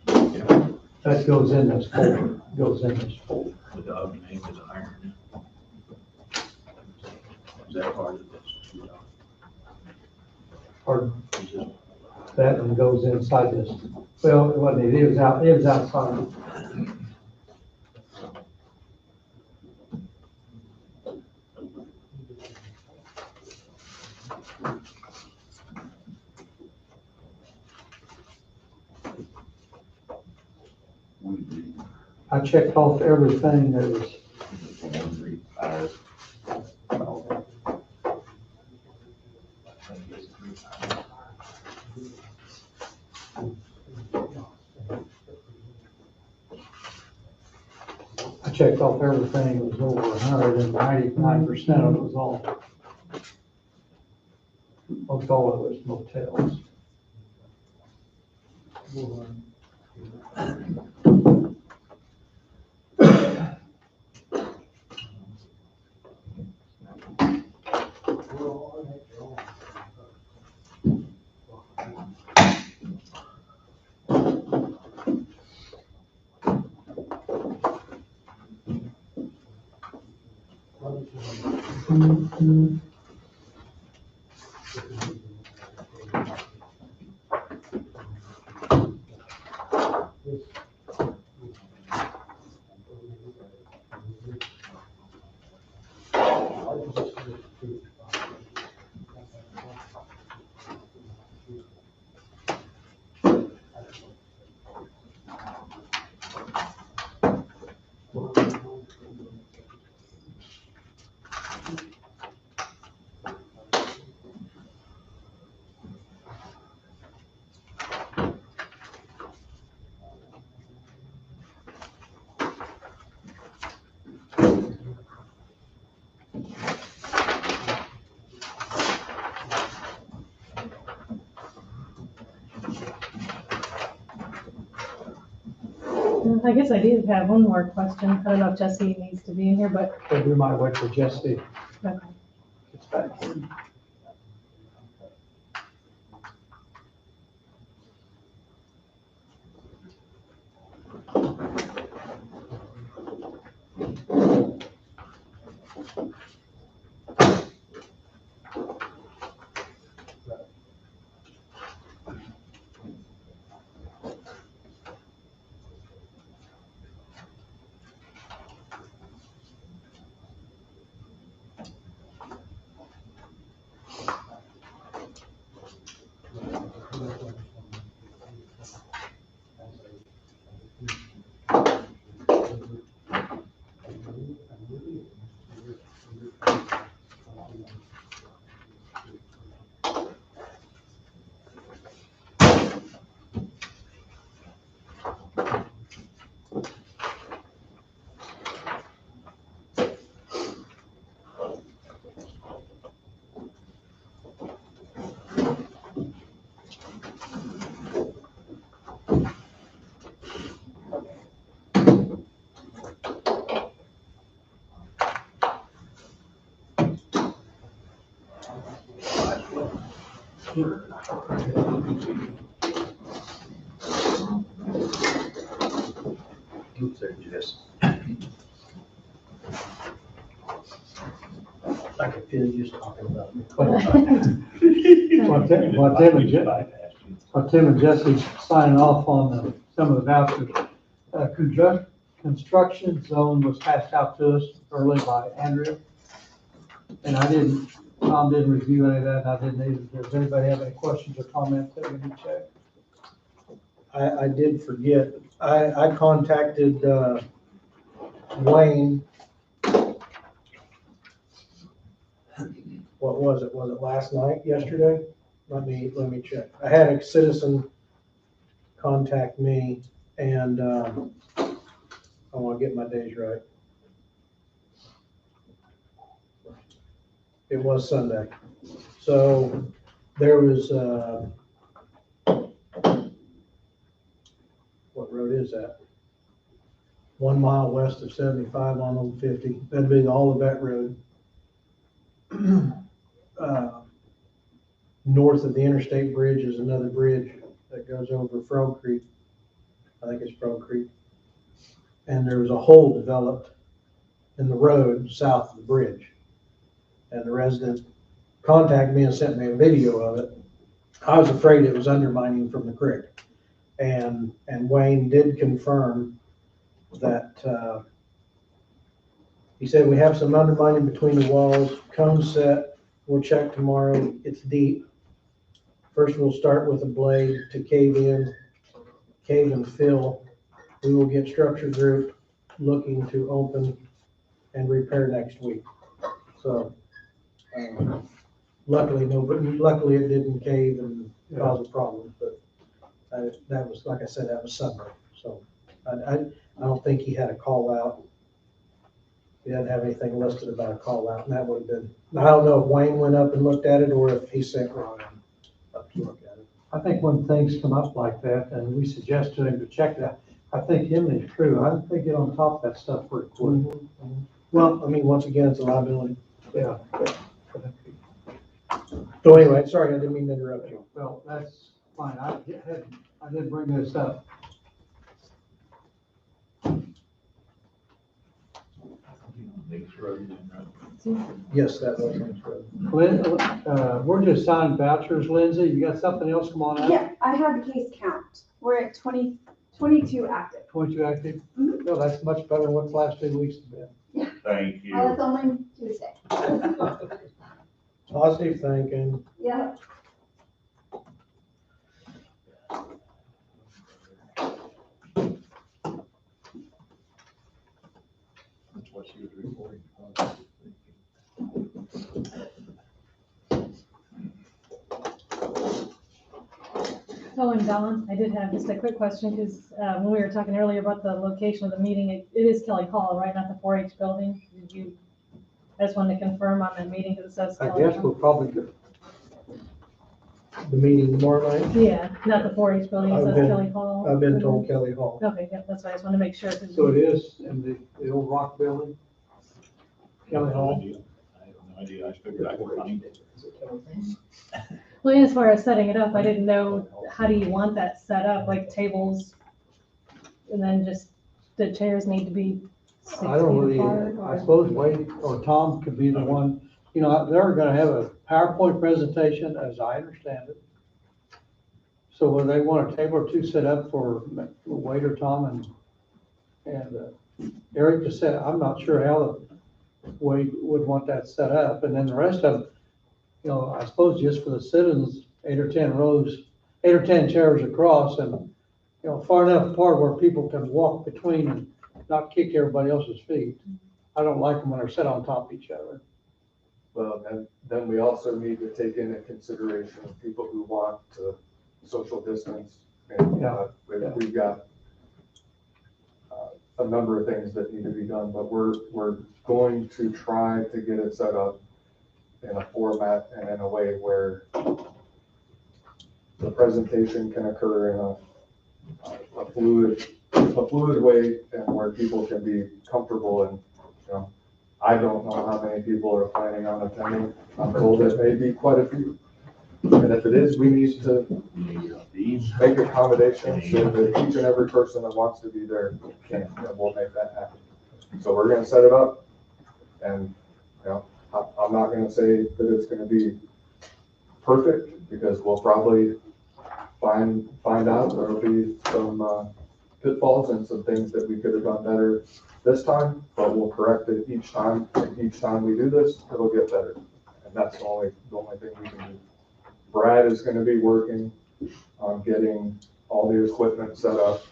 Yeah. That goes in this folder, The dog name is Iron. Is that part of this? Pardon? Is this- That one goes inside this. Well, it wasn't, it was outside. I checked off everything that was, I checked off everything, it was over 199% of it was all. Most all of it was motels. I guess I do have one more question. I don't know if Jesse needs to be in here, but, But we might wait for Jesse. okay. It's back here. Oops, there, Jess. I could feel you just talking about me. What Tim and Jesse signing off on some of the vouchers. Construction zone was passed out to us early by Andrea. And Tom didn't review any of that, and I didn't either. Does anybody have any questions or comments that we need to check? I did forget, I contacted, Wayne. What was it? Was it last night, yesterday? let me check. I had a citizen contact me and, I want to get my days right. It was Sunday. So there was, what road is that? 1 mile west of 75 on Old 50. That'd be the Olivet Road. North of the interstate bridge is another bridge that goes over Frog Creek. I think it's Frog Creek. And there was a hole developed in the road south of the bridge. And the resident contacted me and sent me a video of it. I was afraid it was undermining from the creek. And Wayne did confirm that, he said, we have some undermining between the walls, cone set, we'll check tomorrow, it's deep. First, we'll start with a blade to cave and fill. We will get structure group looking to open and repair next week. So, luckily it didn't cave and cause a problem, but that was, like I said, that was Sunday. So I don't think he had a call out. He doesn't have anything listed about a call out, and that would have been, I don't know if Wayne went up and looked at it or if he sent Ryan up to look at it. I think when things come up like that, and we suggest to him to check that, I think him and his crew, I think they get on top of that stuff pretty quick. Well, I mean, once again, it's a liability. Yeah. So anyway, sorry, I didn't mean to interrupt you. Well, that's fine. I did bring this up. Next road, then, right? Yes, that was on the road. Lynn, we're just signing vouchers, Lindsay. You got something else come on up? Yeah, I have the case count. We're at 22 active. 22 active? Mhm. No, that's much better than what the last 2 weeks have been. Thank you. Oh, it's only Tuesday. Positive thinking. Yeah. That's what she was reporting. Oh, and Dawn, I did have just a quick question, because when we were talking earlier about the location of the meeting, it is Kelly Hall, right, not the 4-H building? I just wanted to confirm on that meeting, because it says I Kelly guess Hall. we're probably good. The meeting tomorrow night? Yeah, not the 4-H building, it says Kelly Hall. I've been told Kelly Hall. Okay, yeah, that's why I just wanted to make sure. 'Cause So it is in the old rock building? Kelly Hall? I have no idea. I figured I could find it. Well, as far as setting it up, I didn't know, how do you want that set up, like tables? And then just the chairs need to be 6 feet I don't really, apart? I or- suppose Wade or Tom could be the one, you know, they're gonna have a PowerPoint presentation, as I understand it. So whether they want a table or two set up for Wade or Tom and Eric to set, I'm not sure how Wade would want that set up, and then the rest of them, you know, I suppose just for the citizens, 8 or 10 rows, 8 or 10 chairs across, and, you know, far enough apart where people can walk between and not kick everybody else's feet. I don't like them when they're set on top of each other. Well, then we also need to take into consideration people who want to social distance. And we've got a number of things that need to be done, but we're going to try to get it set up in a format and in a way where the presentation can occur in a fluid way, and where people can be comfortable. And, you know, I don't know how many people are planning on attending. I'm told it may be quite a few. And if it is, we need to make accommodations so that each and every person that wants to be there can, and we'll make that happen. So we're gonna set it up, and, you know, I'm not gonna say that it's gonna be perfect, because we'll probably find out there'll be some pitfalls and some things that we could have done better this time, but we'll correct it each time. And each time we do this, it'll get better. And that's the only thing we can do. Brad is gonna be working on getting all the equipment set up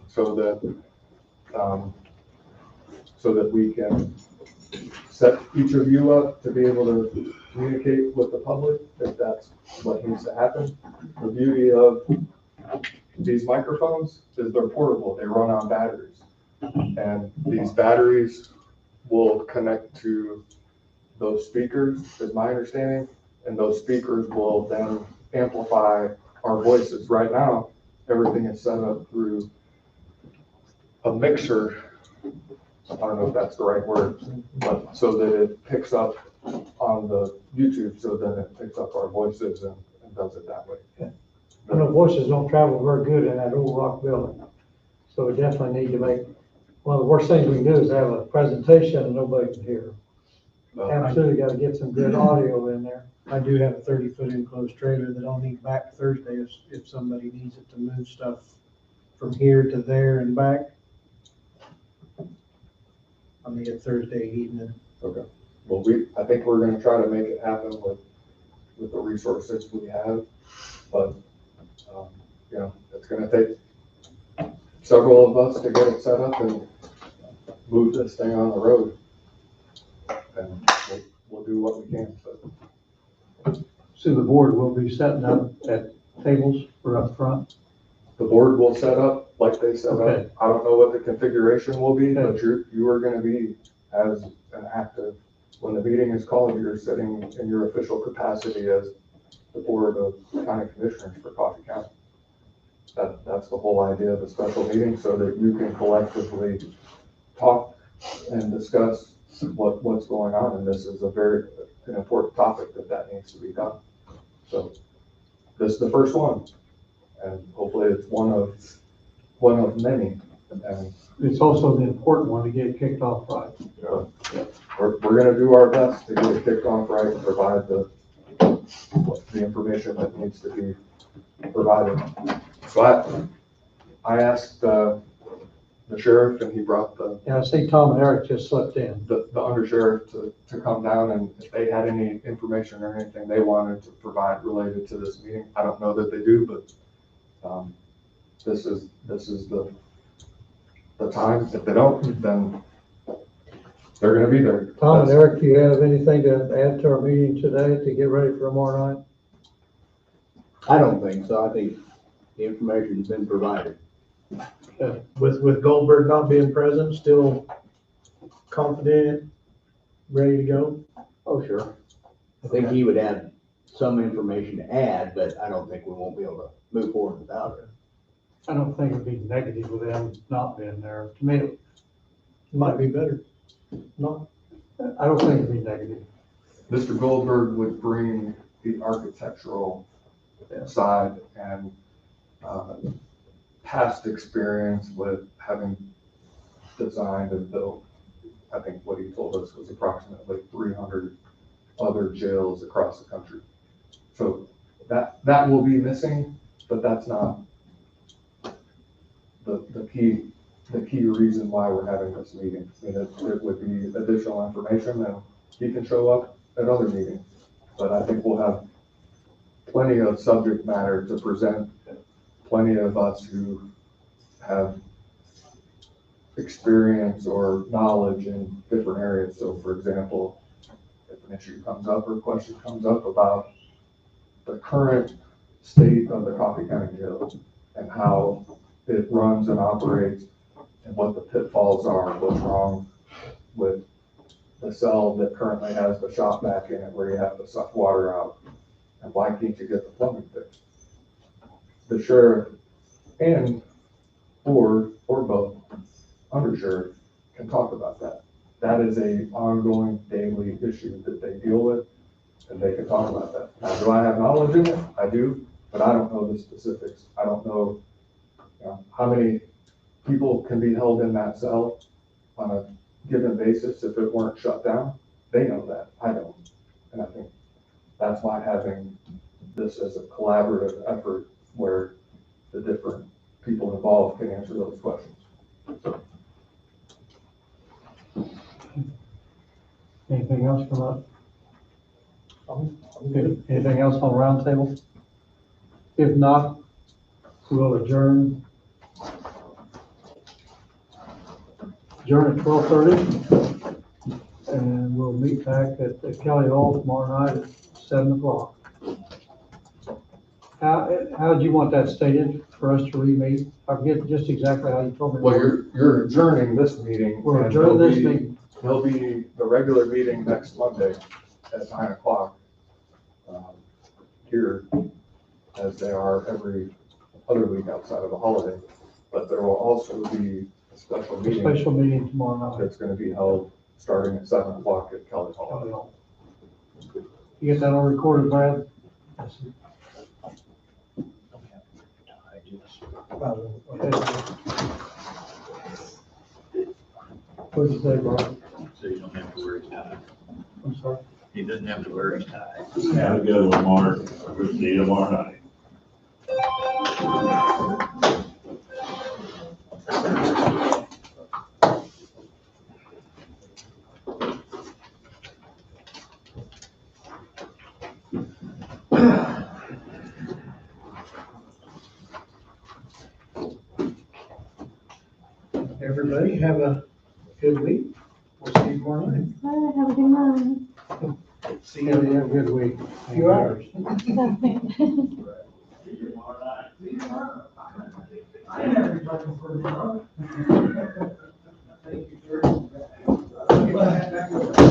so that we can set each of you up to be able to communicate with the public if that's what needs to happen. The beauty of these microphones is they're portable, they run on batteries. And these batteries will connect to those speakers, is my understanding, and those speakers will then amplify our voices. Right now, everything is set up through a mixer. I don't know if that's the right word, but so that it picks up on the YouTube, so then it picks up our voices and does it that way. And the voices don't travel very good in that old rock building. So we definitely need to make, one of the worst things we can do is have a presentation and nobody can hear. Absolutely gotta get some good audio in there. I do have a 30-foot enclosed trailer that I'll need back Thursday if somebody needs it to move stuff from here to there and back. I'll need it Thursday evening. Okay. Well, I think we're gonna try to make it happen with the resources we have, but, you know, it's gonna take several of us to get it set up and move this thing on the road. And we'll do what we can, but So the board will be setting up at tables or up front. the board will set up like they set Okay. up. I don't know what the configuration will be, but you are gonna be as an active, when the meeting is called, you're sitting in your official capacity as the board of county commissioners for Coffee County. That's the whole idea of a special meeting, so that you can collectively talk and discuss what's going on, and this is an important topic that needs to be done. So this is the first one, and hopefully it's one of many, and It's also the important one to get kicked off right. we're gonna do our best to get it kicked off right and provide the information that needs to be provided. So I asked the sheriff, and he brought Yeah, I see Tom and Eric just slipped in. the undersheriff to come down, and if they had any information or anything they wanted to provide related to this meeting. I don't know that they do, but this is the time. If they don't, then they're gonna be there. Tom and Eric, do you have anything to add to our meeting today to get ready for tomorrow night? I don't think so. I think the information's been provided. With Goldberg not being present, still confident, ready to go? Oh, sure. I think he would have some information to add, but I don't think we won't be able to move forward without it. I don't think it'd be negative with them not being there. To me, it Might be better. Not, I don't think it'd be negative. Mr. Goldberg would bring the architectural side and past experience with having designed and built, I think what he told us was approximately 300 other jails across the country. So that will be missing, but that's not the key reason why we're having this meeting. I mean, it would be additional information, and he can show up at other meetings, but I think we'll have plenty of subject matter to present, plenty of us who have experience or knowledge in different areas. So for example, if an issue comes up or a question comes up about the current state of the Coffee County Jail and how it runs and operates and what the pitfalls are, what's wrong with the cell that currently has the shop vac in it where you have to suck water out, and why can't you get the plumbing fixed? The sheriff and or both undersheriff can talk about that. That is a ongoing daily issue that they deal with, and they can talk about that. Now, do I have knowledge in it? I do, but I don't know the specifics. I don't know, how many people can be held in that cell on a given basis if it weren't shut down. They know that, I don't. And I think that's why having this as a collaborative effort where the different people involved can answer those questions. Anything else come up? Anything else on the round table? If not, we'll adjourn. Adjourn at 12:30. And we'll meet back at the Kelly Hall tomorrow night at 7 o'clock. How do you want that stated for us to re-meet? I forget just exactly how you told me. Well, you're adjourning this meeting. We're and adjourning there'll this be- meeting. There'll be the regular meeting next Monday at 9 o'clock. Here, as they are every other week outside of a holiday. But there will also be a special meeting Special meeting tomorrow night. that's gonna be held starting at 7 o'clock at Kelly Hall. Kelly Hall. You get that on recorded, Brad? Don't have to tie, just- What'd you say, Bob? So you don't have to wear his tie. I'm sorry. He doesn't have to wear his tie. Have a good one, Mark. We'll see you tomorrow night. Everybody have a good week. We'll see you tomorrow night. Have a good night. See Yeah, you have a good week. You are. See you tomorrow night. I never talking for a